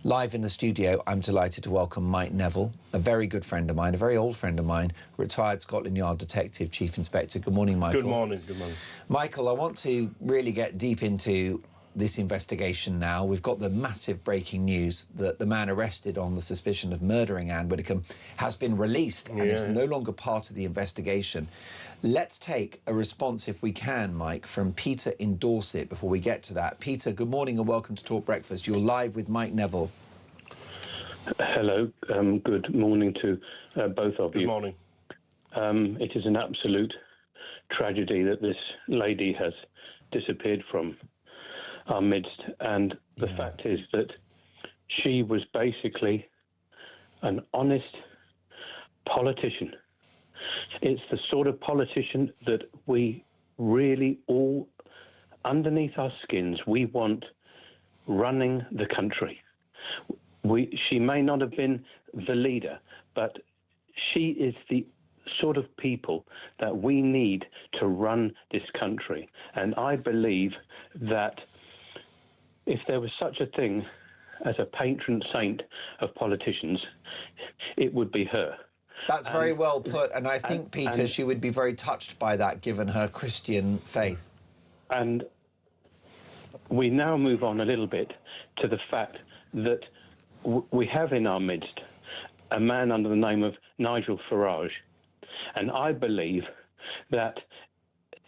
Live in the studio, I'm delighted to welcome Mike Neville, a very good friend of mine, a very old friend of mine, retired Scotland Yard Detective Chief Inspector. Good morning, Michael. Good morning, good morning. Michael, I want to really get deep into this investigation now. We've got the massive breaking news that the man arrested on the suspicion of murdering Ann Widdecombe has been released and is no longer part of the investigation. Let's take a response, if we can, Mike, from Peter in Dorset before we get to that. Peter, good morning and welcome to Talk Breakfast. You're live with Mike Neville. Hello, good morning to both of you. Good morning. It is an absolute tragedy that this lady has disappeared from our midst, and the fact is that she was basically an honest politician. It's the sort of politician that we really all, underneath our skins, we want running the country. She may not have been the leader, but she is the sort of people that we need to run this country. And I believe that if there was such a thing as a patron saint of politicians, it would be her. That's very well put, and I think, Peter, she would be very touched by that, given her Christian faith. And we now move on a little bit to the fact that we have in our midst a man under the name of Nigel Farage, and I believe that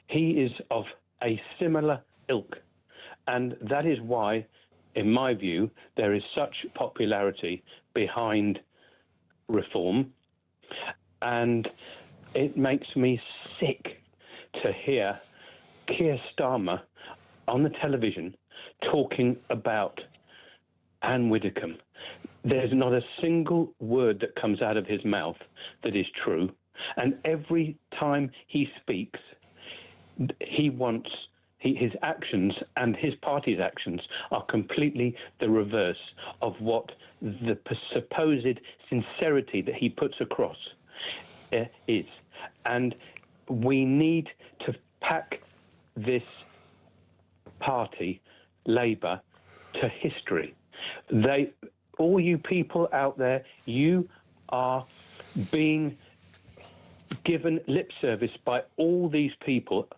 he is of a similar ilk, and that is why, in my view, there is such popularity behind reform. And it makes me sick to hear Keir Starmer on the television talking about Ann Widdecombe. There's not a single word that comes out of his mouth that is true. And every time he speaks, he wants his actions and his party's actions are completely the reverse of what the supposed sincerity that he puts across is. And we need to pack this party, Labour, to history. All you people out there, you are being given lip service by all these people.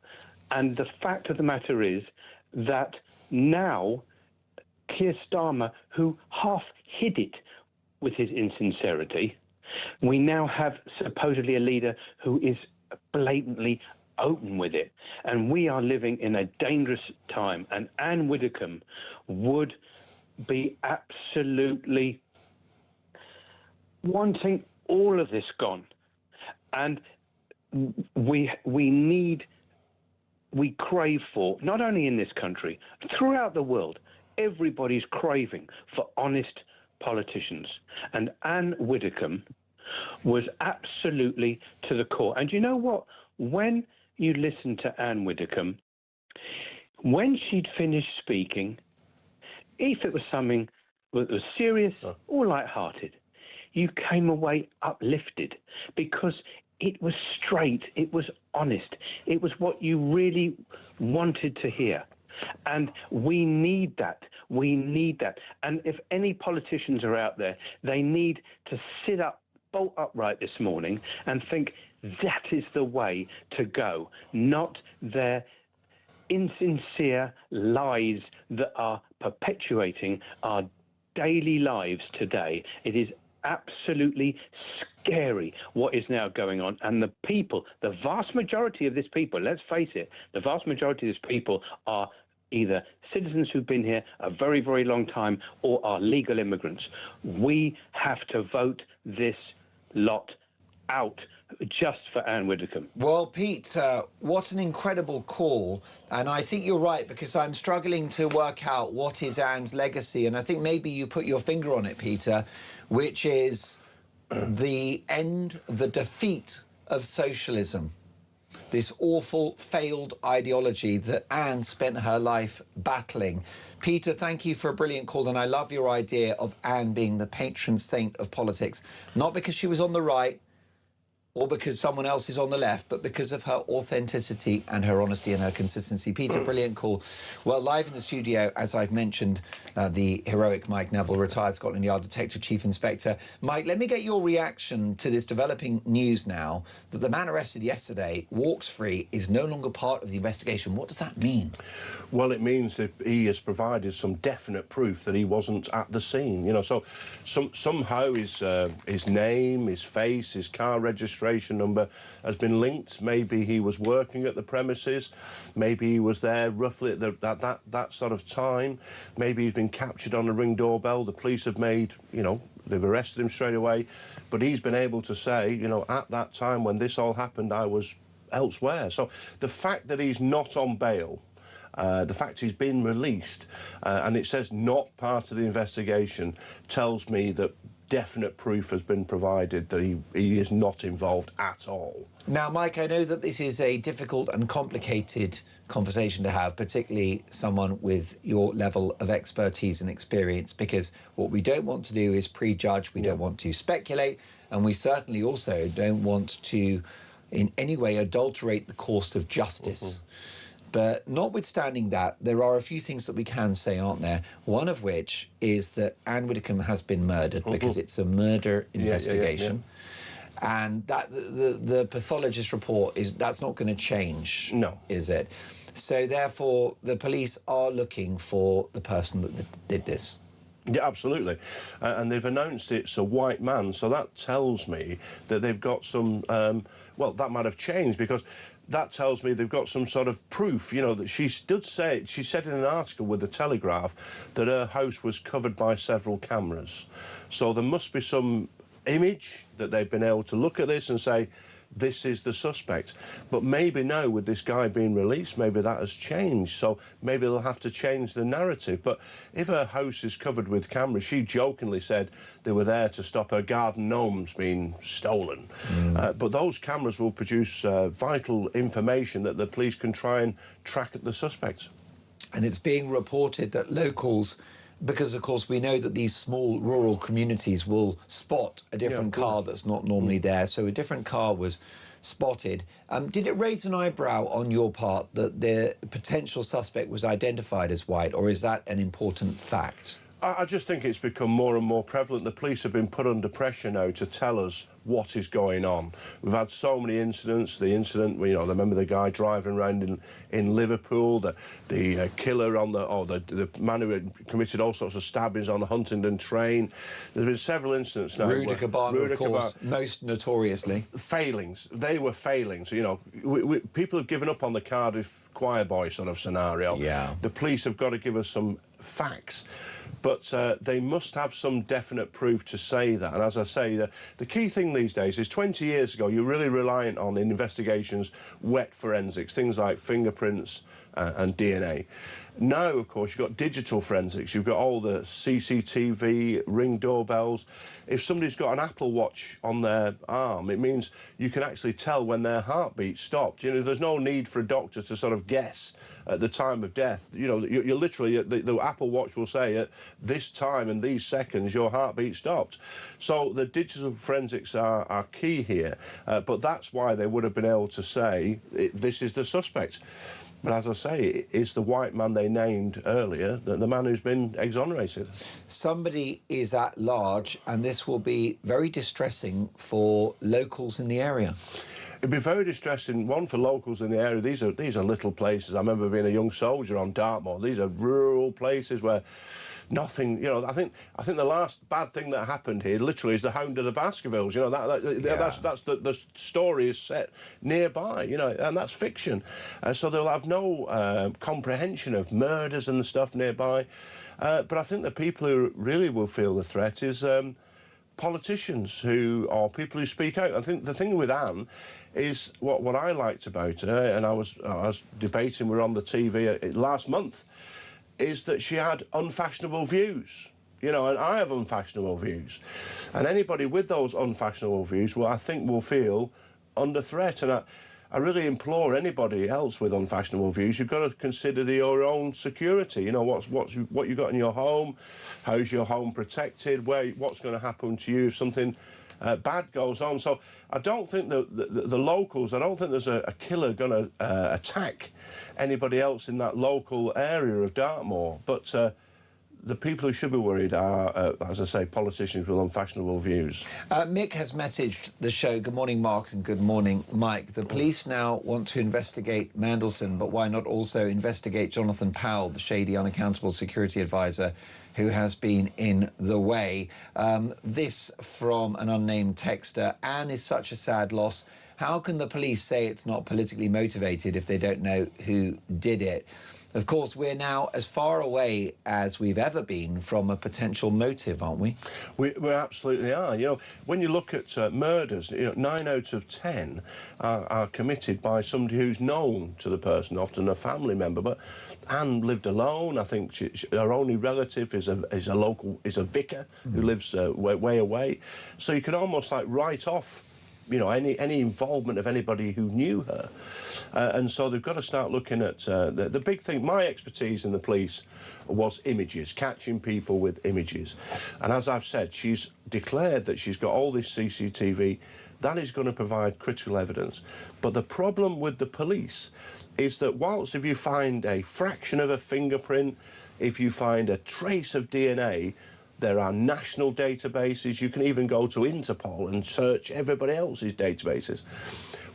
And the fact of the matter is that now Keir Starmer, who half hid it with his insincerity, we now have supposedly a leader who is blatantly open with it. And we are living in a dangerous time. And Ann Widdecombe would be absolutely wanting all of this gone. And we crave for, not only in this country, throughout the world, everybody's craving for honest politicians. And Ann Widdecombe was absolutely to the core. And you know what? When you listen to Ann Widdecombe, when she'd finished speaking, if it was something that was serious or light-hearted, you came away uplifted because it was straight, it was honest, it was what you really wanted to hear. And we need that. We need that. And if any politicians are out there, they need to sit up, bolt upright this morning and think that is the way to go, not their insincere lies that are perpetuating our daily lives today. It is absolutely scary what is now going on. And the people, the vast majority of this people, let's face it, the vast majority of this people are either citizens who've been here a very, very long time or are legal immigrants. We have to vote this lot out just for Ann Widdecombe. Well, Pete, what an incredible call. And I think you're right, because I'm struggling to work out what is Ann's legacy. And I think maybe you put your finger on it, Peter, which is the end, the defeat of socialism. This awful, failed ideology that Anne spent her life battling. Peter, thank you for a brilliant call, and I love your idea of Anne being the patron saint of politics, not because she was on the right or because someone else is on the left, but because of her authenticity and her honesty and her consistency. Peter, brilliant call. Well, live in the studio, as I've mentioned, the heroic Mike Neville, retired Scotland Yard Detective Chief Inspector. Mike, let me get your reaction to this developing news now that the man arrested yesterday walks free, is no longer part of the investigation. What does that mean? Well, it means that he has provided some definite proof that he wasn't at the scene. You know, so somehow his name, his face, his car registration number has been linked. Maybe he was working at the premises. Maybe he was there roughly at that sort of time. Maybe he's been captured on a Ring doorbell. The police have made, you know, they've arrested him straight away. But he's been able to say, you know, at that time when this all happened, I was elsewhere. So the fact that he's not on bail, the fact he's been released, and it says not part of the investigation, tells me that definite proof has been provided that he is not involved at all. Now, Mike, I know that this is a difficult and complicated conversation to have, particularly someone with your level of expertise and experience, because what we don't want to do is prejudge, we don't want to speculate, and we certainly also don't want to in any way adulterate the course of justice. But notwithstanding that, there are a few things that we can say, aren't there? One of which is that Ann Widdecombe has been murdered because it's a murder investigation. And that the pathologist report that's not going to change, is it? So therefore, the police are looking for the person that did this. Yeah, absolutely. And they've announced it's a white man, so that tells me that they've got some... well, that might have changed, because that tells me they've got some sort of proof, you know, that she said in an article with the Telegraph that her house was covered by several cameras. So there must be some image that they've been able to look at this and say, this is the suspect. But maybe now, with this guy being released, maybe that has changed. So maybe they'll have to change the narrative. But if her house is covered with cameras, she jokingly said they were there to stop her garden gnomes being stolen. But those cameras will produce vital information that the police can try and track the suspects. And it's being reported that locals, because of course we know that these small rural communities will spot a different car that's not normally there, so a different car was spotted. Did it raise an eyebrow on your part that the potential suspect was identified as white, or is that an important fact? I just think it's become more and more prevalent. The police have been put under pressure now to tell us what is going on. We've had so many incidents. The incident, you know, I remember the guy driving around in Liverpool, the killer on the man who had committed all sorts of stabbings on the Huntingdon train. There's been several incidents now. Rudy Cabana, of course, most notoriously. Failings. They were failings. You know, people have given up on the Cardiff choir boy sort of scenario. Yeah. The police have got to give us some facts. But they must have some definite proof to say that. And as I say, the key thing these days is 20 years ago, you're really reliant on, in investigations, wet forensics, things like fingerprints and DNA. Now, of course, you've got digital forensics. You've got all the CCTV, Ring doorbells. If somebody's got an Apple Watch on their arm, it means you can actually tell when their heartbeat stopped. You know, there's no need for a doctor to sort of guess at the time of death. You know, you're literally, the Apple Watch will say at this time and these seconds your heartbeat stopped. So the digital forensics are key here, but that's why they would have been able to say this is the suspect. But as I say, it's the white man they named earlier, the man who's been exonerated. Somebody is at large, and this will be very distressing for locals in the area. It'd be very distressing, one, for locals in the area. These are little places. I remember being a young soldier on Dartmoor. These are rural places where nothing, you know, I think the last bad thing that happened here literally is the Hound of the Baskervilles. You know, that's the story is set nearby, you know, and that's fiction. So they'll have no comprehension of murders and stuff nearby. But I think the people who really will feel the threat is politicians or people who speak out. I think the thing with Anne is what I liked about her, and I was debating, we were on the TV last month, is that she had unfashionable views. You know, and I have unfashionable views. And anybody with those unfashionable views, well, I think will feel under threat. And I really implore anybody else with unfashionable views, you've got to consider your own security. You know, what you got in your home, how's your home protected, what's going to happen to you if something bad goes on. So I don't think the locals, I don't think there's a killer going to attack anybody else in that local area of Dartmoor. But the people who should be worried are, as I say, politicians with unfashionable views. Mick has messaged the show. Good morning, Mark, and good morning, Mike. The police now want to investigate Mandelson, but why not also investigate Jonathan Powell, the shady, unaccountable security advisor who has been in the way? This from an unnamed texter. Anne is such a sad loss. How can the police say it's not politically motivated if they don't know who did it? Of course, we're now as far away as we've ever been from a potential motive, aren't we? We absolutely are. You know, when you look at murders, you know, 9 out of 10 are committed by somebody who's known to the person, often a family member. But Anne lived alone. I think her only relative is a vicar who lives way away. So you can almost like write off, you know, any involvement of anybody who knew her. And so they've got to start looking at the big thing. My expertise in the police was images, catching people with images. And as I've said, she's declared that she's got all this CCTV. That is going to provide critical evidence. But the problem with the police is that whilst if you find a fraction of a fingerprint, if you find a trace of DNA, there are national databases. You can even go to Interpol and search everybody else's databases.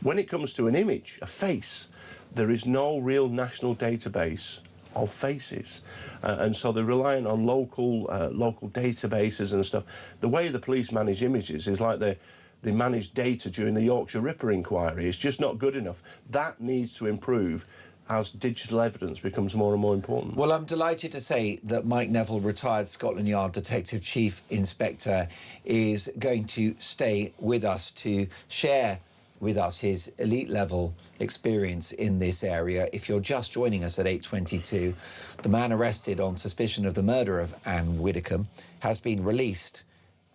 When it comes to an image, a face, there is no real national database of faces. And so they're relying on local databases and stuff. The way the police manage images is like they managed data during the Yorkshire Ripper inquiry. It's just not good enough. That needs to improve as digital evidence becomes more and more important. Well, I'm delighted to say that Mike Neville, retired Scotland Yard Detective Chief Inspector, is going to stay with us to share with us his elite level experience in this area. If you're just joining us at 8:22, the man arrested on suspicion of the murder of Ann Widdecombe has been released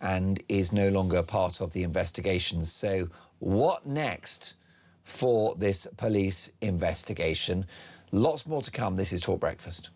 and is no longer part of the investigation. So what next for this police investigation? Lots more to come. This is Talk Breakfast.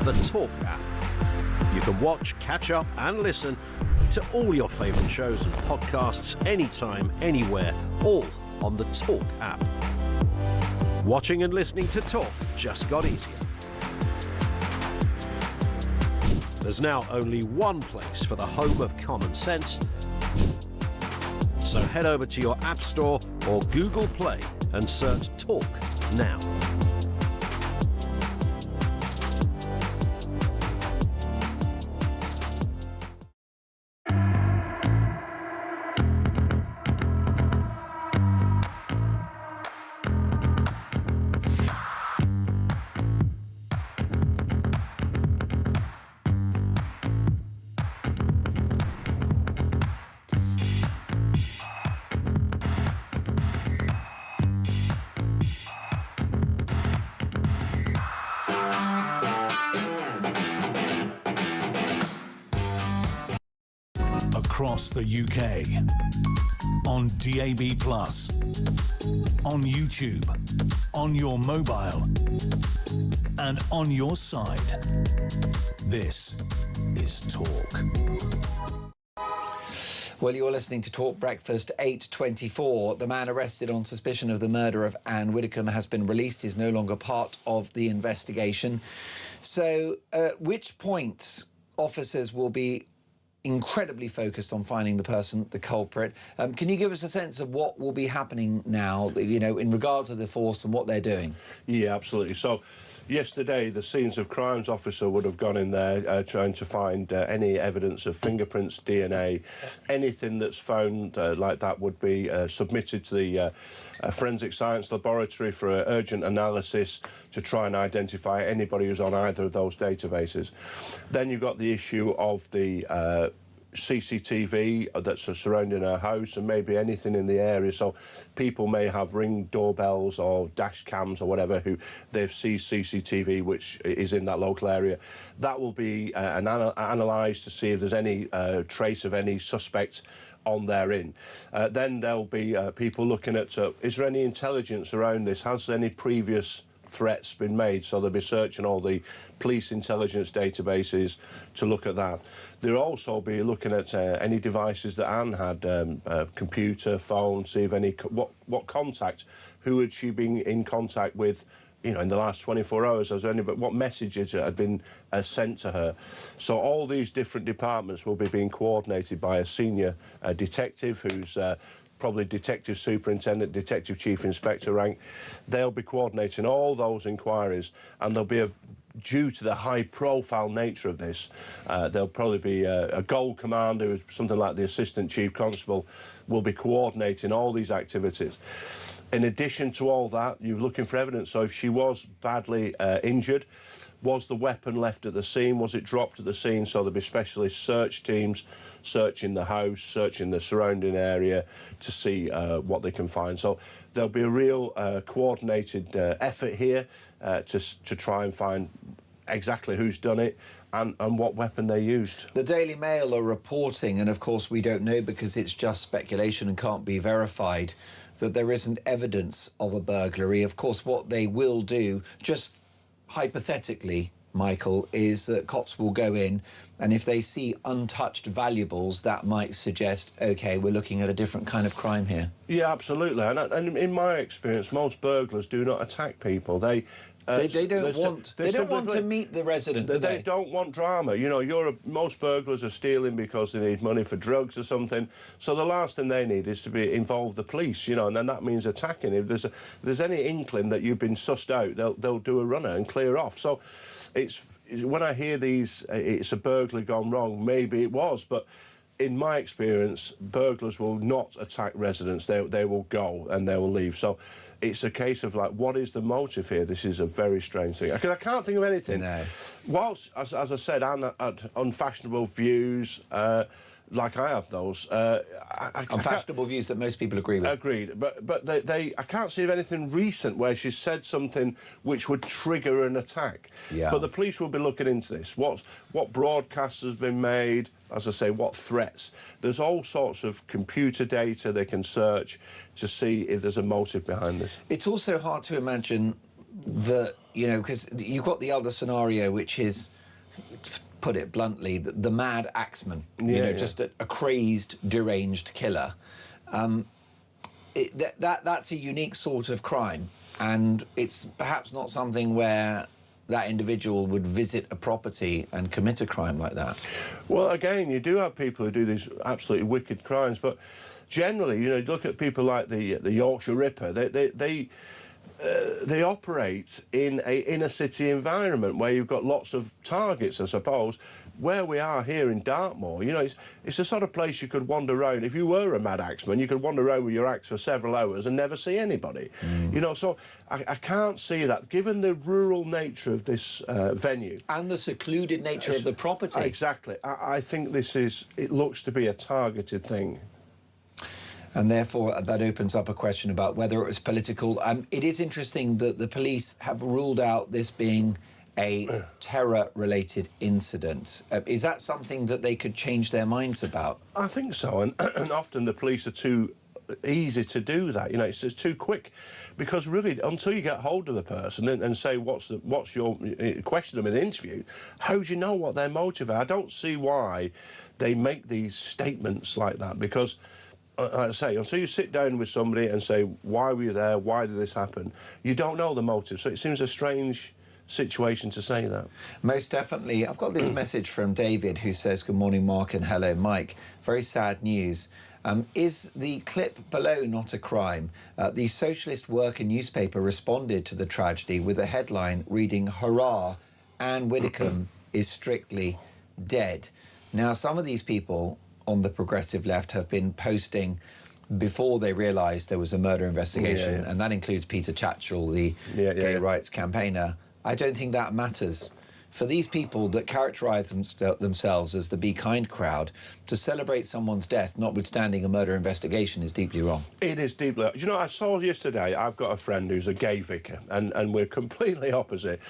The Talk app. You can watch, catch up and listen to all your favourite shows and podcasts anytime, anywhere, all on the Talk app. Watching and listening to Talk just got easier. There's now only one place for the home of common sense. So head over to your App Store or Google Play and search Talk now. Across the UK, on DAB+, on YouTube, on your mobile, and on your side. This is Talk. Well, you're listening to Talk Breakfast, 8:24. The man arrested on suspicion of the murder of Ann Widdecombe has been released, is no longer part of the investigation. So, at which point officers will be incredibly focused on finding the person, the culprit. Can you give us a sense of what will be happening now, you know, in regard to the force and what they're doing? Yeah, absolutely. So yesterday, the scenes of crimes officer would have gone in there trying to find any evidence of fingerprints, DNA, anything that's found like that would be submitted to the forensic science laboratory for urgent analysis to try and identify anybody who's on either of those databases. Then you've got the issue of the CCTV that's surrounding her house and maybe anything in the area. So people may have Ring doorbells or dash cams or whatever who they've seen CCTV which is in that local area. That will be analysed to see if there's any trace of any suspect on therein. Then there'll be people looking at is there any intelligence around this? Has any previous threats been made? So they'll be searching all the police intelligence databases to look at that. They'll also be looking at any devices that Anne had, computer, phone, see if any what contact, who had she been in contact with, you know, in the last 24 hours. Was there any, but what messages had been sent to her? So all these different departments will be being coordinated by a senior detective who's probably detective superintendent, detective chief inspector rank. They'll be coordinating all those inquiries, and there'll be due to the high-profile nature of this, there'll probably be a gold commander, something like the assistant chief constable, will be coordinating all these activities. In addition to all that, you're looking for evidence. So if she was badly injured, was the weapon left at the scene? Was it dropped at the scene? So there'll be specialist search teams searching the house, searching the surrounding area to see what they can find. So there'll be a real coordinated effort here to try and find exactly who's done it. and what weapon they used. The Daily Mail are reporting, and of course we don't know because it's just speculation and can't be verified, that there isn't evidence of a burglary. Of course, what they will do, just hypothetically, Michael, is that cops will go in, and if they see untouched valuables, that might suggest, OK, we're looking at a different kind of crime here. Yeah, absolutely. And in my experience, most burglars do not attack people. They don't want to meet the resident, do they? They don't want drama. You know, most burglars are stealing because they need money for drugs or something. So the last thing they need is to involve the police, you know, and then that means attacking. If there's any inkling that you've been sussed out, they'll do a runner and clear off. So it's when I hear these, it's a burglar gone wrong, maybe it was, but in my experience, burglars will not attack residents. They will go and they will leave. So it's a case of, like, what is the motive here? This is a very strange thing. Because I can't think of anything. No. Whilst, as I said, Anne had unfashionable views, like I have those. Unfashionable views that most people agree with. Agreed. But I can't see of anything recent where she said something which would trigger an attack. Yeah. But the police will be looking into this. What broadcasts has been made, as I say, what threats. There's all sorts of computer data they can search to see if there's a motive behind this. It's also hard to imagine that, you know, because you've got the other scenario, which is, to put it bluntly, the mad axeman, just a crazed, deranged killer. That's a unique sort of crime, and it's perhaps not something where that individual would visit a property and commit a crime like that. Well, again, you do have people who do these absolutely wicked crimes, but generally, you know, look at people like the Yorkshire Ripper. They operate in a inner-city environment where you've got lots of targets, I suppose. Where we are here in Dartmoor, you know, it's the sort of place you could wander around. If you were a mad axeman, you could wander around with your axe for several hours and never see anybody. You know, so I can't see that, given the rural nature of this venue. And the secluded nature of the property. Exactly. I think it looks to be a targeted thing. And therefore, that opens up a question about whether it was political. It is interesting that the police have ruled out this being a terror-related incident. Is that something that they could change their minds about? I think so, and often the police are too easy to do that. You know, it's just too quick, because really, until you get hold of the person and say what's your question them in an interview, how do you know what their motive is? I don't see why they make these statements like that, because, like I say, until you sit down with somebody and say, why were you there, why did this happen, you don't know the motive. So it seems a strange situation to say that. Most definitely. I've got this message from David, who says, good morning, Mark, and hello, Mike. Very sad news. Is the clip below not a crime? The Socialist Worker newspaper responded to the tragedy with a headline reading, "Hurrah, Ann Widdecombe is strictly dead." Now, some of these people on the progressive left have been posting before they realised there was a murder investigation, and that includes Peter Tatchell, the gay rights campaigner. I don't think that matters. For these people that characterise themselves as the Be Kind crowd, to celebrate someone's death, notwithstanding a murder investigation, is deeply wrong. It is deeply. You know, I saw yesterday, I've got a friend who's a gay vicar, and we're completely opposite,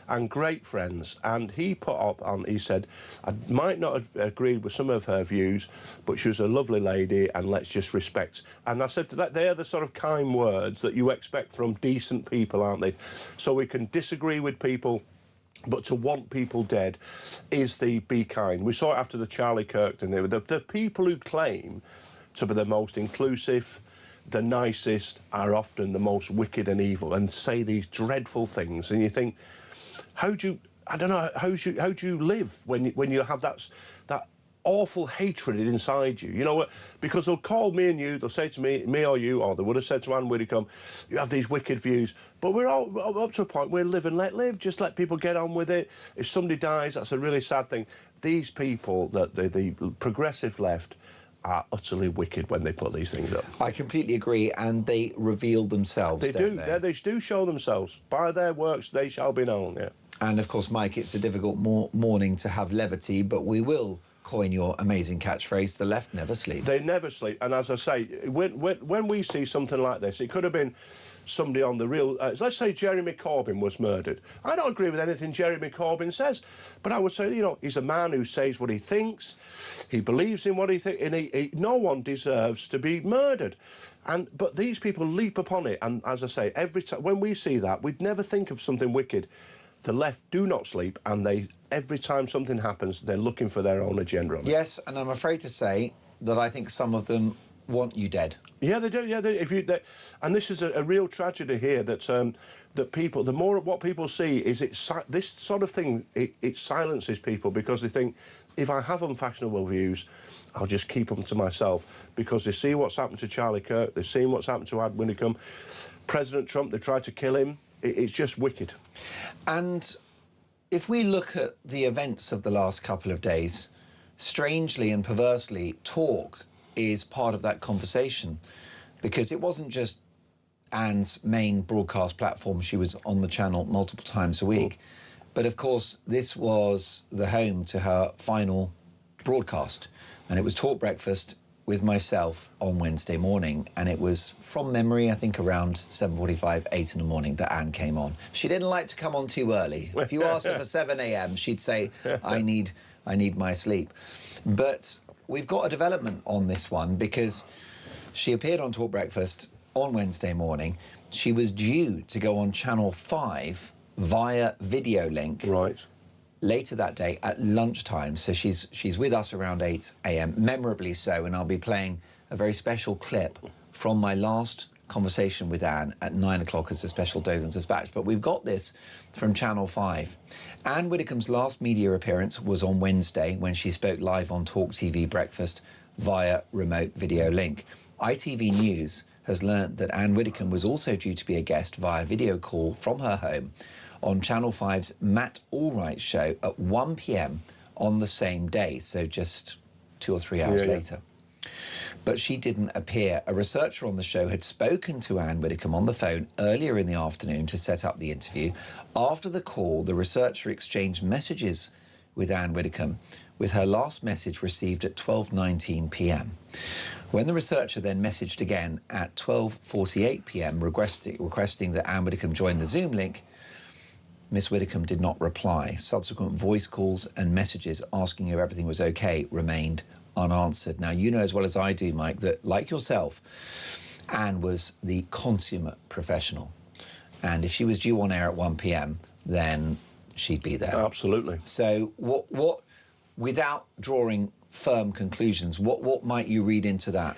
and great friends. And he put up on, he said, I might not have agreed with some of her views, but she was a lovely lady, and let's just respect. And I said that they're the sort of kind words that you expect from decent people, aren't they? So we can disagree with people, but to want people dead is the Be Kind. We saw it after the Charlie Kirk thing. The people who claim to be the most inclusive, the nicest, are often the most wicked and evil, and say these dreadful things. And you think, how do you live when you have that awful hatred inside you? You know what? Because they'll call me and you, they'll say to me or you, or they would have said to Ann Widdecombe, you have these wicked views. But we're all up to a point where live and let live. Just let people get on with it. If somebody dies, that's a really sad thing. These people, the progressive left, are utterly wicked when they put these things up. I completely agree, and they reveal themselves, They don't do. They do show themselves. By their works they shall be known, yeah. And, of course, Mike, it's a difficult morning to have levity, but we will coin your amazing catchphrase, the left never sleep. They never sleep. And as I say, when we see something like this, it could have been somebody on the real... let's say Jeremy Corbyn was murdered. I don't agree with anything Jeremy Corbyn says, but I would say, you know, he's a man who says what he thinks, he believes in what he thinks, and no one deserves to be murdered. But these people leap upon it, and as I say, every time when we see that, we'd never think of something wicked. The left do not sleep, and every time something happens, they're looking for their own agenda on it. Yes, and I'm afraid to say that I think some of them want you dead. Yeah, they do. Yeah, and this is a real tragedy here that that people. The more what people see is this sort of thing. It silences people because they think, if I have unfashionable views, I'll just keep them to myself, because they see what's happened to Charlie Kirk, they've seen what's happened to Ann Widdecombe, President Trump. They tried to kill him. It's just wicked. And if we look at the events of the last couple of days, strangely and perversely, talk is part of that conversation, because it wasn't just Anne's main broadcast platform. She was on the channel multiple times a week. But of course, this was the home to her final broadcast. And it was Talk Breakfast with myself on Wednesday morning. And it was, from memory, I think around 7:45, 8 in the morning that Anne came on. She didn't like to come on too early. If you asked her for 7 a.m, she'd say, I need my sleep. But we've got a development on this one, because she appeared on Talk Breakfast on Wednesday morning. She was due to go on Channel 5 via video link later that day at lunchtime. So she's with us around 8 a.m, memorably so, and I'll be playing a very special clip from my last conversation with Anne at 9 o'clock as a special Dolan's Dispatch. But we've got this from Channel 5. Ann Widdecombe's last media appearance was on Wednesday, when she spoke live on talkTV Breakfast via remote video link. ITV News has learnt that Ann Widdecombe was also due to be a guest via video call from her home on Channel 5's Matt Allwright show at 1 p.m. on the same day, so just 2 or 3 hours later. But she didn't appear. A researcher on the show had spoken to Ann Widdecombe on the phone earlier in the afternoon to set up the interview. After the call, the researcher exchanged messages with Ann Widdecombe, with her last message received at 12:19 p.m. When the researcher then messaged again at 12:48 p.m, requesting that Ann Widdecombe join the Zoom link, Miss Widdecombe did not reply. Subsequent voice calls and messages asking if everything was okay remained unanswered. Now, you know as well as I do, Mike, that, like yourself, Anne was the consummate professional. And if she was due on air at 1 p.m, then she'd be there. Absolutely. So what without drawing firm conclusions, what might you read into that?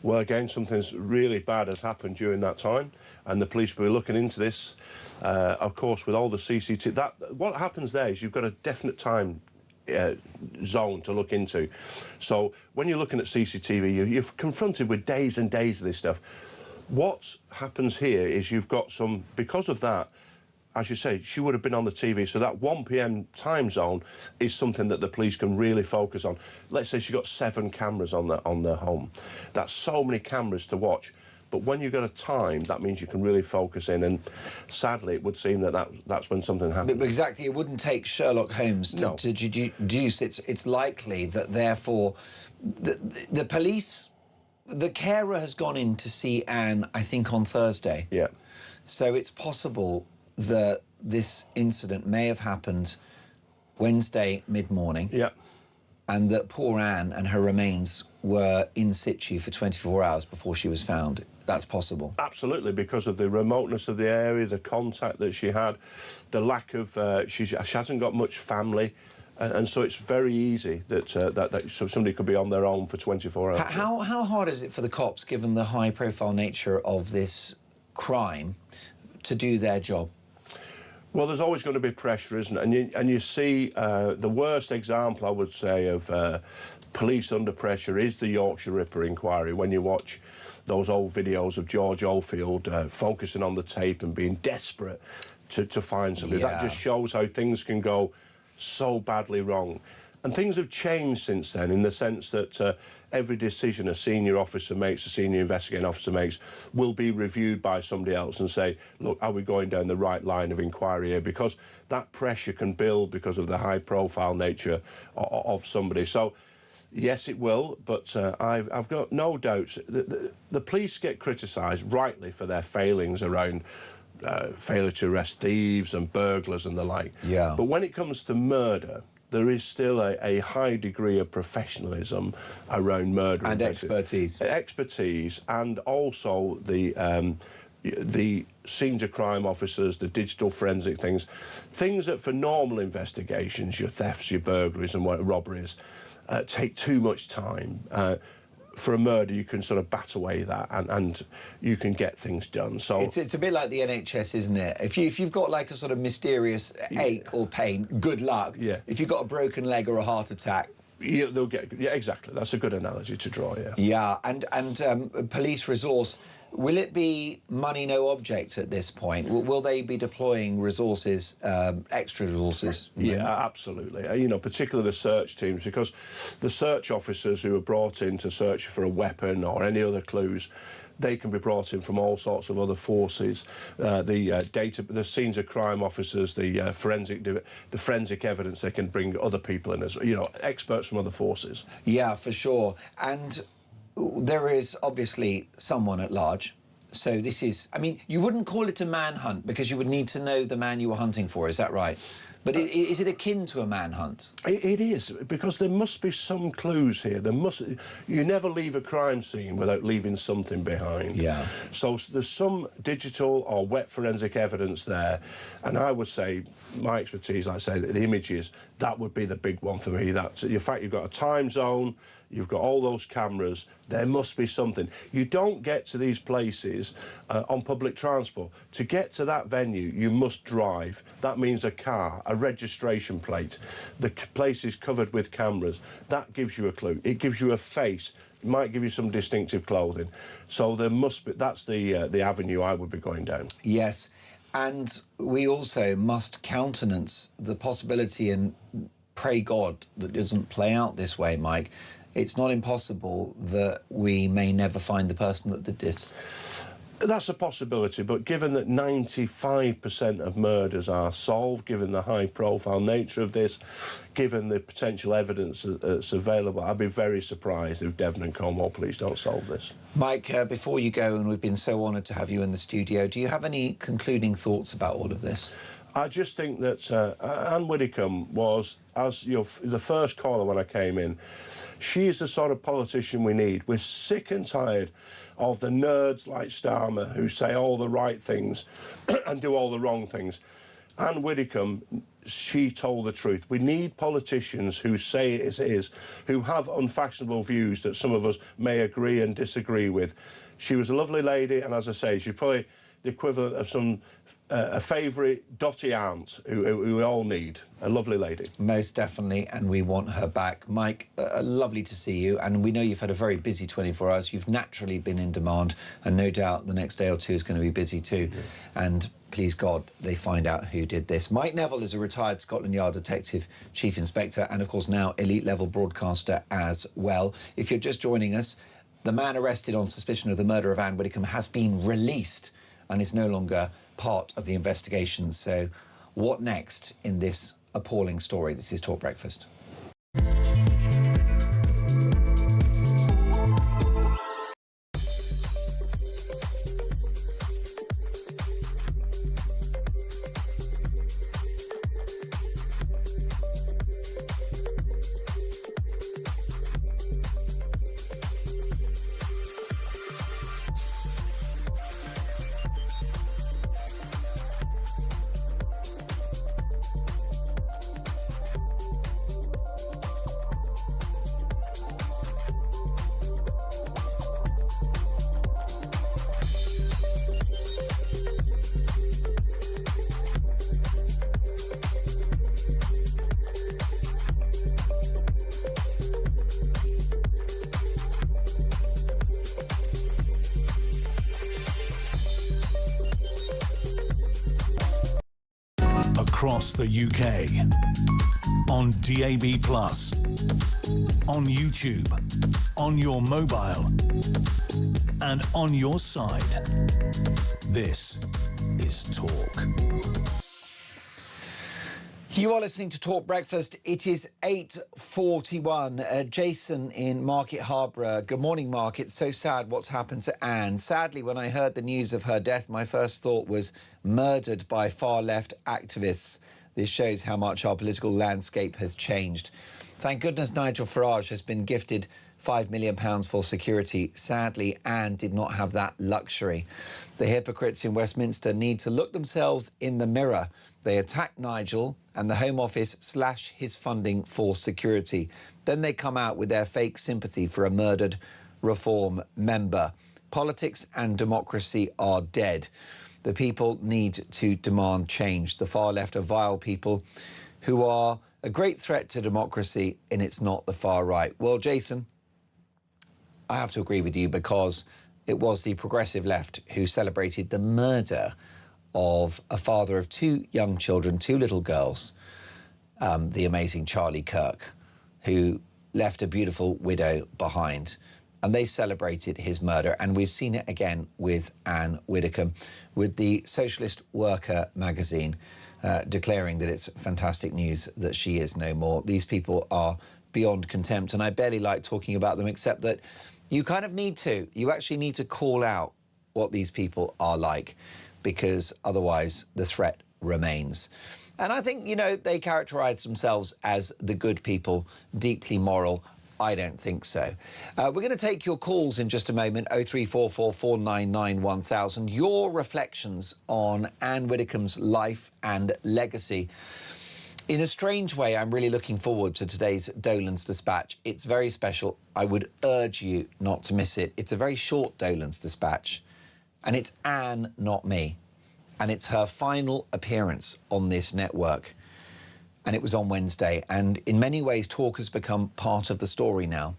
Well, again, something's really bad has happened during that time, and the police will be looking into this. Of course, with all the CCTV, what happens there is you've got a definite time zone to look into. So when you're looking at CCTV, you're confronted with days and days of this stuff. What happens here is you've got some, because of that, as you say, she would have been on the TV, so that 1 p.m. time zone is something that the police can really focus on. Let's say she got 7 cameras on the home. That's so many cameras to watch. But when you've got a time, that means you can really focus in, and sadly, it would seem that's when something happened. But exactly, it wouldn't take Sherlock Holmes to deduce. It's likely that, therefore, the police, the carer has gone in to see Anne, I think, on Thursday. Yeah. So it's possible that this incident may have happened Wednesday mid-morning. Yeah. And that poor Anne and her remains were in situ for 24 hours before she was found. That's possible. Absolutely, because of the remoteness of the area, the contact that she had, the lack of... she hasn't got much family, and so it's very easy that somebody could be on their own for 24 hours. How hard is it for the cops, given the high-profile nature of this crime, to do their job? Well, there's always going to be pressure, isn't it? And you see the worst example, I would say, of police under pressure is the Yorkshire Ripper inquiry. When you watch those old videos of George Oldfield focusing on the tape and being desperate to find somebody, that just shows how things can go so badly wrong. And things have changed since then, in the sense that every decision a senior officer makes, a senior investigating officer makes, will be reviewed by somebody else and say, look, are we going down the right line of inquiry here? Because that pressure can build because of the high-profile nature of somebody. So Yes, it will, but I've got no doubts. The police get criticised rightly for their failings around failure to arrest thieves and burglars and the like. Yeah. But when it comes to murder, there is still a high degree of professionalism around murder. And expertise. Expertise, and also the scenes of crime officers, the digital forensic things that for normal investigations, your thefts, your burglaries and robberies, take too much time. For a murder, you can sort of bat away that and you can get things done. So it's a bit like the NHS, isn't it? If you've got like a sort of mysterious ache or pain, good luck. Yeah. If you've got a broken leg or a heart attack, they'll get. Yeah, exactly. That's a good analogy to draw. Yeah. Yeah, and police resource. Will it be money no object at this point? Will they be deploying resources, extra resources? Yeah, absolutely. You know, particularly the search teams, because the search officers who are brought in to search for a weapon or any other clues, they can be brought in from all sorts of other forces. The scenes of crime officers, the forensic evidence, they can bring other people in as, you know, experts from other forces. Yeah, for sure. And there is obviously someone at large. So this is, I mean, you wouldn't call it a manhunt because you would need to know the man you were hunting for, is that right? But is it akin to a manhunt? It is, because there must be some clues here. You never leave a crime scene without leaving something behind. Yeah. So there's some digital or wet forensic evidence there, and I would say, my expertise, like I say, the images, that would be the big one for me. That, in fact, you've got a time zone, you've got all those cameras, there must be something. You don't get to these places on public transport. To get to that venue, you must drive. That means a car, a registration plate. The place is covered with cameras. That gives you a clue. It gives you a face. It might give you some distinctive clothing. So there must be, that's the avenue I would be going down. Yes, and we also must countenance the possibility, and pray God that doesn't play out this way, Mike. It's not impossible that we may never find the person that did this. That's a possibility, but given that 95% of murders are solved, given the high-profile nature of this, given the potential evidence that's available, I'd be very surprised if Devon and Cornwall Police don't solve this. Mike, before you go, and we've been so honoured to have you in the studio, do you have any concluding thoughts about all of this? I just think that Ann Widdecombe was, as the first caller when I came in, she's the sort of politician we need. We're sick and tired of the nerds like Starmer who say all the right things and do all the wrong things. Ann Widdecombe, she told the truth. We need politicians who say it as it is, who have unfashionable views that some of us may agree and disagree with. She was a lovely lady, and as I say, she's probably the equivalent of some a favourite dotty aunt who we all need. A lovely lady. Most definitely, and we want her back. Mike, lovely to see you, and we know you've had a very busy 24 hours. You've naturally been in demand, and no doubt the next day or two is going to be busy too. Yeah. And please God, they find out who did this. Mike Neville is a retired Scotland Yard Detective Chief Inspector and, of course, now elite-level broadcaster as well. If you're just joining us, the man arrested on suspicion of the murder of Ann Widdecombe has been released and is no longer part of the investigation. So what next in this appalling story? This is Talk Breakfast. Across the UK, on DAB+, on YouTube, on your mobile, and on your side. This is Talk. You are listening to Talk Breakfast. It is 8:41. Jason in Market Harborough. Good morning, Mark. It's so sad what's happened to Anne. Sadly, when I heard the news of her death, my first thought was murdered by far-left activists. This shows how much our political landscape has changed. Thank goodness Nigel Farage has been gifted £5 million for security. Sadly, Anne did not have that luxury. The hypocrites in Westminster need to look themselves in the mirror. They attack Nigel and the Home Office slash his funding for security. Then they come out with their fake sympathy for a murdered Reform member. Politics and democracy are dead. The people need to demand change. The far left are vile people who are a great threat to democracy, and it's not the far right. Well, Jason, I have to agree with you because it was the progressive left who celebrated the murder of a father of two young children, two little girls, the amazing Charlie Kirk, who left a beautiful widow behind. And they celebrated his murder. And we've seen it again with Ann Widdecombe, with the Socialist Worker magazine declaring that it's fantastic news that she is no more. These people are beyond contempt. And I barely like talking about them, except that you kind of need to. You actually need to call out what these people are like, because otherwise the threat remains. And I think, you know, they characterise themselves as the good people, deeply moral. I don't think so. We're going to take your calls in just a moment, 0344 499 1000. Your reflections on Ann Widdecombe's life and legacy. In a strange way, I'm really looking forward to today's Dolan's Dispatch. It's very special. I would urge you not to miss it. It's a very short Dolan's Dispatch. And it's Anne, not me. And it's her final appearance on this network. And it was on Wednesday. And in many ways, talk has become part of the story now,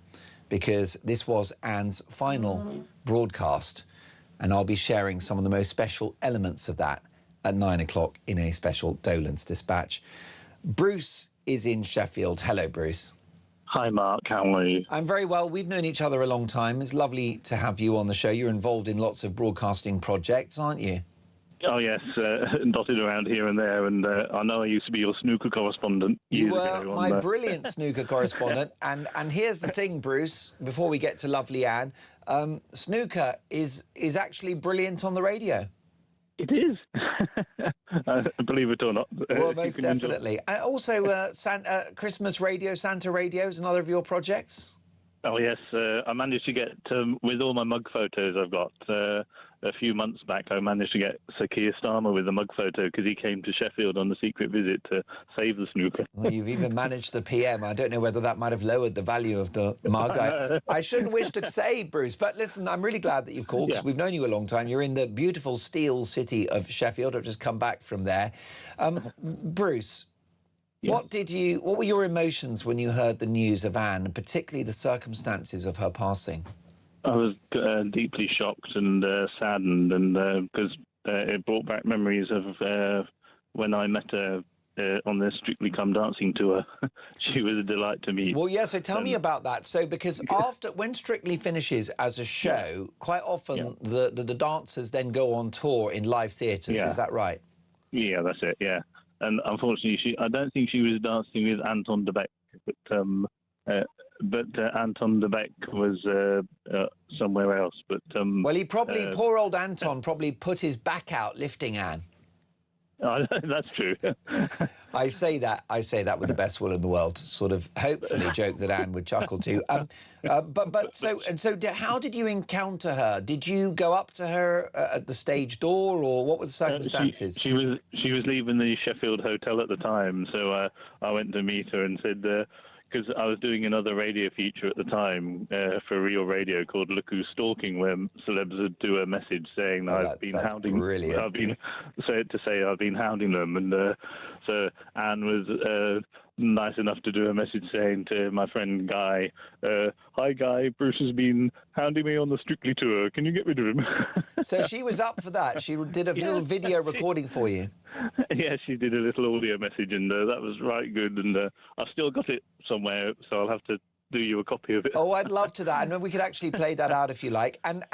because this was Anne's final broadcast. And I'll be sharing some of the most special elements of that at 9 o'clock in a special Dolan's Dispatch. Bruce is in Sheffield. Hello, Bruce. Hi, Mark. How are you? I'm very well. We've known each other a long time. It's lovely to have you on the show. You're involved in lots of broadcasting projects, aren't you? Oh, yes. Dotted around here and there. And I know I used to be your snooker correspondent. You were my brilliant snooker correspondent. And here's the thing, Bruce, before we get to lovely Anne, snooker is actually brilliant on the radio. It is. Believe it or not. Well, most definitely. Also, Christmas radio, Santa Radio is another of your projects? Oh, yes. I managed to get, with all my mug photos I've got, a few months back, I managed to get Sir Keir Starmer with a mug photo because he came to Sheffield on a secret visit to save the snooker. Well, you've even managed the PM. I don't know whether that might have lowered the value of the mug. I shouldn't wish to say, Bruce, but listen, I'm really glad that you've called because we've known you a long time. You're in the beautiful steel city of Sheffield. I've just come back from there. Bruce, what were your emotions when you heard the news of Anne, and particularly the circumstances of her passing? I was deeply shocked and saddened, and because it brought back memories of when I met her on the Strictly Come Dancing tour. She was a delight to meet. Well, yeah, so tell me about that. So, because when Strictly finishes as a show, quite often the dancers then go on tour in live theatres, is that right? Yeah, that's it, yeah. And unfortunately, I don't think she was dancing with Anton de Beck, but Anton de Beck was somewhere else. But well, he probably, poor old Anton, probably put his back out lifting Anne. That's true. I say that with the best will in the world, sort of hopefully joke that Anne would chuckle to. So how did you encounter her? Did you go up to her at the stage door, or what were the circumstances? She was leaving the Sheffield hotel at the time, so I went to meet her and said, because I was doing another radio feature at the time for Real Radio called Look Who's Stalking, where celebs would do a message saying I've been hounding. Brilliant. I've been hounding them, and so Anne was nice enough to do a message saying to my friend Guy, "Hi Guy, Bruce has been hounding me on the Strictly tour. Can you get rid of him?" So she was up for that. She did a little video recording for you. Yeah, she did a little audio message, and that was right good. And I've still got it somewhere, so I'll have to do you a copy of it. Oh, I'd love to that. And we could actually play that out if you like. And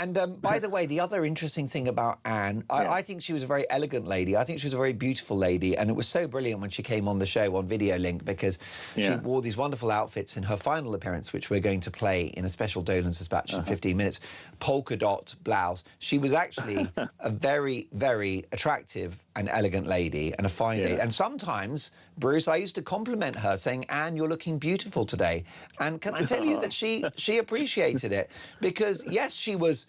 by the way, the other interesting thing about Anne, I think she was a very elegant lady. I think she was a very beautiful lady. And it was so brilliant when she came on the show on Video Link, because she wore these wonderful outfits in her final appearance, which we're going to play in a special Dolan's Dispatch in 15 minutes. Polka dot blouse. She was actually a very, very attractive and elegant lady and a fine lady. And sometimes, Bruce, I used to compliment her saying, Anne, you're looking beautiful today. And can I tell you that she appreciated it, because yes, she was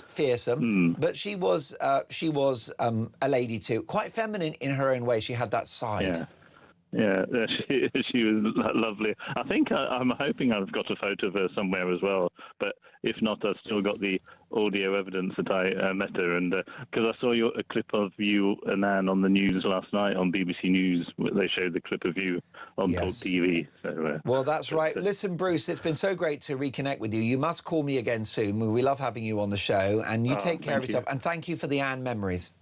fearsome, but she was a lady too, quite feminine in her own way. She had that side. Yeah, she was lovely. I think I'm hoping I've got a photo of her somewhere as well. But if not, I've still got the audio evidence that I met her. And because I saw a clip of you and Anne on the news last night on BBC News, where they showed the clip of you on talkTV. So, well, that's right. Listen, Bruce, it's been so great to reconnect with you. You must call me again soon. We love having you on the show. And you take care of yourself. And thank you for the Anne memories.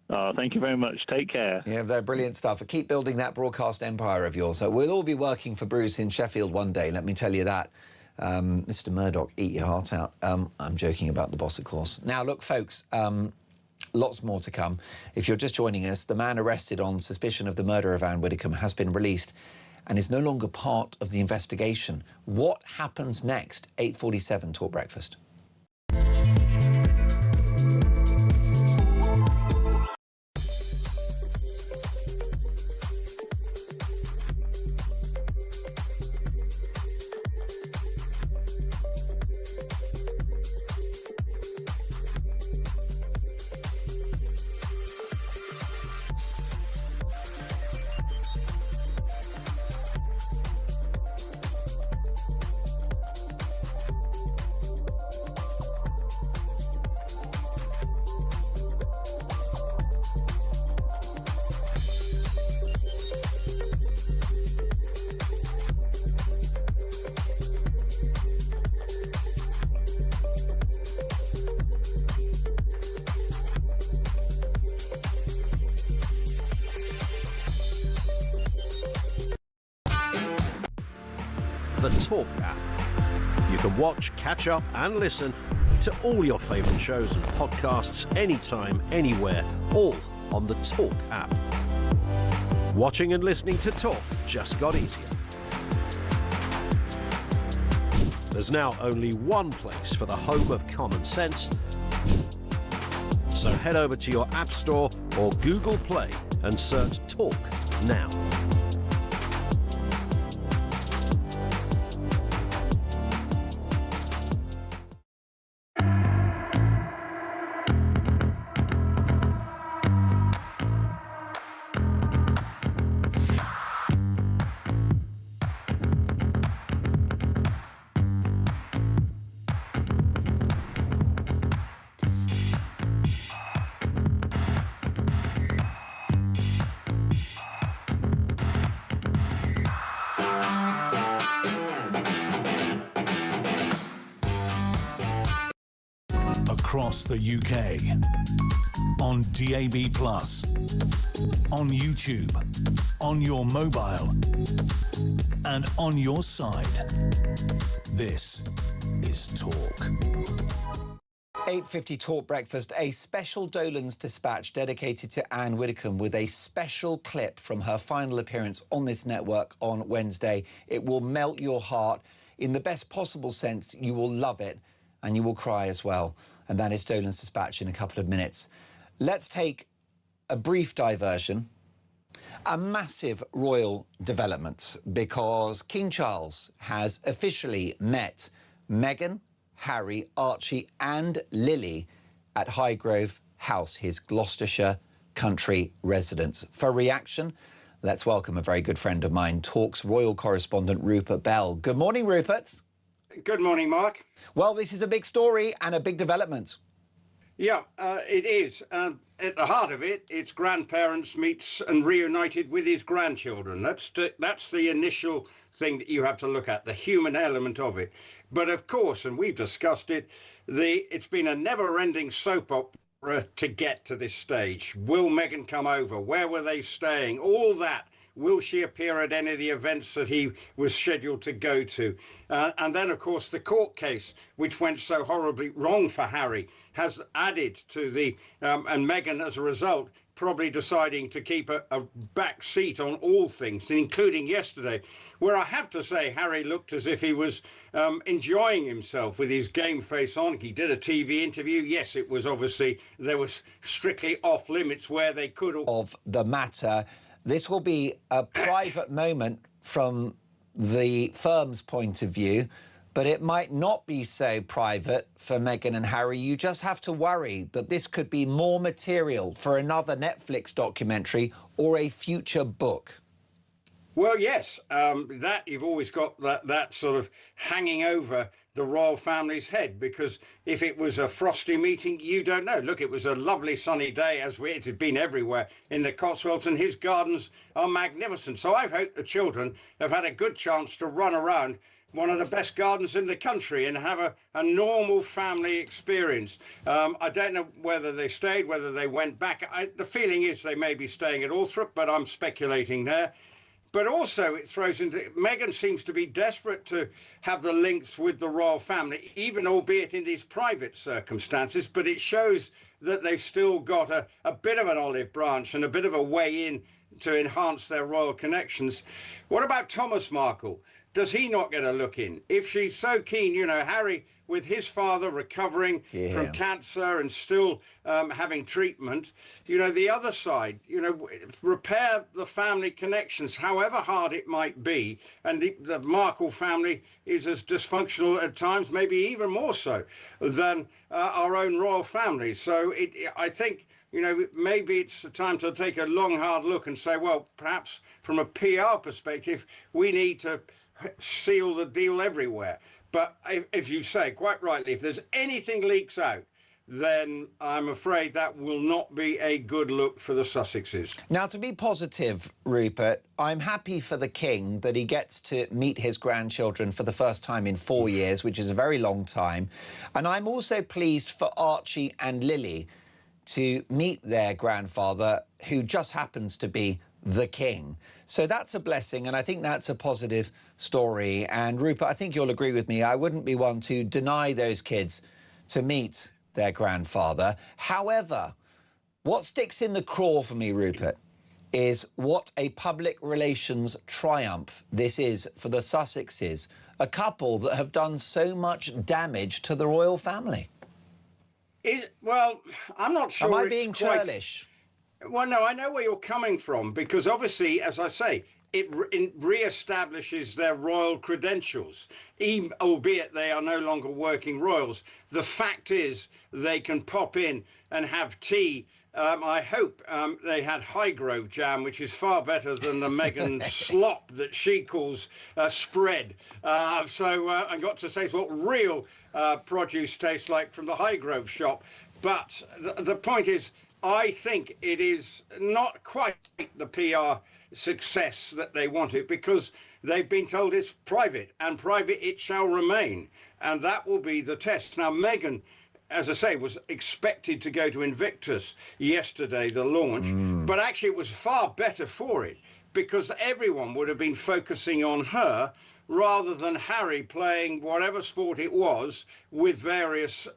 Oh, thank you very much. Take care. Yeah, they're brilliant stuff. Keep building that broadcast empire of yours. So we'll all be working for Bruce in Sheffield one day, let me tell you that. Mr. Murdoch, eat your heart out. I'm joking about the boss, of course. Now, look, folks, lots more to come. If you're just joining us, the man arrested on suspicion of the murder of Ann Widdecombe has been released and is no longer part of the investigation. What happens next? 8:47, Talk Breakfast. The Talk app. You can watch, catch up and listen to all your favourite shows and podcasts anytime, anywhere, all on the Talk app. Watching and listening to Talk just got easier. There's now only one place for the home of common sense. So head over to your App Store or Google Play and search Talk now. Across the UK, on DAB+, on YouTube, on your mobile, and on your side. This is Talk. 8:50 Talk Breakfast, a special Dolan's Dispatch dedicated to Ann Widdecombe with a special clip from her final appearance on this network on Wednesday. It will melt your heart in the best possible sense. You will love it and you will cry as well. And that is Dolan's Dispatch in a couple of minutes. Let's take a brief diversion. A massive royal development, because King Charles has officially met Meghan, Harry, Archie and Lily at Highgrove House, his Gloucestershire country residence. For reaction, let's welcome a very good friend of mine, Talk's royal correspondent Rupert Bell. Good morning, Rupert. Good morning, Mark. Well, this is a big story and a big development. Yeah, it is. At the heart of it, it's grandparents meets and reunited with his grandchildren. That's the initial thing that you have to look at, the human element of it. But of course, and we've discussed it, it's been a never-ending soap opera to get to this stage. Will Meghan come over? Where were they staying? All that Will she appear at any of the events that he was scheduled to go to? And then, of course, the court case, which went so horribly wrong for Harry, has added to the... and Meghan, as a result, probably deciding to keep a back seat on all things, including yesterday, where I have to say Harry looked as if he was enjoying himself with his game face on. He did a TV interview. Yes, it was obviously, there was strictly off limits where they could... Of the matter. This will be a private moment from the firm's point of view, but it might not be so private for Meghan and Harry. You just have to worry that this could be more material for another Netflix documentary or a future book. Well, yes, that you've always got that sort of hanging over the royal family's head, because if it was a frosty meeting, you don't know. Look, it was a lovely sunny day, as it had been everywhere in the Cotswolds, and his gardens are magnificent. So I hope the children have had a good chance to run around one of the best gardens in the country and have a normal family experience. I don't know whether they stayed, whether they went back. The feeling is they may be staying at Althorp, but I'm speculating there. But also it throws into... Meghan seems to be desperate to have the links with the royal family, even albeit in these private circumstances, but it shows that they've still got a bit of an olive branch and a bit of a way in to enhance their royal connections. What about Thomas Markle? Does he not get a look in? If she's so keen, you know, Harry, with his father recovering from cancer and still having treatment, you know, the other side, you know, repair the family connections, however hard it might be. And the Markle family is as dysfunctional at times, maybe even more so than our own royal family. So I think, you know, maybe it's the time to take a long, hard look and say, well, perhaps from a PR perspective, we need to seal the deal everywhere. But if you say, quite rightly, if there's anything leaks out, then I'm afraid that will not be a good look for the Sussexes. Now, to be positive, Rupert, I'm happy for the King that he gets to meet his grandchildren for the first time in 4 years, which is a very long time. And I'm also pleased for Archie and Lily to meet their grandfather, who just happens to be the King. So that's a blessing, and I think that's a positive story. And Rupert, I think you'll agree with me, I wouldn't be one to deny those kids to meet their grandfather. However, what sticks in the craw for me, Rupert, is what a public relations triumph this is for the Sussexes, a couple that have done so much damage to the royal family. Well, I'm not sure. Am I being churlish? Well, no, I know where you're coming from, because obviously, as I say, it re-establishes their royal credentials, albeit they are no longer working royals. The fact is they can pop in and have tea. I hope they had Highgrove jam, which is far better than the Meghan slop that she calls spread. I got to taste what real produce tastes like from the Highgrove shop. But the point is, I think it is not quite the PR success that they wanted, because they've been told it's private, and private it shall remain. And that will be the test. Now, Meghan, as I say, was expected to go to Invictus yesterday, the launch, but actually it was far better for it, because everyone would have been focusing on her rather than Harry playing whatever sport it was with various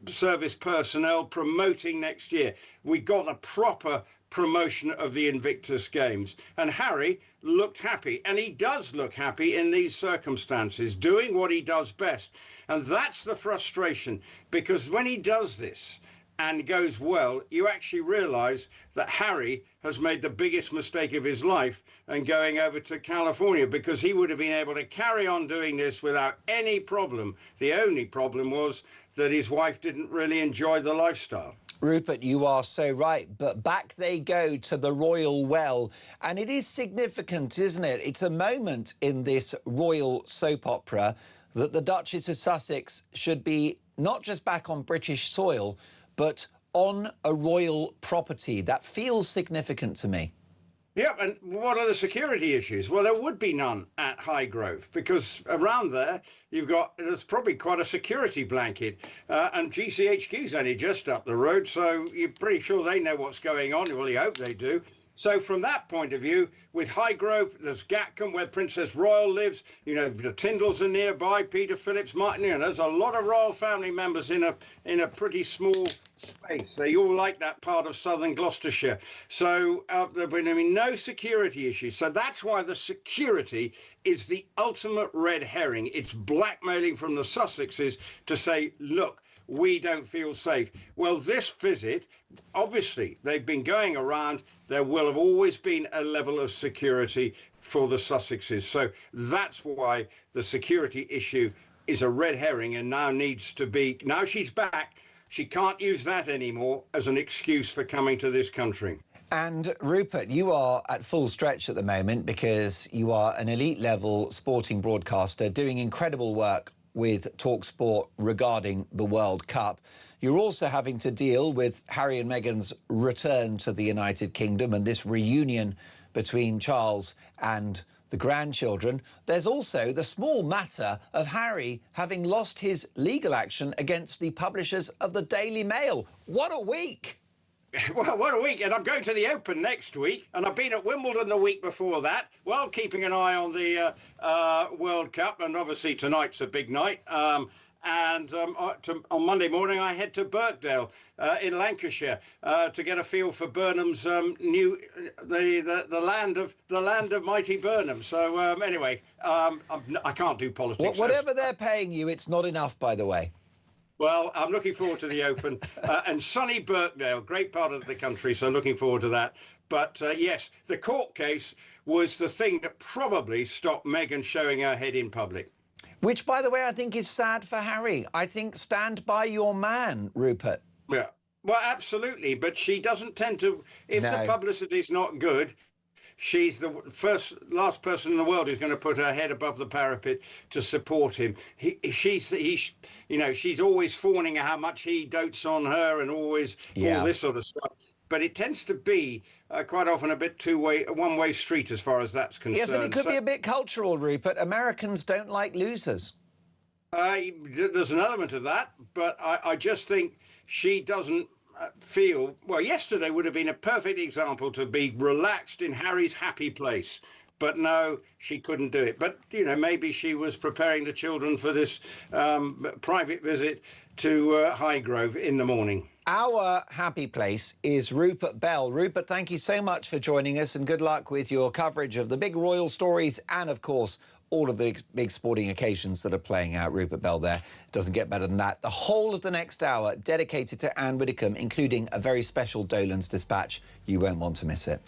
service personnel promoting next year. We got a proper promotion of the Invictus Games, and Harry looked happy, and he does look happy in these circumstances, doing what he does best. And that's the frustration, because when he does this and goes well, you actually realise that Harry has made the biggest mistake of his life and going over to California, because he would have been able to carry on doing this without any problem. The only problem was that his wife didn't really enjoy the lifestyle. Rupert, you are so right. But back they go to the royal well. And it is significant, isn't it? It's a moment in this royal soap opera that the Duchess of Sussex should be not just back on British soil, but on a royal property. That feels significant to me. Yeah, and what are the security issues? Well, there would be none at Highgrove, because around there there's probably quite a security blanket, and GCHQ's only just up the road, so you're pretty sure they know what's going on. Well, you hope they do. So from that point of view, with Highgrove, there's Gatcombe where Princess Royal lives, you know, the Tyndalls are nearby, Peter Phillips, Martin, you know, there's a lot of royal family members in a pretty small space. They all like that part of southern Gloucestershire. So there have been no security issues. So that's why the security is the ultimate red herring. It's blackmailing from the Sussexes to say, look, we don't feel safe. Well, this visit, obviously, they've been going around. There will have always been a level of security for the Sussexes. So that's why the security issue is a red herring and now needs to be, now she's back, she can't use that anymore as an excuse for coming to this country. And Rupert, you are at full stretch at the moment because you are an elite level sporting broadcaster doing incredible work with talkSPORT regarding the World Cup. You're also having to deal with Harry and Meghan's return to the United Kingdom and this reunion between Charles and the grandchildren. There's also the small matter of Harry having lost his legal action against the publishers of the Daily Mail. What a week! Well, what a week. And I'm going to the Open next week. And I've been at Wimbledon the week before that, while keeping an eye on the World Cup. And obviously tonight's a big night. On Monday morning, I head to Birkdale in Lancashire to get a feel for Burnham's the land of mighty Burnham. So anyway, I can't do politics. Whatever they're paying you, it's not enough, by the way. Well, I'm looking forward to the Open and sunny Birkdale, great part of the country, so looking forward to that. But yes, the court case was the thing that probably stopped Meghan showing her head in public. Which, by the way, I think is sad for Harry. I think stand by your man, Rupert. Yeah, well, absolutely. But she doesn't tend to, if the publicity's not good, she's the last person in the world who's going to put her head above the parapet to support him. She's always fawning how much he dotes on her and always all this sort of stuff. But it tends to be quite often a bit one-way street as far as that's concerned. Yes, and it could be a bit cultural, Rupert. Americans don't like losers. There's an element of that, but I just think she doesn't feel, well, yesterday would have been a perfect example to be relaxed in Harry's happy place. But no, she couldn't do it. But, you know, maybe she was preparing the children for this private visit to Highgrove in the morning. Our happy place is Rupert Bell. Rupert, thank you so much for joining us and good luck with your coverage of the big royal stories and, of course, all of the big sporting occasions that are playing out. Rupert Bell there. Doesn't get better than that. The whole of the next hour dedicated to Ann Widdecombe, including a very special Dolan's Dispatch. You won't want to miss it.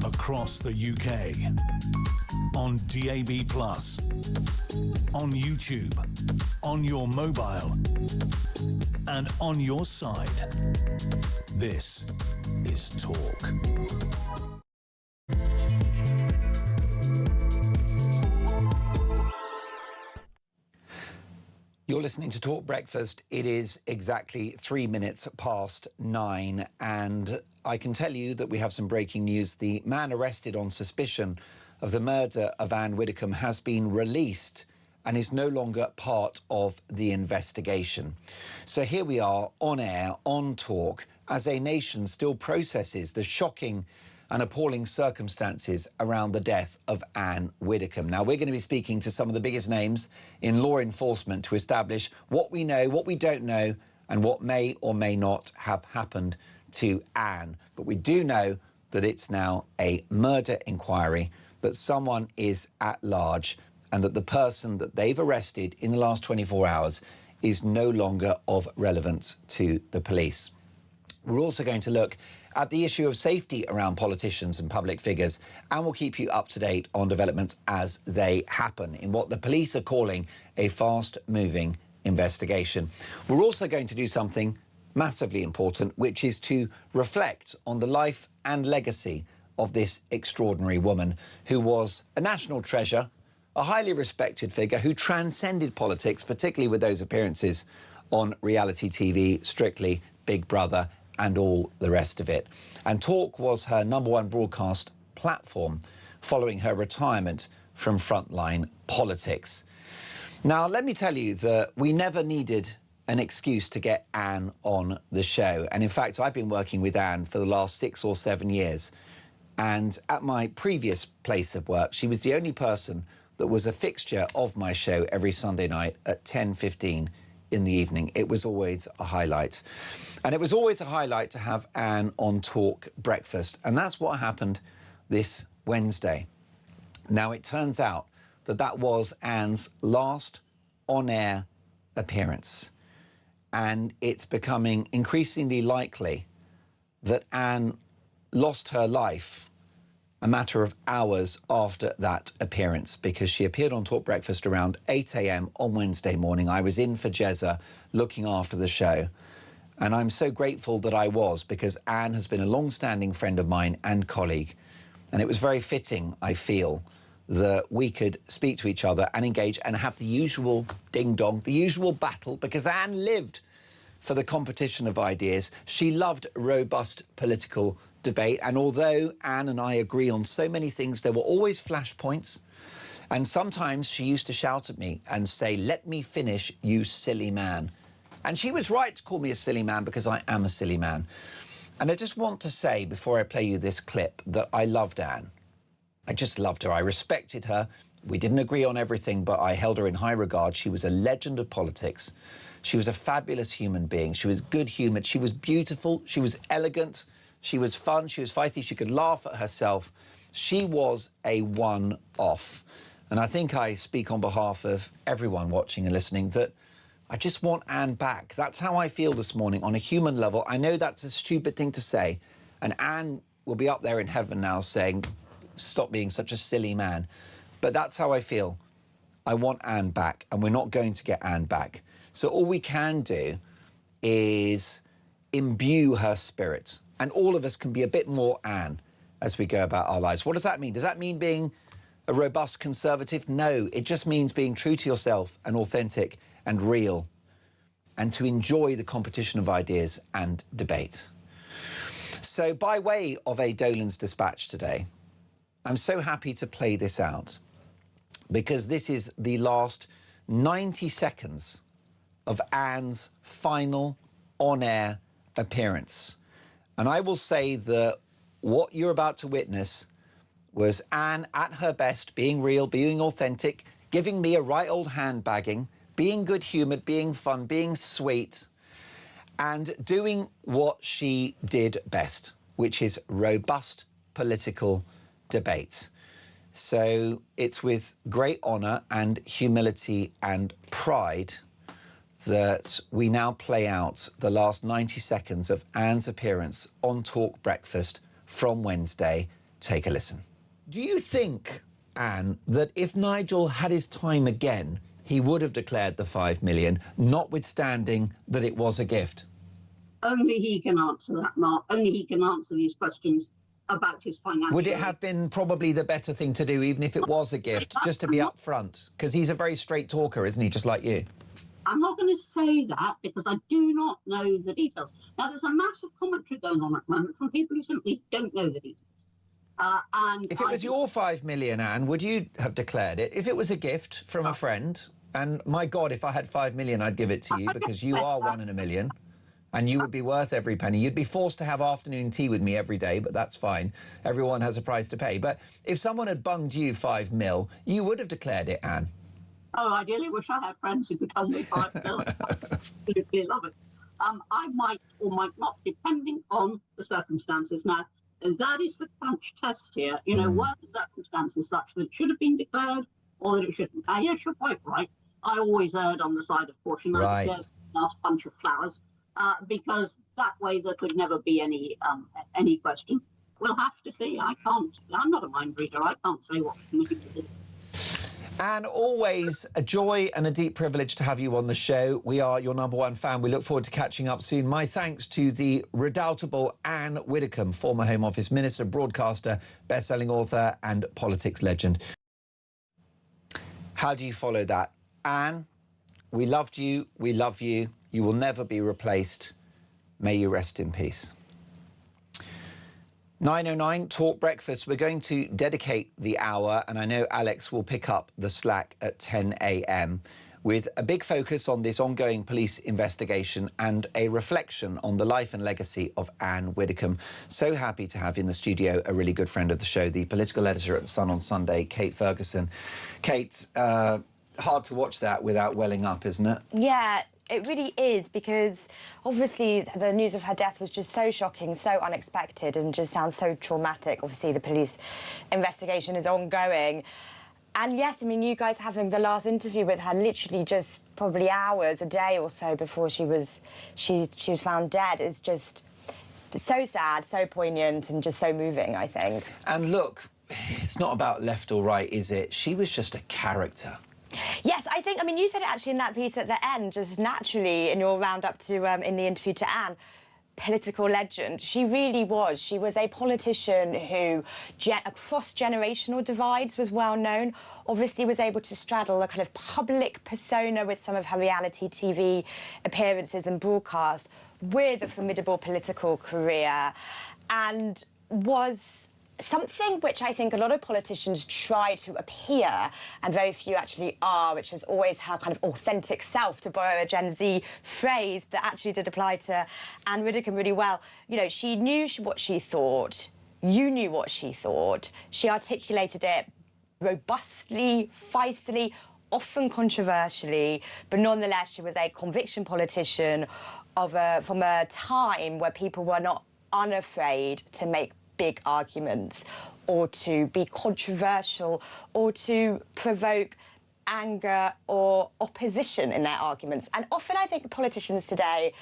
across the UK. On DAB+, on YouTube, on your mobile, and on your side. This is Talk. You're listening to Talk Breakfast. It is exactly 3 minutes past 9, and I can tell you that we have some breaking news. The man arrested on suspicion of the murder of Ann Widdecombe has been released and is no longer part of the investigation. So here we are on air, on Talk, as a nation still processes the shocking and appalling circumstances around the death of Ann Widdecombe. Now, we're going to be speaking to some of the biggest names in law enforcement to establish what we know, what we don't know, and what may or may not have happened to Ann. But we do know that it's now a murder inquiry, that someone is at large, and that the person that they've arrested in the last 24 hours is no longer of relevance to the police. We're also going to look at the issue of safety around politicians and public figures, and we'll keep you up to date on developments as they happen in what the police are calling a fast-moving investigation. We're also going to do something massively important, which is to reflect on the life and legacy of this extraordinary woman who was a national treasure, a highly respected figure who transcended politics, particularly with those appearances on reality TV, Strictly, Big Brother, and all the rest of it. And Talk was her #1 broadcast platform following her retirement from frontline politics. Now, let me tell you that we never needed an excuse to get Ann on the show. And in fact, I've been working with Ann for the last 6 or 7 years. And at my previous place of work, she was the only person that was a fixture of my show every Sunday night at 10:15 in the evening. It was always a highlight. And it was always a highlight to have Ann on Talk Breakfast. And that's what happened this Wednesday. Now, it turns out that that was Ann's last on-air appearance. And it's becoming increasingly likely that Ann lost her life a matter of hours after that appearance, because she appeared on Talk Breakfast around 8 a.m. on Wednesday morning. I was in for Jezza looking after the show. And I'm so grateful that I was, because Ann has been a long-standing friend of mine and colleague. And it was very fitting, I feel, that we could speak to each other and engage and have the usual ding-dong, the usual battle, because Ann lived for the competition of ideas. She loved robust political debate. And although Ann and I agree on so many things, there were always flashpoints. And sometimes she used to shout at me and say, "Let me finish, you silly man." And she was right to call me a silly man, because I am a silly man. And I just want to say, before I play you this clip, that I loved Ann. I just loved her. I respected her. We didn't agree on everything, but I held her in high regard. She was a legend of politics. She was a fabulous human being. She was good-humoured. She was beautiful. She was elegant. She was fun. She was feisty. She could laugh at herself. She was a one-off. And I think I speak on behalf of everyone watching and listening that I just want Ann back. That's how I feel this morning on a human level. I know that's a stupid thing to say. And Ann will be up there in heaven now saying, "Stop being such a silly man." But that's how I feel. I want Ann back, and we're not going to get Ann back. So all we can do is imbue her spirit. And all of us can be a bit more Ann as we go about our lives. What does that mean? Does that mean being a robust conservative? No, it just means being true to yourself and authentic and real, and to enjoy the competition of ideas and debate. So by way of a Dolan's Dispatch today, I'm so happy to play this out, because this is the last 90 seconds of Ann's final on-air appearance. And I will say that what you're about to witness was Ann at her best, being real, being authentic, giving me a right old handbagging, being good-humoured, being fun, being sweet, and doing what she did best, which is robust political debate. So it's with great honour and humility and pride that we now play out the last 90 seconds of Ann's appearance on Talk Breakfast from Wednesday Take a listen. Do you think, Anne, that if Nigel had his time again, he would have declared the $5 million, notwithstanding that it was a gift? Only he can answer that, Mark. Only he can answer these questions about his financial... Would it have been probably the better thing to do, even if it was a gift, just to be upfront? Because he's a very straight talker, isn't he, just like you? I'm not going to say that because I do not know the details. Now, there's a massive commentary going on at the moment from people who simply don't know the details. And if it was your $5 million, Anne, would you have declared it? If it was a gift from a friend, and my God, if I had $5 million, I'd give it to you because you are one in a million and you would be worth every penny. You'd be forced to have afternoon tea with me every day, but that's fine. Everyone has a price to pay. But if someone had bunged you $5 million, you would have declared it, Anne. Oh, I ideally wish I had friends who could tell me $5 million. I absolutely love it. I might or might not, depending on the circumstances. Now, and that is the crunch test here. You know, were the circumstances such that it should have been declared or that it shouldn't? Yes, you're quite right. I always erred on the side of caution. Right. I declared a last bunch of flowers because that way there could never be any question. We'll have to see. I'm not a mind reader. I can't say what we need to do. And always a joy and a deep privilege to have you on the show. We are your #1 fan. We look forward to catching up soon. My thanks to the redoubtable Ann Widdecombe, former Home Office Minister, broadcaster, best-selling author and politics legend. How do you follow that? Anne, we loved you. We love you. You will never be replaced. May you rest in peace. 9:09 Talk Breakfast. We're going to dedicate the hour, and I know Alex will pick up the slack at 10 a.m. with a big focus on this ongoing police investigation and a reflection on the life and legacy of Ann Widdecombe. So happy to have in the studio a really good friend of the show, the political editor at The Sun on Sunday, Kate Ferguson. Kate, hard to watch that without welling up, isn't it? Yeah. It really is, because obviously the news of her death was just so shocking, so unexpected, and just sounds so traumatic. Obviously, the police investigation is ongoing. And yes, I mean, you guys having the last interview with her literally just probably hours, a day or so before she was found dead is just so sad, so poignant, and just so moving, I think. And look, it's not about left or right, is it? She was just a character. Yes, I think, I mean, you said it actually in that piece at the end, just naturally in your roundup to, in the interview to Anne, political legend. She really was. She was a politician who, across generational divides, was well known. Obviously was able to straddle a kind of public persona with some of her reality TV appearances and broadcasts with a formidable political career, and was something which I think a lot of politicians try to appear, and very few actually are, which was always her kind of authentic self, to borrow a Gen Z phrase that actually did apply to Ann Widdecombe really well. You know, she knew what she thought. You knew what she thought. She articulated it robustly, feistily, often controversially, but nonetheless she was a conviction politician from a time where people were not unafraid to make big arguments or to be controversial or to provoke anger or opposition in their arguments. And often I think politicians today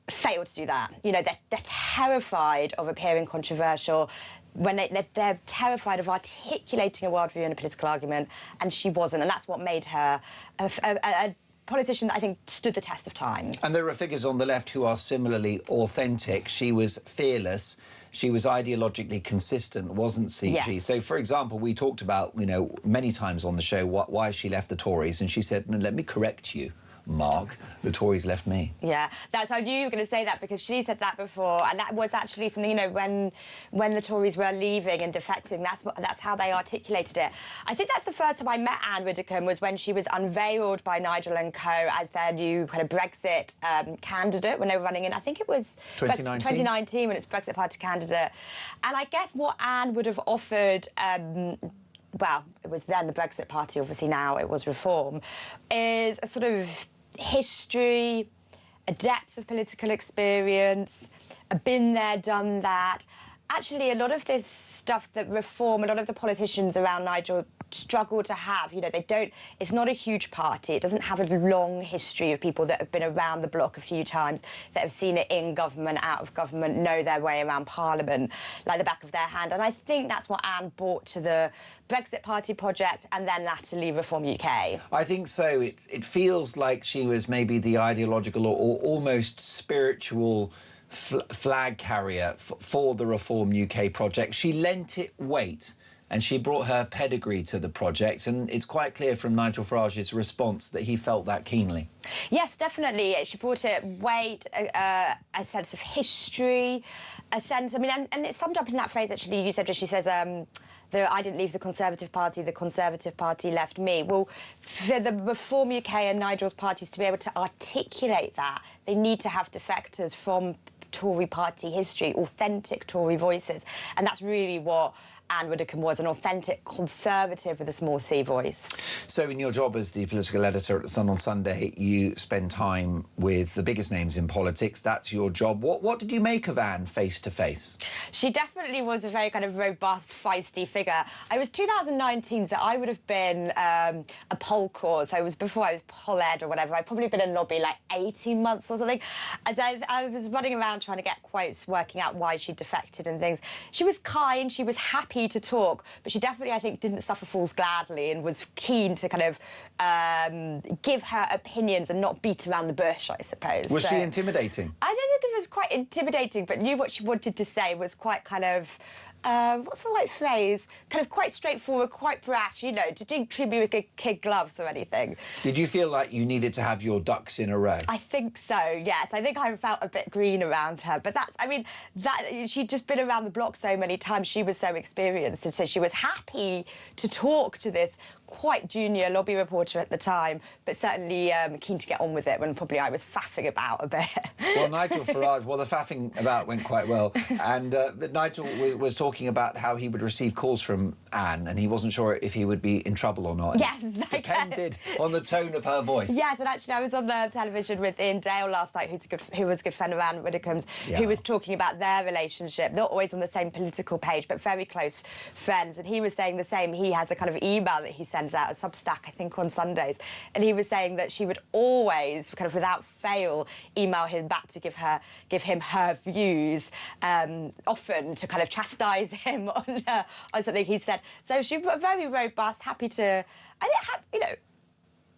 fail to do that. You know, they're terrified of appearing controversial, when they're terrified of articulating a worldview in a political argument, and she wasn't, and that's what made her a politician that I think stood the test of time. And there are figures on the left who are similarly authentic. She was fearless. She was ideologically consistent, wasn't she? Yes. So, for example, we talked about, you know, many times on the show why she left the Tories, and she said, no, let me correct you, Mark, the Tories left me. Yeah, that's how you were going to say that, because she said that before, and that was actually something, you know, when the Tories were leaving and defecting, that's how they articulated it. I think that's the first time I met Ann Widdecombe, was when she was unveiled by Nigel and co as their new kind of Brexit candidate when they were running in. I think it was 2019 when it's Brexit Party candidate. And I guess what Ann would have offered, well, it was then the Brexit Party, obviously now it was Reform, is a sort of history, a depth of political experience, a been there, done that. Actually, a lot of this stuff that Reform, a lot of the politicians around Nigel struggle to have. You know, it's not a huge party. It doesn't have a long history of people that have been around the block a few times, that have seen it in government, out of government, know their way around Parliament like the back of their hand. And I think that's what Anne brought to the Brexit Party project and then latterly Reform UK. I think so. It feels like she was maybe the ideological or almost spiritual flag carrier for the Reform UK project. She lent it weight and she brought her pedigree to the project, and it's quite clear from Nigel Farage's response that he felt that keenly. Yes, definitely. She brought it weight, a sense of history, a sense... I mean, and it's summed up in that phrase, actually, you said, where she says... I didn't leave the Conservative Party left me. Well, for the Reform UK and Nigel's parties to be able to articulate that, they need to have defectors from Tory party history, authentic Tory voices. And that's really what Ann Widdecombe was, an authentic Conservative with a small C voice. So in your job as the political editor at The Sun on Sunday, you spend time with the biggest names in politics. That's your job. What did you make of Anne face to face? She definitely was a very kind of robust, feisty figure. It was 2019, so I would have been a poll corps. So it was before I was poll ed or whatever. I'd probably been in lobby like 18 months or something. As I was running around trying to get quotes, working out why she defected and things. She was kind, she was happy to talk, but she definitely, I think, didn't suffer fools gladly and was keen to kind of give her opinions and not beat around the bush, I suppose. Was she intimidating? I don't think it was quite intimidating, but knew what she wanted to say was quite kind of... what's the right phrase? Kind of quite straightforward, quite brash, you know, to do tribute with kid gloves or anything. Did you feel like you needed to have your ducks in a row? I think so, yes. I think I felt a bit green around her. But that's, I mean, she'd just been around the block so many times. She was so experienced. And so she was happy to talk to this quite junior lobby reporter at the time, but certainly keen to get on with it when probably I was faffing about a bit. Well, Nigel Farage, the faffing about went quite well. And Nigel was talking about how he would receive calls from Anne and he wasn't sure if he would be in trouble or not. Yes. Depended on the tone of her voice. Yes, and actually I was on the television with Ian Dale last night, who was a good friend of Ann Widdecombe's, who was talking about their relationship, not always on the same political page, but very close friends. And he was saying the same. He has a kind of email that he sends out, a Substack, I think, on Sundays. And he was saying that she would always, kind of without fail, email him back to give him her views, often to kind of chastise him on something he said. So she was very robust, happy to, you know,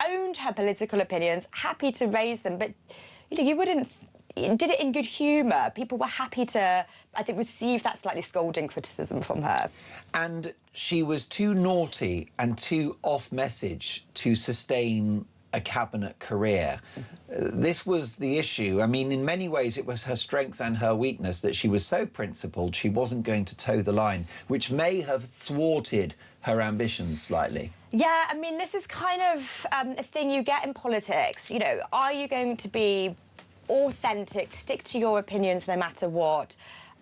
owned her political opinions, happy to raise them, but, you know, you wouldn't... did it in good humour. People were happy to, I think, receive that slightly scolding criticism from her. And she was too naughty and too off-message to sustain a cabinet career. This was the issue. I mean, in many ways, it was her strength and her weakness that she was so principled she wasn't going to toe the line, which may have thwarted her ambitions slightly. Yeah, I mean, this is kind of a thing you get in politics. You know, are you going to be authentic, stick to your opinions no matter what?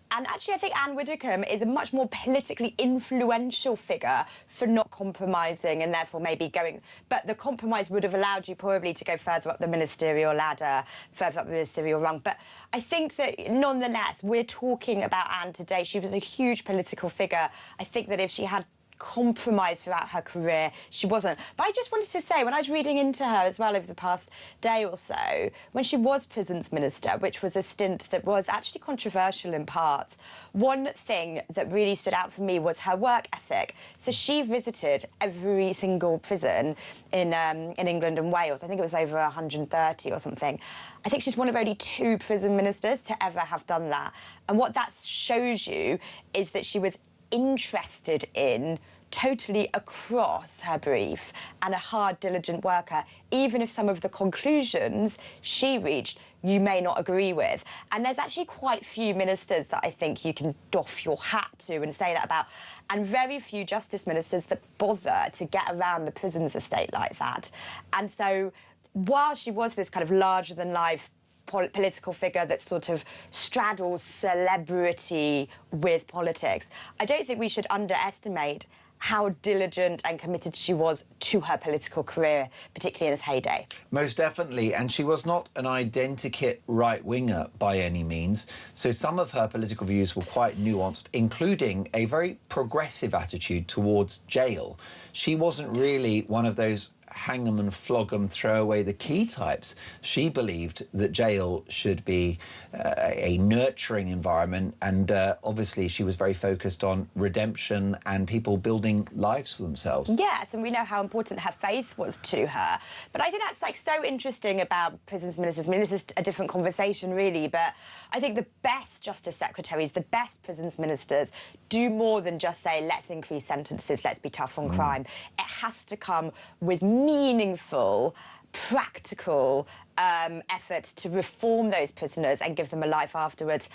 And actually, I think Ann Widdecombe is a much more politically influential figure for not compromising and therefore maybe going... But the compromise would have allowed you probably to go further up the ministerial ladder, further up the ministerial rung. But I think that, nonetheless, we're talking about Ann today. She was a huge political figure. I think that if she had compromised throughout her career, she wasn't. But I just wanted to say, when I was reading into her as well over the past day or so, when she was Prisons Minister, which was a stint that was actually controversial in parts, one thing that really stood out for me was her work ethic. So she visited every single prison in England and Wales. I think it was over 130 or something. I think she's one of only 2 prison ministers to ever have done that. And what that shows you is that she was interested in totally across her brief and a hard, diligent worker, even if some of the conclusions she reached you may not agree with. And there's actually quite few ministers that I think you can doff your hat to and say that about, and very few justice ministers that bother to get around the prisons estate like that. And so while she was this kind of larger-than-life political figure that sort of straddles celebrity with politics, I don't think we should underestimate how diligent and committed she was to her political career, particularly in its heyday. Most definitely, and she was not an identikit right-winger by any means, so some of her political views were quite nuanced, including a very progressive attitude towards jail. She wasn't really one of those hang 'em and flog 'em, throw away the key types. She believed that jail should be a nurturing environment, and obviously she was very focused on redemption and people building lives for themselves. Yes, and we know how important her faith was to her. But I think that's like so interesting about prisons ministers. I mean, this is a different conversation really, but I think the best justice secretaries, the best prisons ministers do more than just say, let's increase sentences, let's be tough on crime. It has to come with meaningful, practical effort to reform those prisoners and give them a life afterwards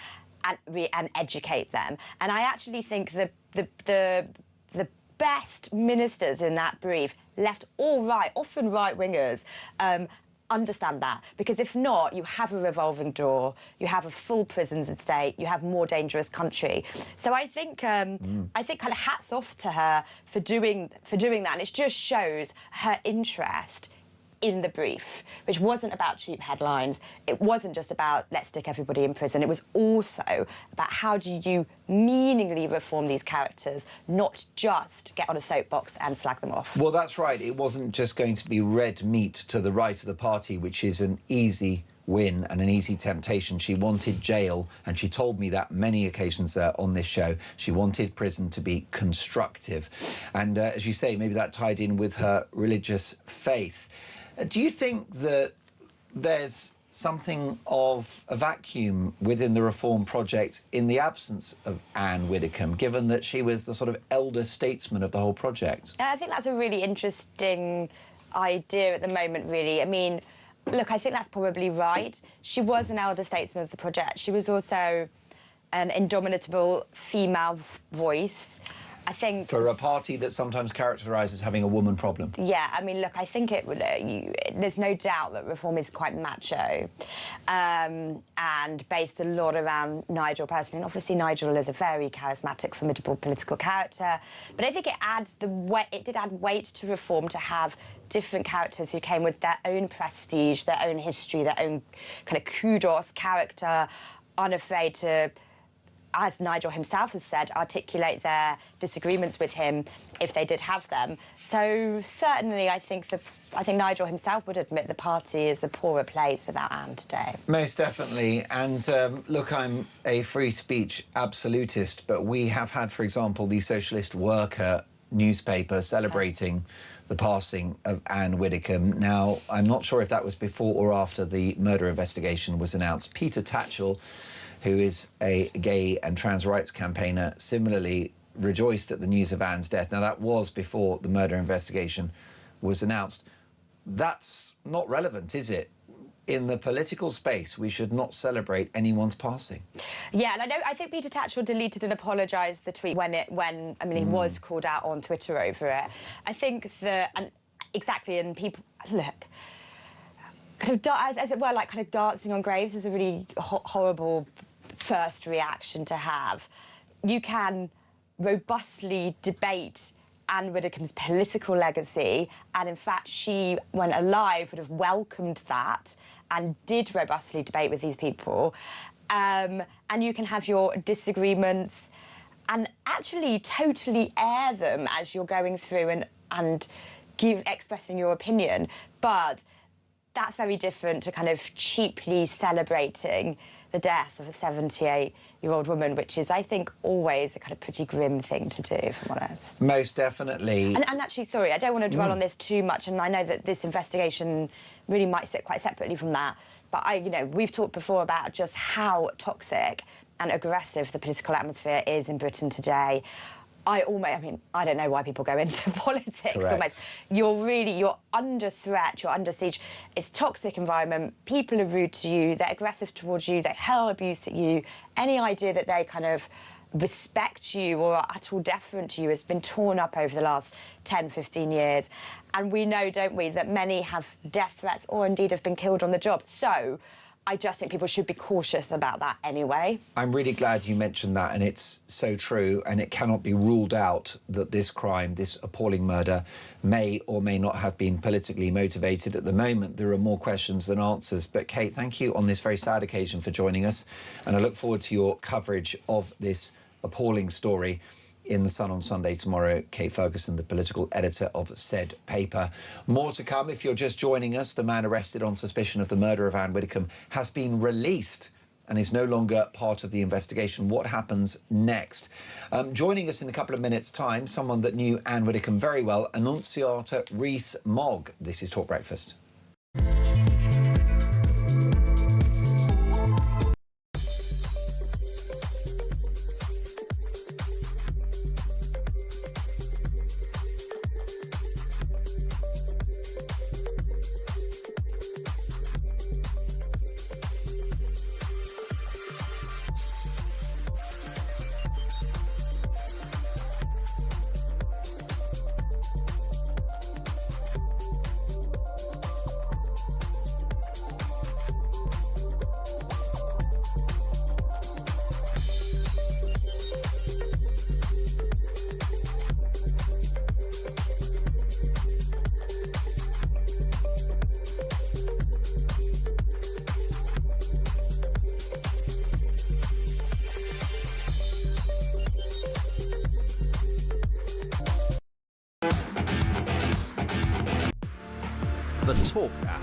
and educate them. And I actually think the best ministers in that brief, left or right, often right-wingers, understand that, because if not, you have a revolving door, you have a full prisons estate, you have a more dangerous country. So I think kind of hats off to her for doing that, and it just shows her interest in the brief, which wasn't about cheap headlines. It wasn't just about let's stick everybody in prison. It was also about how do you meaningfully reform these characters, not just get on a soapbox and slag them off. Well, that's right. It wasn't just going to be red meat to the right of the party, which is an easy win and an easy temptation. She wanted jail, and she told me that many occasions on this show. She wanted prison to be constructive. And as you say, maybe that tied in with her religious faith. Do you think that there's something of a vacuum within the reform project in the absence of Ann Widdecombe, given that she was the sort of elder statesman of the whole project? I think that's a really interesting idea at the moment, really. I mean, look, I think that's probably right. She was an elder statesman of the project. She was also an indomitable female voice. I think for a party that sometimes characterises having a woman problem. Yeah, I mean, look, I think it would. There's no doubt that reform is quite macho, and based a lot around Nigel personally. And obviously, Nigel is a very charismatic, formidable political character. But I think it adds it did add weight to reform to have different characters who came with their own prestige, their own history, their own kind of kudos character, unafraid to, as Nigel himself has said, articulate their disagreements with him if they did have them. So certainly I think Nigel himself would admit the party is a poorer place without Anne today. Most definitely. And look, I'm a free speech absolutist, but we have had, for example, the Socialist Worker newspaper celebrating the passing of Ann Widdecombe. Now, I'm not sure if that was before or after the murder investigation was announced. Peter Tatchell, who is a gay and trans rights campaigner, similarly rejoiced at the news of Anne's death. Now, that was before the murder investigation was announced. That's not relevant, is it? In the political space, we should not celebrate anyone's passing. Yeah, and I think Peter Tatchell deleted and apologised the tweet when he was called out on Twitter over it. I think exactly, and people, look, kind of, as it were, like kind of dancing on graves is a really horrible first reaction to have. You can robustly debate Ann Widdecombe's political legacy, and in fact she, when alive, would have welcomed that and did robustly debate with these people. And you can have your disagreements and actually totally air them as you're going through and expressing your opinion. But that's very different to kind of cheaply celebrating the death of a 78-year-old woman, which is, I think, always a kind of pretty grim thing to do, if I'm honest. Most definitely. And actually, sorry, I don't want to dwell on this too much, and I know that this investigation really might sit quite separately from that, but we've talked before about just how toxic and aggressive the political atmosphere is in Britain today. I don't know why people go into politics. Almost. You're under threat, you're under siege. It's a toxic environment. People are rude to you, they're aggressive towards you, they hurl abuse at you. Any idea that they kind of respect you or are at all deferent to you has been torn up over the last 10, 15 years. And we know, don't we, that many have death threats or indeed have been killed on the job. So I just think people should be cautious about that anyway. I'm really glad you mentioned that, and it's so true, and it cannot be ruled out that this crime, this appalling murder, may or may not have been politically motivated. At the moment, there are more questions than answers. But, Kate, thank you on this very sad occasion for joining us, and I look forward to your coverage of this appalling story in The Sun on Sunday tomorrow. Kate Ferguson, the political editor of said paper. More to come. If you're just joining us, the man arrested on suspicion of the murder of Ann Widdecombe has been released and is no longer part of the investigation. What happens next? Joining us in a couple of minutes' time, someone that knew Ann Widdecombe very well, Annunciata Rees-Mogg. This is Talk Breakfast. The Talk app.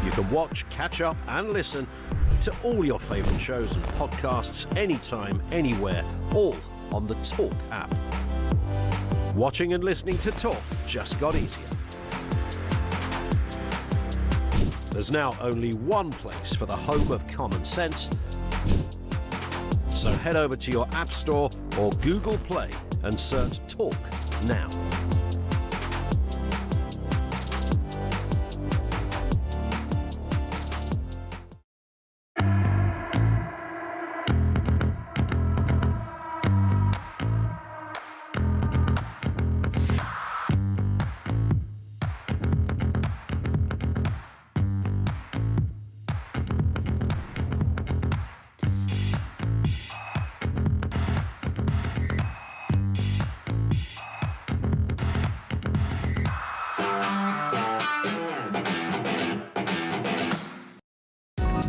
You can watch, catch up and listen to all your favourite shows and podcasts anytime, anywhere, all on the Talk app. Watching and listening to Talk just got easier. There's now only one place for the home of common sense, so head over to your App Store or Google Play and search Talk now.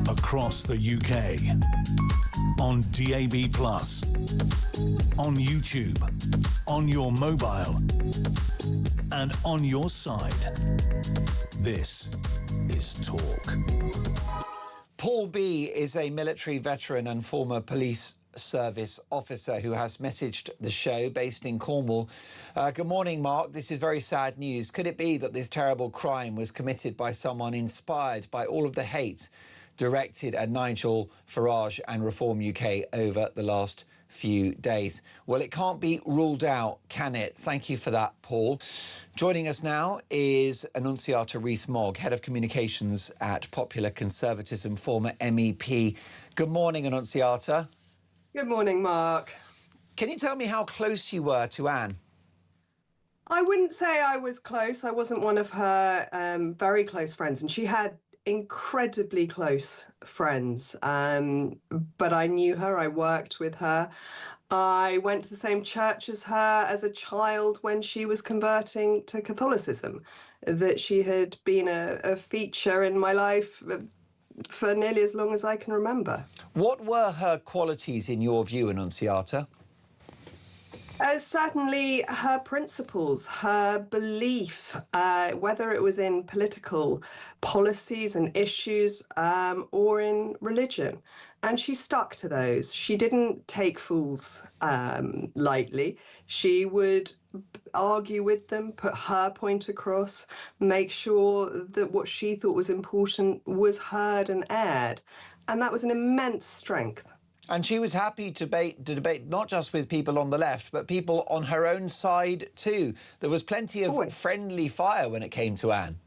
Across the UK, on DAB+, on YouTube, on your mobile, and on your side. This is Talk. Paul B is a military veteran and former police service officer who has messaged the show, based in Cornwall. Good morning, Mark. This is very sad news. Could it be that this terrible crime was committed by someone inspired by all of the hate directed at Nigel Farage and Reform UK over the last few days? Well, it can't be ruled out, can it? Thank you for that, Paul. Joining us now is Annunciata Rees-Mogg, Head of Communications at Popular Conservatism, former MEP. Good morning, Annunciata. Good morning, Mark. Can you tell me how close you were to Anne? I wouldn't say I was close. I wasn't one of her very close friends, and she had incredibly close friends, but I knew her, I worked with her. I went to the same church as her as a child when she was converting to Catholicism, that she had been a feature in my life for nearly as long as I can remember. What were her qualities in your view, Annunciata? Certainly her principles, her belief, whether it was in political policies and issues or in religion. And she stuck to those. She didn't take fools lightly. She would argue with them, put her point across, make sure that what she thought was important was heard and aired. And that was an immense strength. And she was happy to debate not just with people on the left, but people on her own side too. There was plenty of friendly fire when it came to Anne.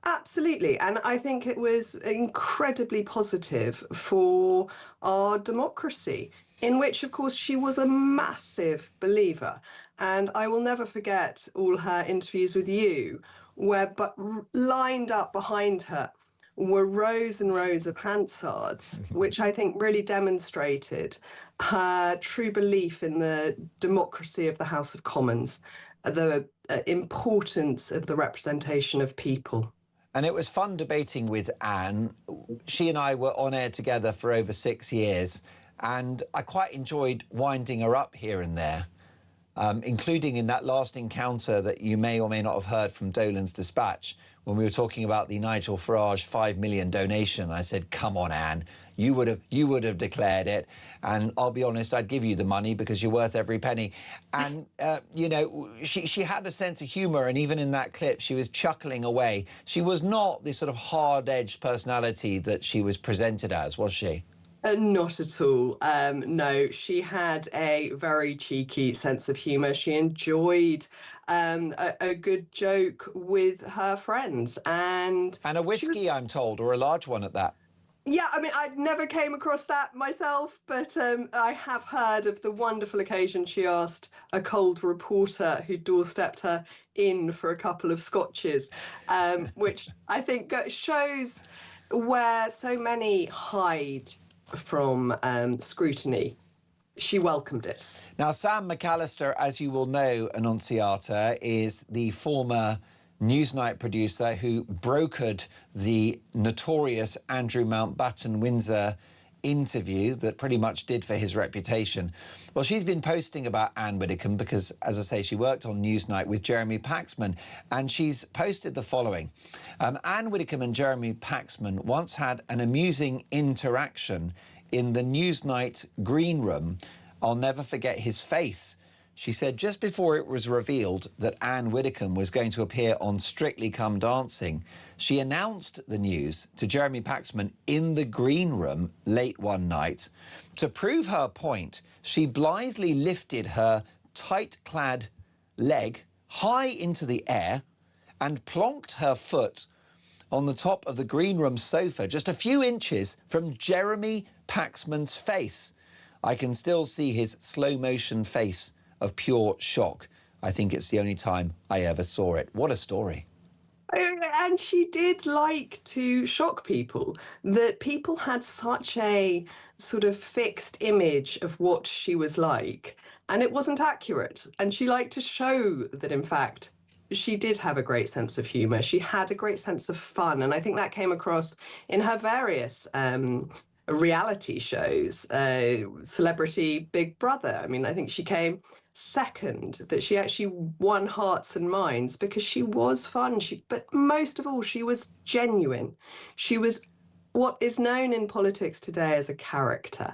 Absolutely. And I think it was incredibly positive for our democracy, in which, of course, she was a massive believer. And I will never forget all her interviews with you, where but lined up behind her were rows and rows of Hansards, which I think really demonstrated her true belief in the democracy of the House of Commons, the importance of the representation of people. And it was fun debating with Anne. She and I were on air together for over 6 years, and I quite enjoyed winding her up here and there, including in that last encounter that you may or may not have heard from Dolan's dispatch, when we were talking about the Nigel Farage 5 million donation. I said, come on, Anne, you would have declared it. And I'll be honest, I'd give you the money because you're worth every penny. And, you know, she had a sense of humour. And even in that clip, she was chuckling away. She was not this sort of hard-edged personality that she was presented as, was she? Not at all. No, she had a very cheeky sense of humour. She enjoyed a good joke with her friends. And a whiskey, I'm told, or a large one at that. Yeah, I mean, I'd never came across that myself, but I have heard of the wonderful occasion she asked a cold reporter who doorstepped her in for a couple of scotches, which I think shows where so many hide from scrutiny. She welcomed it. Now, Sam McAllister, as you will know, Annunciata, is the former Newsnight producer who brokered the notorious Andrew Mountbatten-Windsor interview that pretty much did for his reputation. Well, she's been posting about Ann Widdecombe because, as I say, she worked on Newsnight with Jeremy Paxman, and she's posted the following. Ann Widdecombe and Jeremy Paxman once had an amusing interaction in the Newsnight green room. I'll never forget his face. She said just before it was revealed that Ann Widdecombe was going to appear on Strictly Come Dancing, she announced the news to Jeremy Paxman in the green room late one night. To prove her point, she blithely lifted her tight-clad leg high into the air and plonked her foot on the top of the green room sofa, just a few inches from Jeremy Paxman's face. I can still see his slow-motion face of pure shock. I think it's the only time I ever saw it. What a story. And she did like to shock people, that people had such a sort of fixed image of what she was like, and it wasn't accurate. And she liked to show that, in fact, she did have a great sense of humour. She had a great sense of fun. And I think that came across in her various reality shows, Celebrity Big Brother. I mean, I think she came second, that she actually won hearts and minds because she was fun. But most of all, she was genuine. She was what is known in politics today as a character.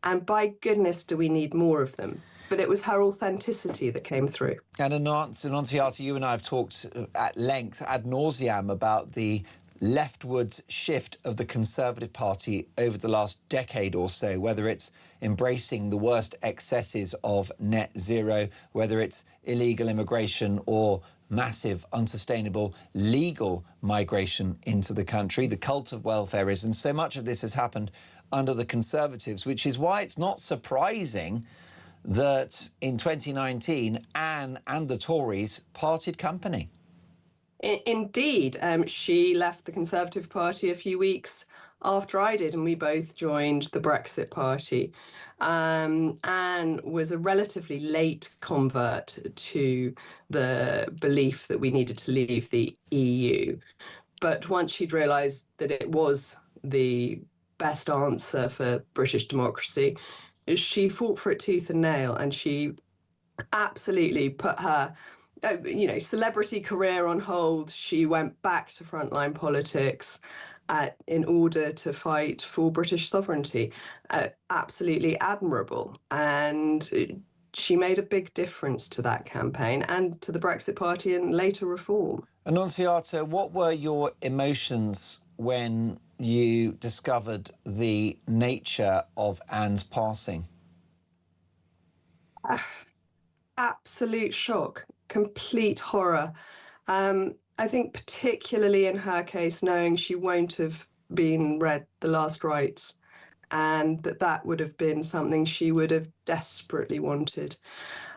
And by goodness, do we need more of them. But it was her authenticity that came through. And Annunciata, you and I have talked at length, ad nauseam, about the leftwards shift of the Conservative Party over the last decade or so, whether it's embracing the worst excesses of net zero, whether it's illegal immigration or massive, unsustainable, legal migration into the country, the cult of welfareism. So much of this has happened under the Conservatives, which is why it's not surprising that in 2019, Anne and the Tories parted company. Indeed. She left the Conservative Party a few weeks after I did, and we both joined the Brexit Party. Anne was a relatively late convert to the belief that we needed to leave the EU. But once she'd realised that it was the best answer for British democracy, she fought for it tooth and nail, and she absolutely put her celebrity career on hold. She went back to frontline politics in order to fight for British sovereignty. Absolutely admirable. And she made a big difference to that campaign and to the Brexit Party and later reform. Annunciata, what were your emotions when you discovered the nature of Anne's passing? Absolute shock. Complete horror. I think particularly in her case, knowing she won't have been read the last rites, and that would have been something she would have desperately wanted.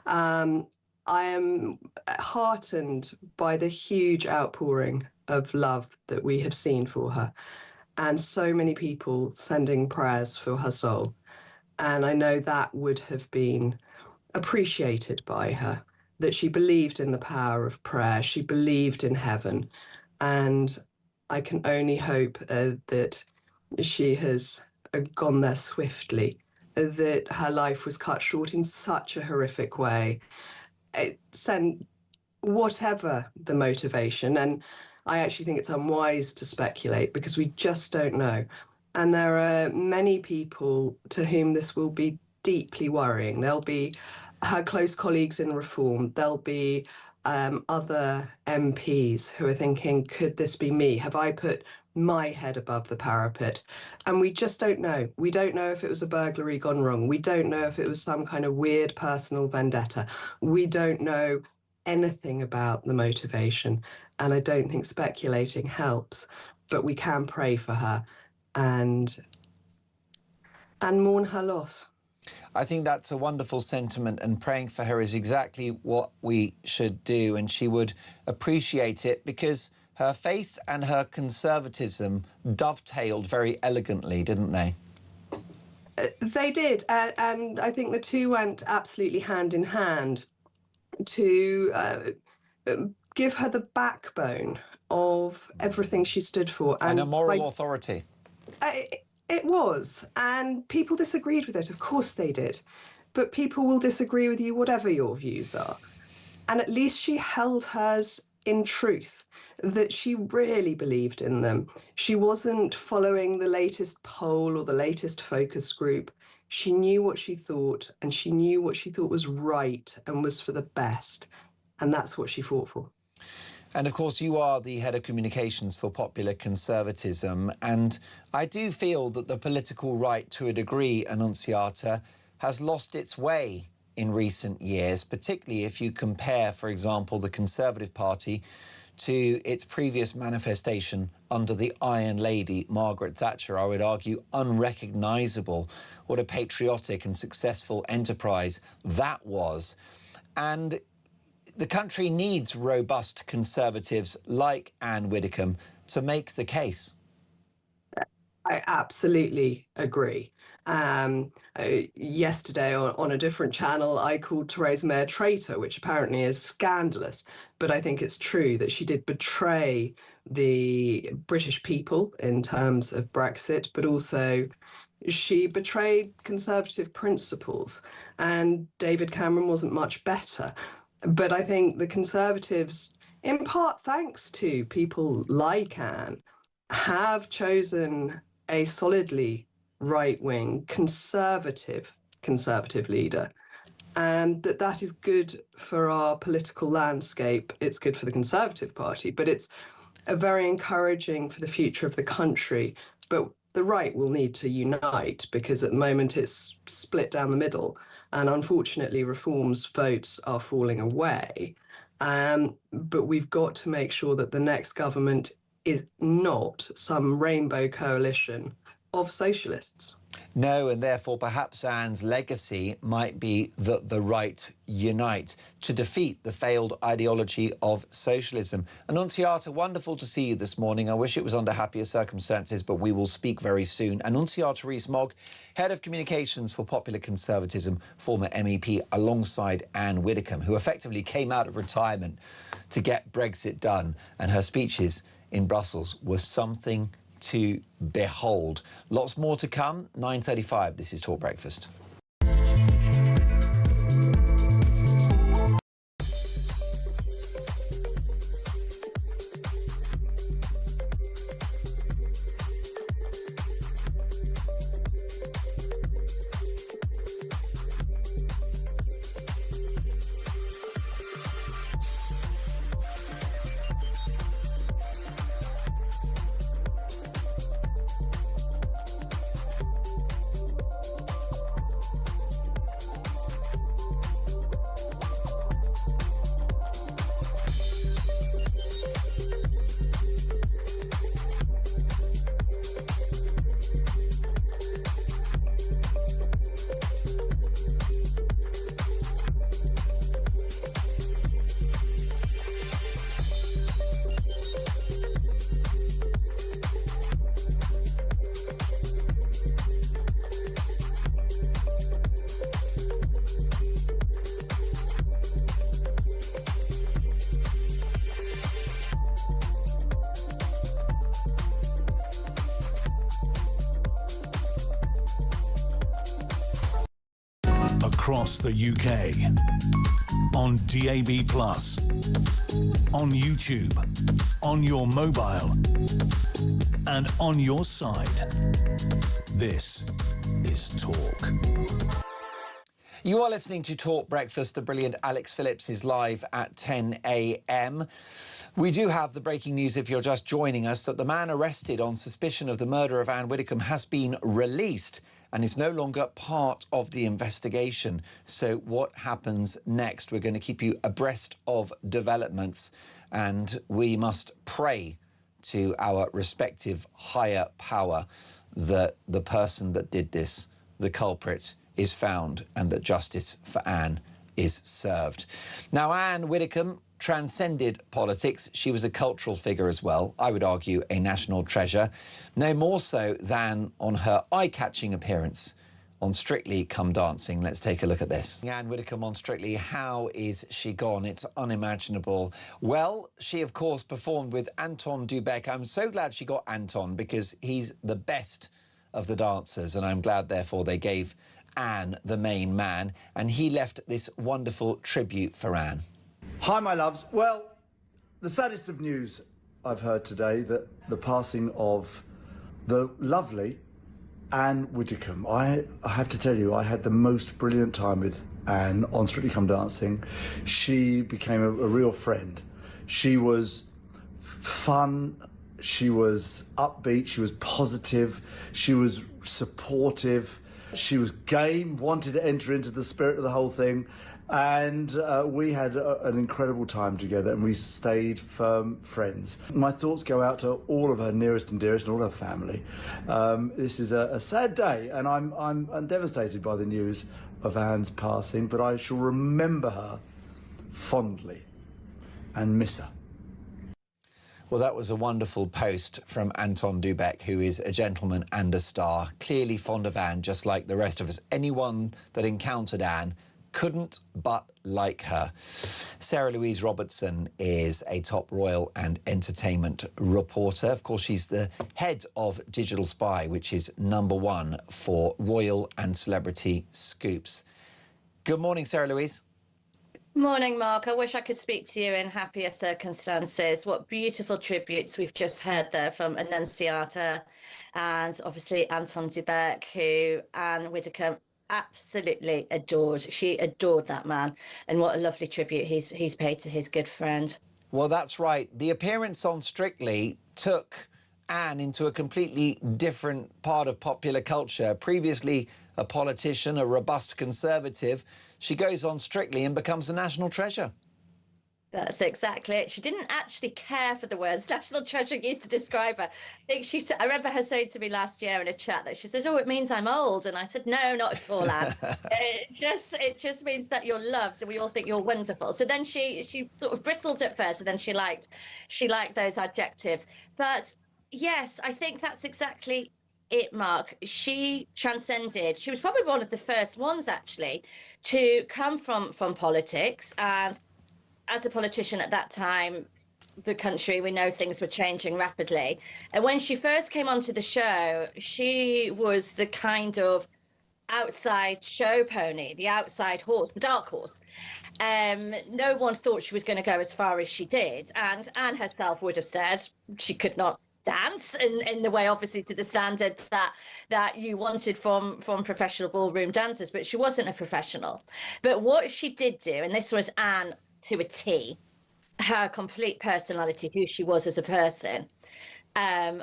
I am heartened by the huge outpouring of love that we have seen for her, and so many people sending prayers for her soul. And I know that would have been appreciated by her, that she believed in the power of prayer, she believed in heaven. And I can only hope that she has gone there swiftly, that her life was cut short in such a horrific way. Sent whatever the motivation, and I actually think it's unwise to speculate because we just don't know. And there are many people to whom this will be deeply worrying. There'll be her close colleagues in Reform. There'll be other MPs who are thinking, could this be me? Have I put my head above the parapet? And we just don't know. We don't know if it was a burglary gone wrong. We don't know if it was some kind of weird personal vendetta. We don't know anything about the motivation. And I don't think speculating helps, but we can pray for her and mourn her loss. I think that's a wonderful sentiment, and praying for her is exactly what we should do, and she would appreciate it because her faith and her conservatism dovetailed very elegantly, didn't they? They did, and I think the two went absolutely hand in hand to give her the backbone of everything she stood for. And a moral authority. It was, and people disagreed with it, of course they did. But people will disagree with you whatever your views are. And at least she held hers in truth, that she really believed in them. She wasn't following the latest poll or the latest focus group. She knew what she thought, and she knew what she thought was right and was for the best. And that's what she fought for. And of course, you are the head of communications for Popular Conservatism. And I do feel that the political right, to a degree, Annunziata, has lost its way in recent years, particularly if you compare, for example, the Conservative Party to its previous manifestation under the Iron Lady, Margaret Thatcher. I would argue unrecognisable. What a patriotic and successful enterprise that was. And the country needs robust Conservatives like Ann Widdecombe to make the case. I absolutely agree. Yesterday on a different channel, I called Theresa May a traitor, which apparently is scandalous. But I think it's true that she did betray the British people in terms of Brexit, but also she betrayed Conservative principles. And David Cameron wasn't much better. But I think the Conservatives, in part thanks to people like Anne, have chosen a solidly right-wing conservative leader, and that is good for our political landscape. It's good for the Conservative Party, but it's very encouraging for the future of the country. But the right will need to unite because at the moment it's split down the middle, and unfortunately Reform's votes are falling away. But we've got to make sure that the next government is not some rainbow coalition of socialists. No, and therefore perhaps Anne's legacy might be that the right unite to defeat the failed ideology of socialism. Annunziata, wonderful to see you this morning. I wish it was under happier circumstances, but we will speak very soon. Annunziata Rees-Mogg, Head of Communications for Popular Conservatism, former MEP, alongside Ann Widdecombe, who effectively came out of retirement to get Brexit done, and her speeches in Brussels were something to behold. Lots more to come. 9:35. This is Talk Breakfast. across the UK, on DAB+, on YouTube, on your mobile, and on your side. This is Talk. You are listening to Talk Breakfast. The brilliant Alex Phillips is live at 10 a.m. We do have the breaking news, if you're just joining us, that the man arrested on suspicion of the murder of Ann Widdecombe has been released and is no longer part of the investigation. So what happens next? We're going to keep you abreast of developments, and we must pray to our respective higher power that the person that did this, the culprit, is found and that justice for Anne is served. Now, Ann Widdecombe transcended politics. She was a cultural figure as well. I would argue a national treasure, no more so than on her eye-catching appearance on Strictly Come Dancing. Let's take a look at this. Ann Widdecombe on Strictly, how is she gone? It's unimaginable. Well, she, of course, performed with Anton du Beke. I'm so glad she got Anton because he's the best of the dancers, and I'm glad, therefore, they gave Anne the main man, and he left this wonderful tribute for Anne. Hi, my loves. Well, the saddest of news I've heard today, that the passing of the lovely Ann Widdecombe. I have to tell you, I had the most brilliant time with Anne on Strictly Come Dancing. She became a real friend. She was fun, she was upbeat, she was positive, she was supportive, she was game, wanted to enter into the spirit of the whole thing. And we had an incredible time together, and we stayed firm friends. My thoughts go out to all of her nearest and dearest and all her family. This is a sad day, and I'm devastated by the news of Anne's passing, but I shall remember her fondly and miss her. Well, that was a wonderful post from Anton du Beke, who is a gentleman and a star, clearly fond of Anne, just like the rest of us. Anyone that encountered Anne couldn't but like her. Sarah Louise Robertson is a top royal and entertainment reporter. Of course, she's the head of Digital Spy, which is #1 for royal and celebrity scoops. Good morning, Sarah Louise. Morning, Mark. I wish I could speak to you in happier circumstances. What beautiful tributes we've just heard there from Annunziata and obviously Anton du Beke, who Ann Widdecombe absolutely adored. She adored that man, and what a lovely tribute he's paid to his good friend. Well, that's right. The appearance on Strictly took Anne into a completely different part of popular culture. Previously a politician, a robust conservative, she goes on Strictly and becomes a national treasure. That's exactly it. She didn't actually care for the words national treasure used to describe her. I remember her saying to me last year in a chat that she says, "Oh, it means I'm old." And I said, "No, not at all, Anne. it just means that you're loved and we all think you're wonderful." So then she sort of bristled at first, and then she liked those adjectives. But yes, I think that's exactly it, Mark. She transcended. She was probably one of the first ones actually to come from politics, and as a politician at that time, the country, we know things were changing rapidly. And when she first came onto the show, she was the kind of outside show pony, the outside horse, the dark horse. No one thought she was going to go as far as she did. And Anne herself would have said she could not dance in the way, obviously, to the standard that you wanted from professional ballroom dancers, but she wasn't a professional. But what she did do, and this was Anne to a T, her complete personality, who she was as a person,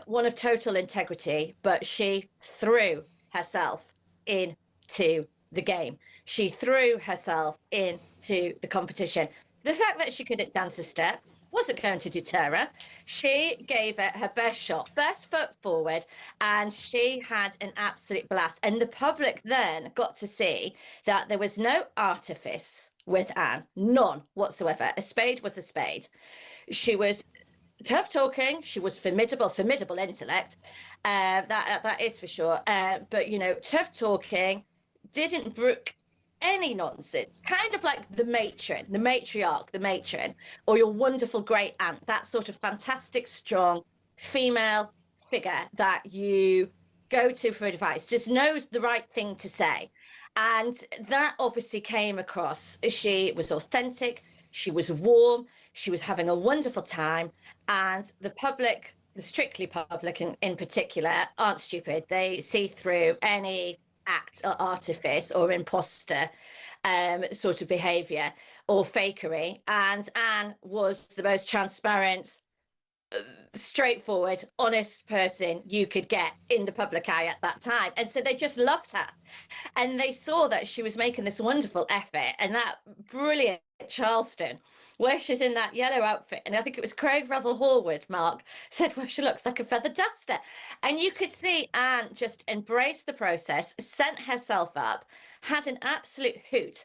one of total integrity, but she threw herself into the game. She threw herself into the competition. The fact that she couldn't dance a step wasn't going to deter her. She gave it her best shot, best foot forward, and she had an absolute blast. And the public then got to see that there was no artifice with Anne, none whatsoever. A spade was a spade. She was tough talking. She was formidable intellect. That is for sure. But, you know, tough talking, didn't brook any nonsense, kind of like the matron, the matriarch, the matron, or your wonderful great aunt, that sort of fantastic, strong female figure that you go to for advice, just knows the right thing to say. And that obviously came across. She was authentic, she was warm, she was having a wonderful time, and the public, the Strictly public in particular, aren't stupid. They see through any act or artifice or imposter sort of behaviour or fakery. And Anne was the most transparent, straightforward, honest person you could get in the public eye at that time. And so they just loved her. And they saw that she was making this wonderful effort, and that brilliant Charleston, where she's in that yellow outfit. And I think it was Craig Revel-Horwood, Mark, said, well, she looks like a feather duster. And you could see Anne just embraced the process, sent herself up, had an absolute hoot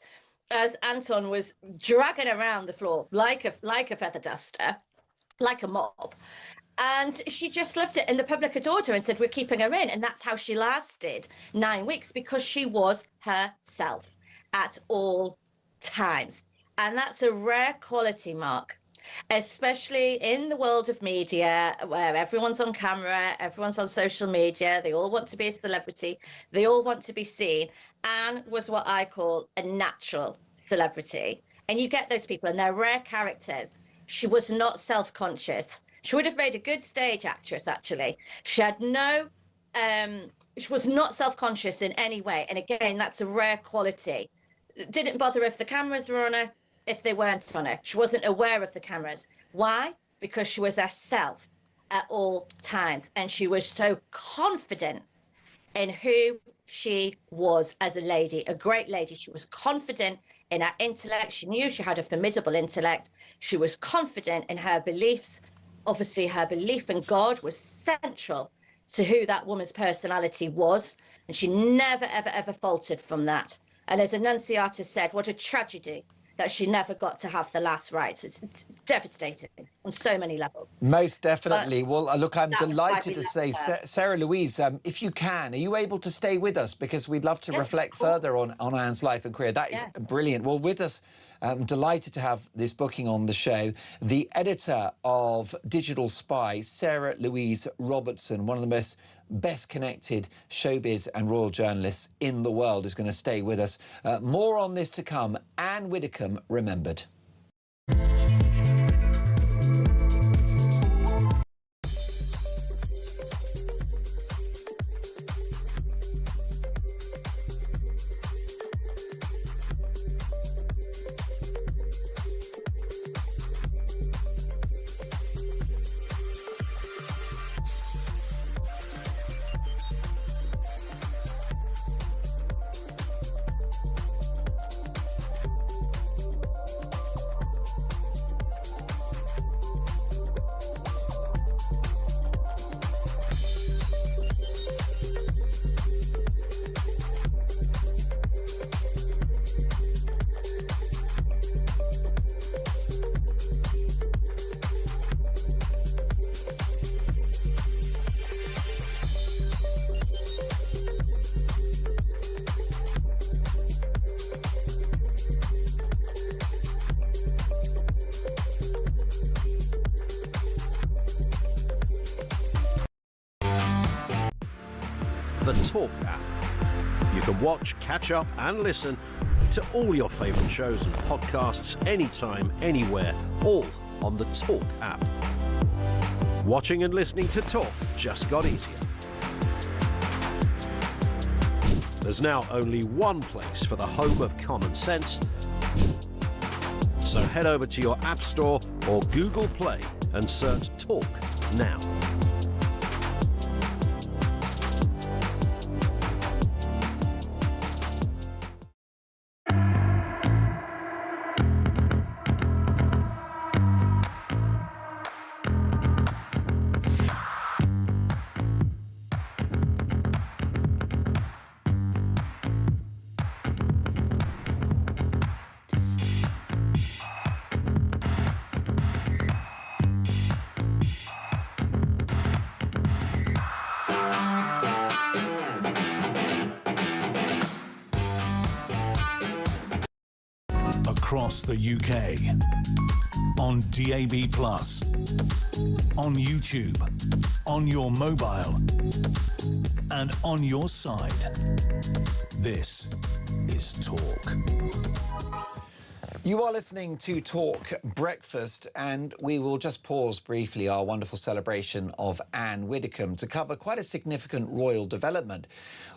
as Anton was dragging around the floor like a feather duster, like a mop. And she just loved it. And the public adored her and said, we're keeping her in. And that's how she lasted 9 weeks, because she was herself at all times. And that's a rare quality, Mark, especially in the world of media, where everyone's on camera, everyone's on social media. They all want to be a celebrity. They all want to be seen. Anne was what I call a natural celebrity. And you get those people, and they're rare characters. She was not self-conscious. She would have made a good stage actress, actually. She had no, she was not self-conscious in any way. And again, that's a rare quality. Didn't bother if the cameras were on her, if they weren't on her. She wasn't aware of the cameras. Why? Because she was herself at all times. And she was so confident in who she was as a lady, a great lady. She was confident in her intellect. She knew she had a formidable intellect. She was confident in her beliefs. Obviously, her belief in God was central to who that woman's personality was. And she never, ever, ever faltered from that. And as Annunciata said, what a tragedy that she never got to have the last rites. It's devastating on so many levels. Most definitely. Well, look, I'm that was delighted why we to say, left her. Sarah Louise, if you can, are you able to stay with us? Because we'd love to Yes, reflect of course. further on Anne's life and career. That is brilliant. Well, with us, I'm delighted to have this booking on the show. The editor of Digital Spy, Sarah Louise Robertson, one of the best connected showbiz and royal journalists in the world, is going to stay with us. More on this to come. Ann Widdecombe remembered. The Talk app. You can watch, catch up and listen to all your favourite shows and podcasts anytime, anywhere, all on the Talk app. Watching and listening to Talk just got easier. There's now only one place for the home of common sense. So head over to your App Store or Google Play and search Talk now. across the UK. On DAB+, on YouTube, on your mobile, and on your side. This is Talk. You are listening to Talk Breakfast, and we will just pause briefly our wonderful celebration of Ann Widdecombe to cover quite a significant royal development,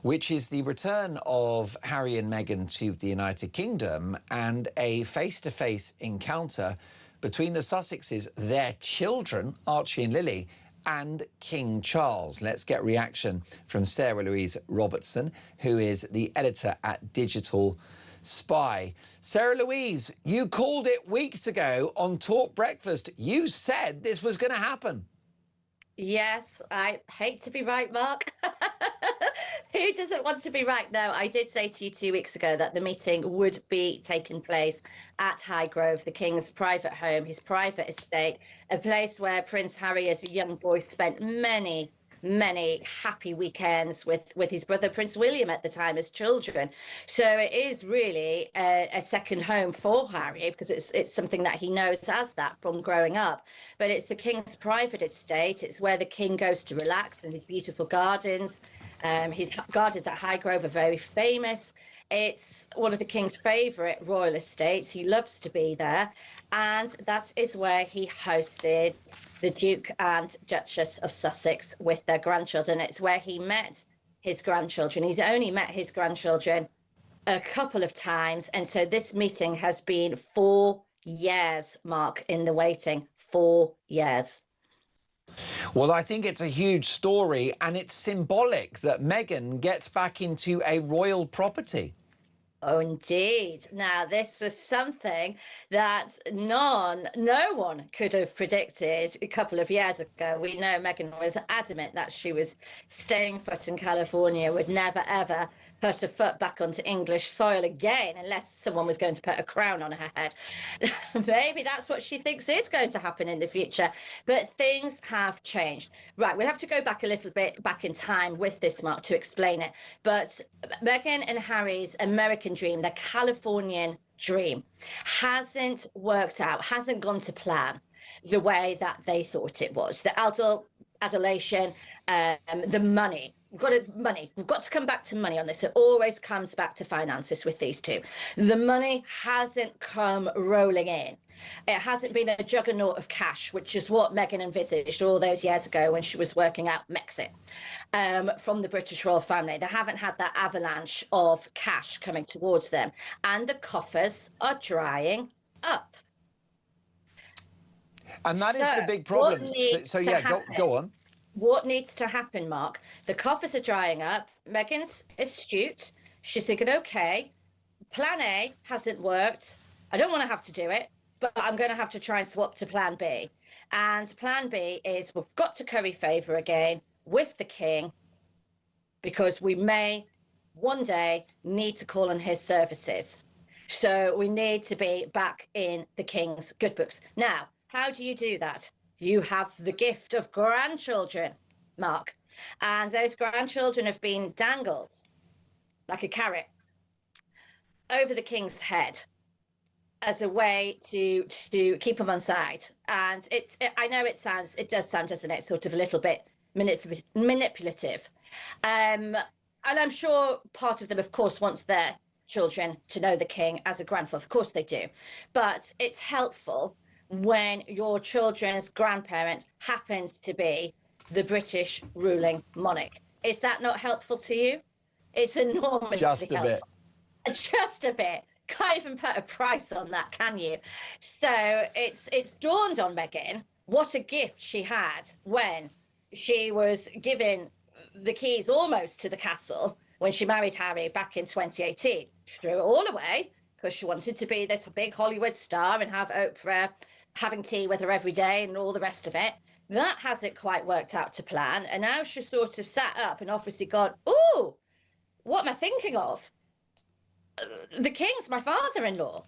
which is the return of Harry and Meghan to the United Kingdom and a face-to-face encounter between the Sussexes, their children, Archie and Lily, and King Charles. Let's get reaction from Sarah Louise Robertson, who is the editor at Digital Spy. Sarah Louise, you called it weeks ago on Talk Breakfast. You said this was going to happen. Yes, I hate to be right, Mark. Who doesn't want to be right? No, I did say to you 2 weeks ago that the meeting would be taking place at Highgrove, the King's private home, his private estate, a place where Prince Harry, as a young boy, spent many happy weekends with his brother Prince William at the time as children. So it is really a second home for Harry, because it's something that he knows as that from growing up. But it's the King's private estate. It's where the King goes to relax in his beautiful gardens. His gardens at Highgrove are very famous. It's one of the King's favourite royal estates. He loves to be there. And that is where he hosted the Duke and Duchess of Sussex with their grandchildren. It's where he met his grandchildren. He's only met his grandchildren a couple of times. And so this meeting has been 4 years, Mark, in the waiting. 4 years. Well, I think it's a huge story, and it's symbolic that Meghan gets back into a royal property. Oh, indeed. Now, this was something that no one could have predicted a couple of years ago. We know Meghan was adamant that she was staying put in California, would never, ever put a foot back onto English soil again unless someone was going to put a crown on her head. Maybe that's what she thinks is going to happen in the future. But things have changed. Right, we'll have to go back a little bit back in time with this, Mark, to explain it. But Meghan and Harry's American dream, their Californian dream, hasn't worked out, hasn't gone to plan the way that they thought it was. The adulation, the money. We've got to come back to money on this. It always comes back to finances with these two. The money hasn't come rolling in. It hasn't been a juggernaut of cash, which is what Meghan envisaged all those years ago when she was working out Brexit from the British royal family. They haven't had that avalanche of cash coming towards them, and the coffers are drying up. And that is the big problem. So yeah, go on. What needs to happen, Mark? The coffers are drying up. Meghan's astute. She's thinking, okay, plan A hasn't worked. I don't want to have to do it, but I'm going to have to try and swap to plan B. And plan B is we've got to curry favour again with the King, because we may one day need to call on his services. So we need to be back in the King's good books. Now, how do you do that? You have the gift of grandchildren, Mark. And those grandchildren have been dangled like a carrot over the King's head as a way to keep him on side. And I know it does sound, doesn't it, sort of a little bit manipulative. And I'm sure part of them, of course, wants their children to know the King as a grandfather. Of course they do. But it's helpful when your children's grandparent happens to be the British ruling monarch. Is that not helpful to you? It's enormously helpful. Bit. Just a bit. Can't even put a price on that, can you? So it's dawned on Meghan what a gift she had when she was given the keys almost to the castle when she married Harry back in 2018. She threw it all away because she wanted to be this big Hollywood star and have Oprah having tea with her every day and all the rest of it. That hasn't quite worked out to plan. And now she's sort of sat up and obviously gone, ooh, what am I thinking of? The King's my father-in-law.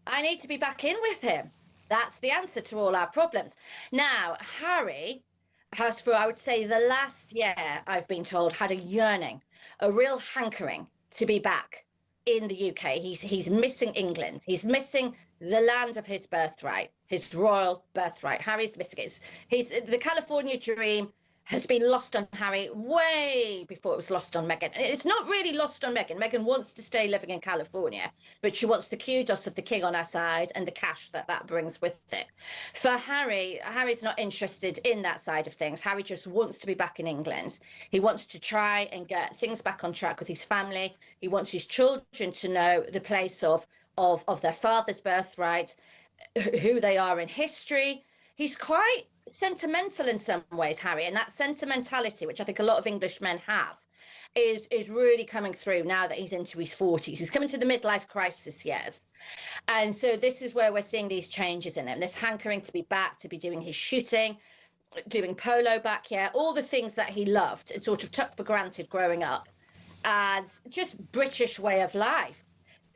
I need to be back in with him. That's the answer to all our problems. Now, Harry has, for I would say the last year, I've been told, had a yearning, a real hankering to be back in the UK. He's missing England. He's missing the land of his birthright, his royal birthright. Harry's missing it. The California dream has been lost on Harry way before it was lost on Meghan. It's not really lost on Meghan. Meghan wants to stay living in California, but she wants the kudos of the king on her side and the cash that brings with it. For Harry, Harry's not interested in that side of things. Harry just wants to be back in England. He wants to try and get things back on track with his family. He wants his children to know the place of their father's birthright, who they are in history. He's quite sentimental in some ways, Harry, and that sentimentality, which I think a lot of English men have, is really coming through now that he's into his 40s. He's coming to the midlife crisis years. And so this is where we're seeing these changes in him, this hankering to be back, to be doing his shooting, doing polo back here, all the things that he loved and sort of took for granted growing up, and just British way of life.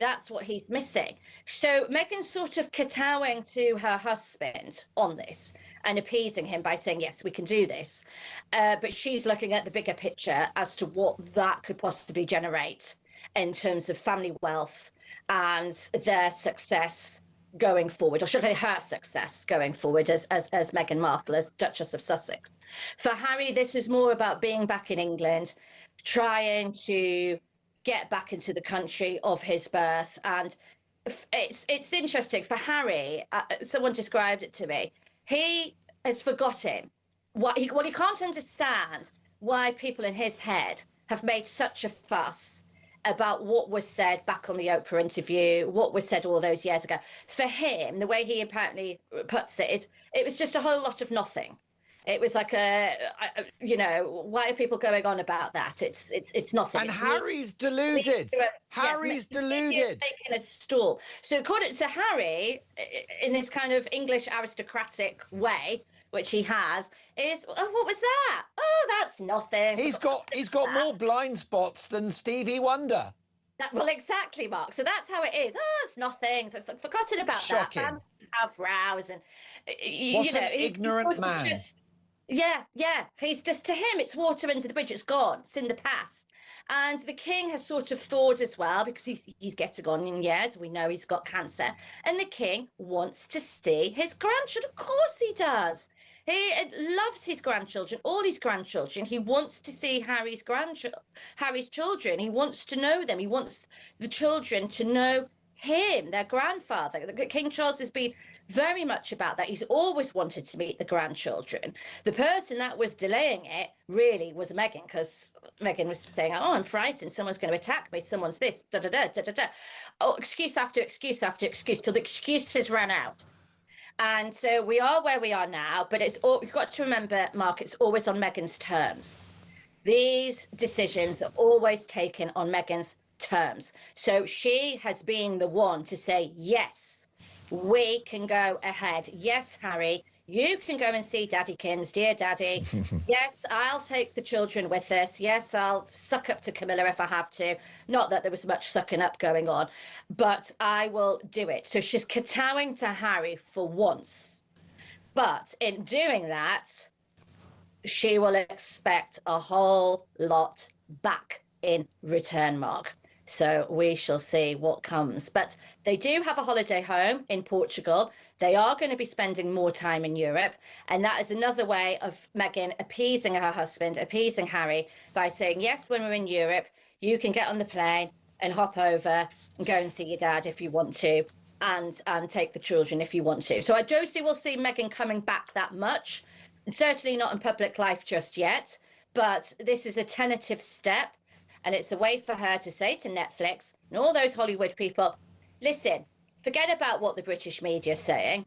That's what he's missing. So Meghan's sort of kowtowing to her husband on this and appeasing him by saying, yes, we can do this. But she's looking at the bigger picture as to what that could possibly generate in terms of family wealth and their success going forward, or should I say her success going forward as Meghan Markle, as Duchess of Sussex. For Harry, this is more about being back in England, trying to get back into the country of his birth. And it's interesting for Harry, someone described it to me, he has forgotten what he can't understand why people in his head have made such a fuss about what was said back on the Oprah interview, what was said all those years ago. For him, the way he apparently puts it is, it was just a whole lot of nothing. It was like why are people going on about that? It's nothing. And Harry's deluded. Harry's deluded. Taking a stall. So according to Harry, in this kind of English aristocratic way, which he has, is, oh, what was that? Oh, that's nothing. He's got more blind spots than Stevie Wonder. Well, exactly, Mark. So that's how it is. Oh, it's nothing. Forgotten about that. Families have rows, and what an ignorant man. Yeah. He's just, to him, it's water under the bridge. It's gone. It's in the past. And the king has sort of thawed as well, because he's getting on in years. We know he's got cancer. And the king wants to see his grandchildren. Of course he does. He loves his grandchildren, all his grandchildren. He wants to see Harry's children. He wants to know them. He wants the children to know him, their grandfather. King Charles has been very much about that. He's always wanted to meet the grandchildren. The person that was delaying it really was Meghan, because Meghan was saying, oh, I'm frightened. Someone's going to attack me. Someone's this, da-da-da, da-da-da. Oh, excuse after excuse after excuse, till the excuses ran out. And so we are where we are now, but you've got to remember, Mark, it's always on Meghan's terms. These decisions are always taken on Meghan's terms. So she has been the one to say, yes, we can go ahead. Yes, Harry, you can go and see Daddykins, dear Daddy. Yes, I'll take the children with us. Yes, I'll suck up to Camilla if I have to. Not that there was much sucking up going on, but I will do it. So she's kowtowing to Harry for once. But in doing that, she will expect a whole lot back in return, Mark. So we shall see what comes. But they do have a holiday home in Portugal. They are going to be spending more time in Europe. And that is another way of Meghan appeasing her husband, appeasing Harry, by saying, yes, when we're in Europe, you can get on the plane and hop over and go and see your dad if you want to, and take the children if you want to. So I don't see we'll see Meghan coming back that much. Certainly not in public life just yet. But this is a tentative step. And it's a way for her to say to Netflix and all those Hollywood people, listen, forget about what the British media is saying.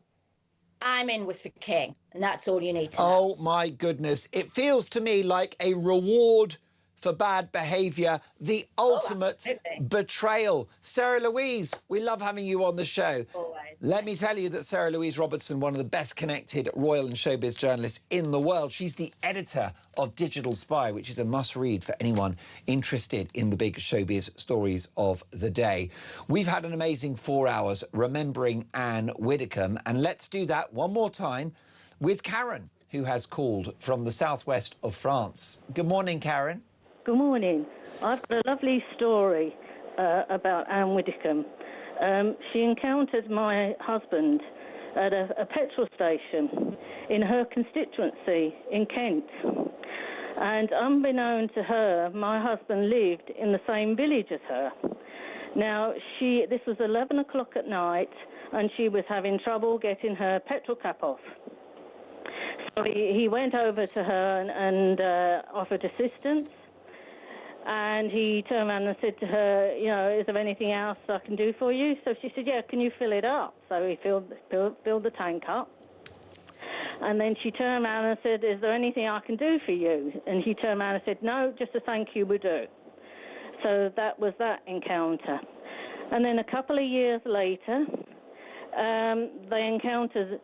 I'm in with the king, and that's all you need to know. Oh, my goodness. It feels to me like a reward for bad behaviour, the ultimate betrayal. Sarah Louise, we love having you on the show. Always. Let me tell you that Sarah Louise Robertson, one of the best connected royal and showbiz journalists in the world. She's the editor of Digital Spy, which is a must-read for anyone interested in the big showbiz stories of the day. We've had an amazing 4 hours remembering Ann Widdecombe, and let's do that one more time with Karen, who has called from the southwest of France. Good morning, Karen. Good morning. I've got a lovely story about Ann Widdecombe. She encountered my husband at a petrol station in her constituency in Kent. And unbeknown to her, my husband lived in the same village as her. Now, this was 11 o'clock at night, and she was having trouble getting her petrol cap off. So he went over to her and offered assistance. And he turned around and said to her, you know, is there anything else I can do for you? So she said, yeah, can you fill it up? So he filled the tank up. And then she turned around and said, is there anything I can do for you? And he turned around and said, no, just a thank you would do. So that was that encounter. And then a couple of years later, they encountered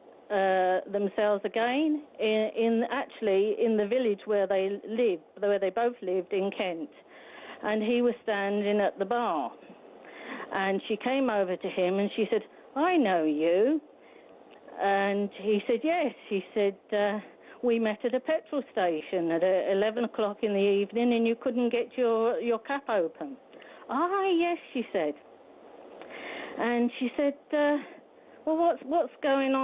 themselves again in the village where they both lived in Kent. And he was standing at the bar. And she came over to him and she said, I know you. And he said, yes. He said, we met at a petrol station at 11 o'clock in the evening and you couldn't get your cap open. Ah, yes, she said. And she said, well, what's going on?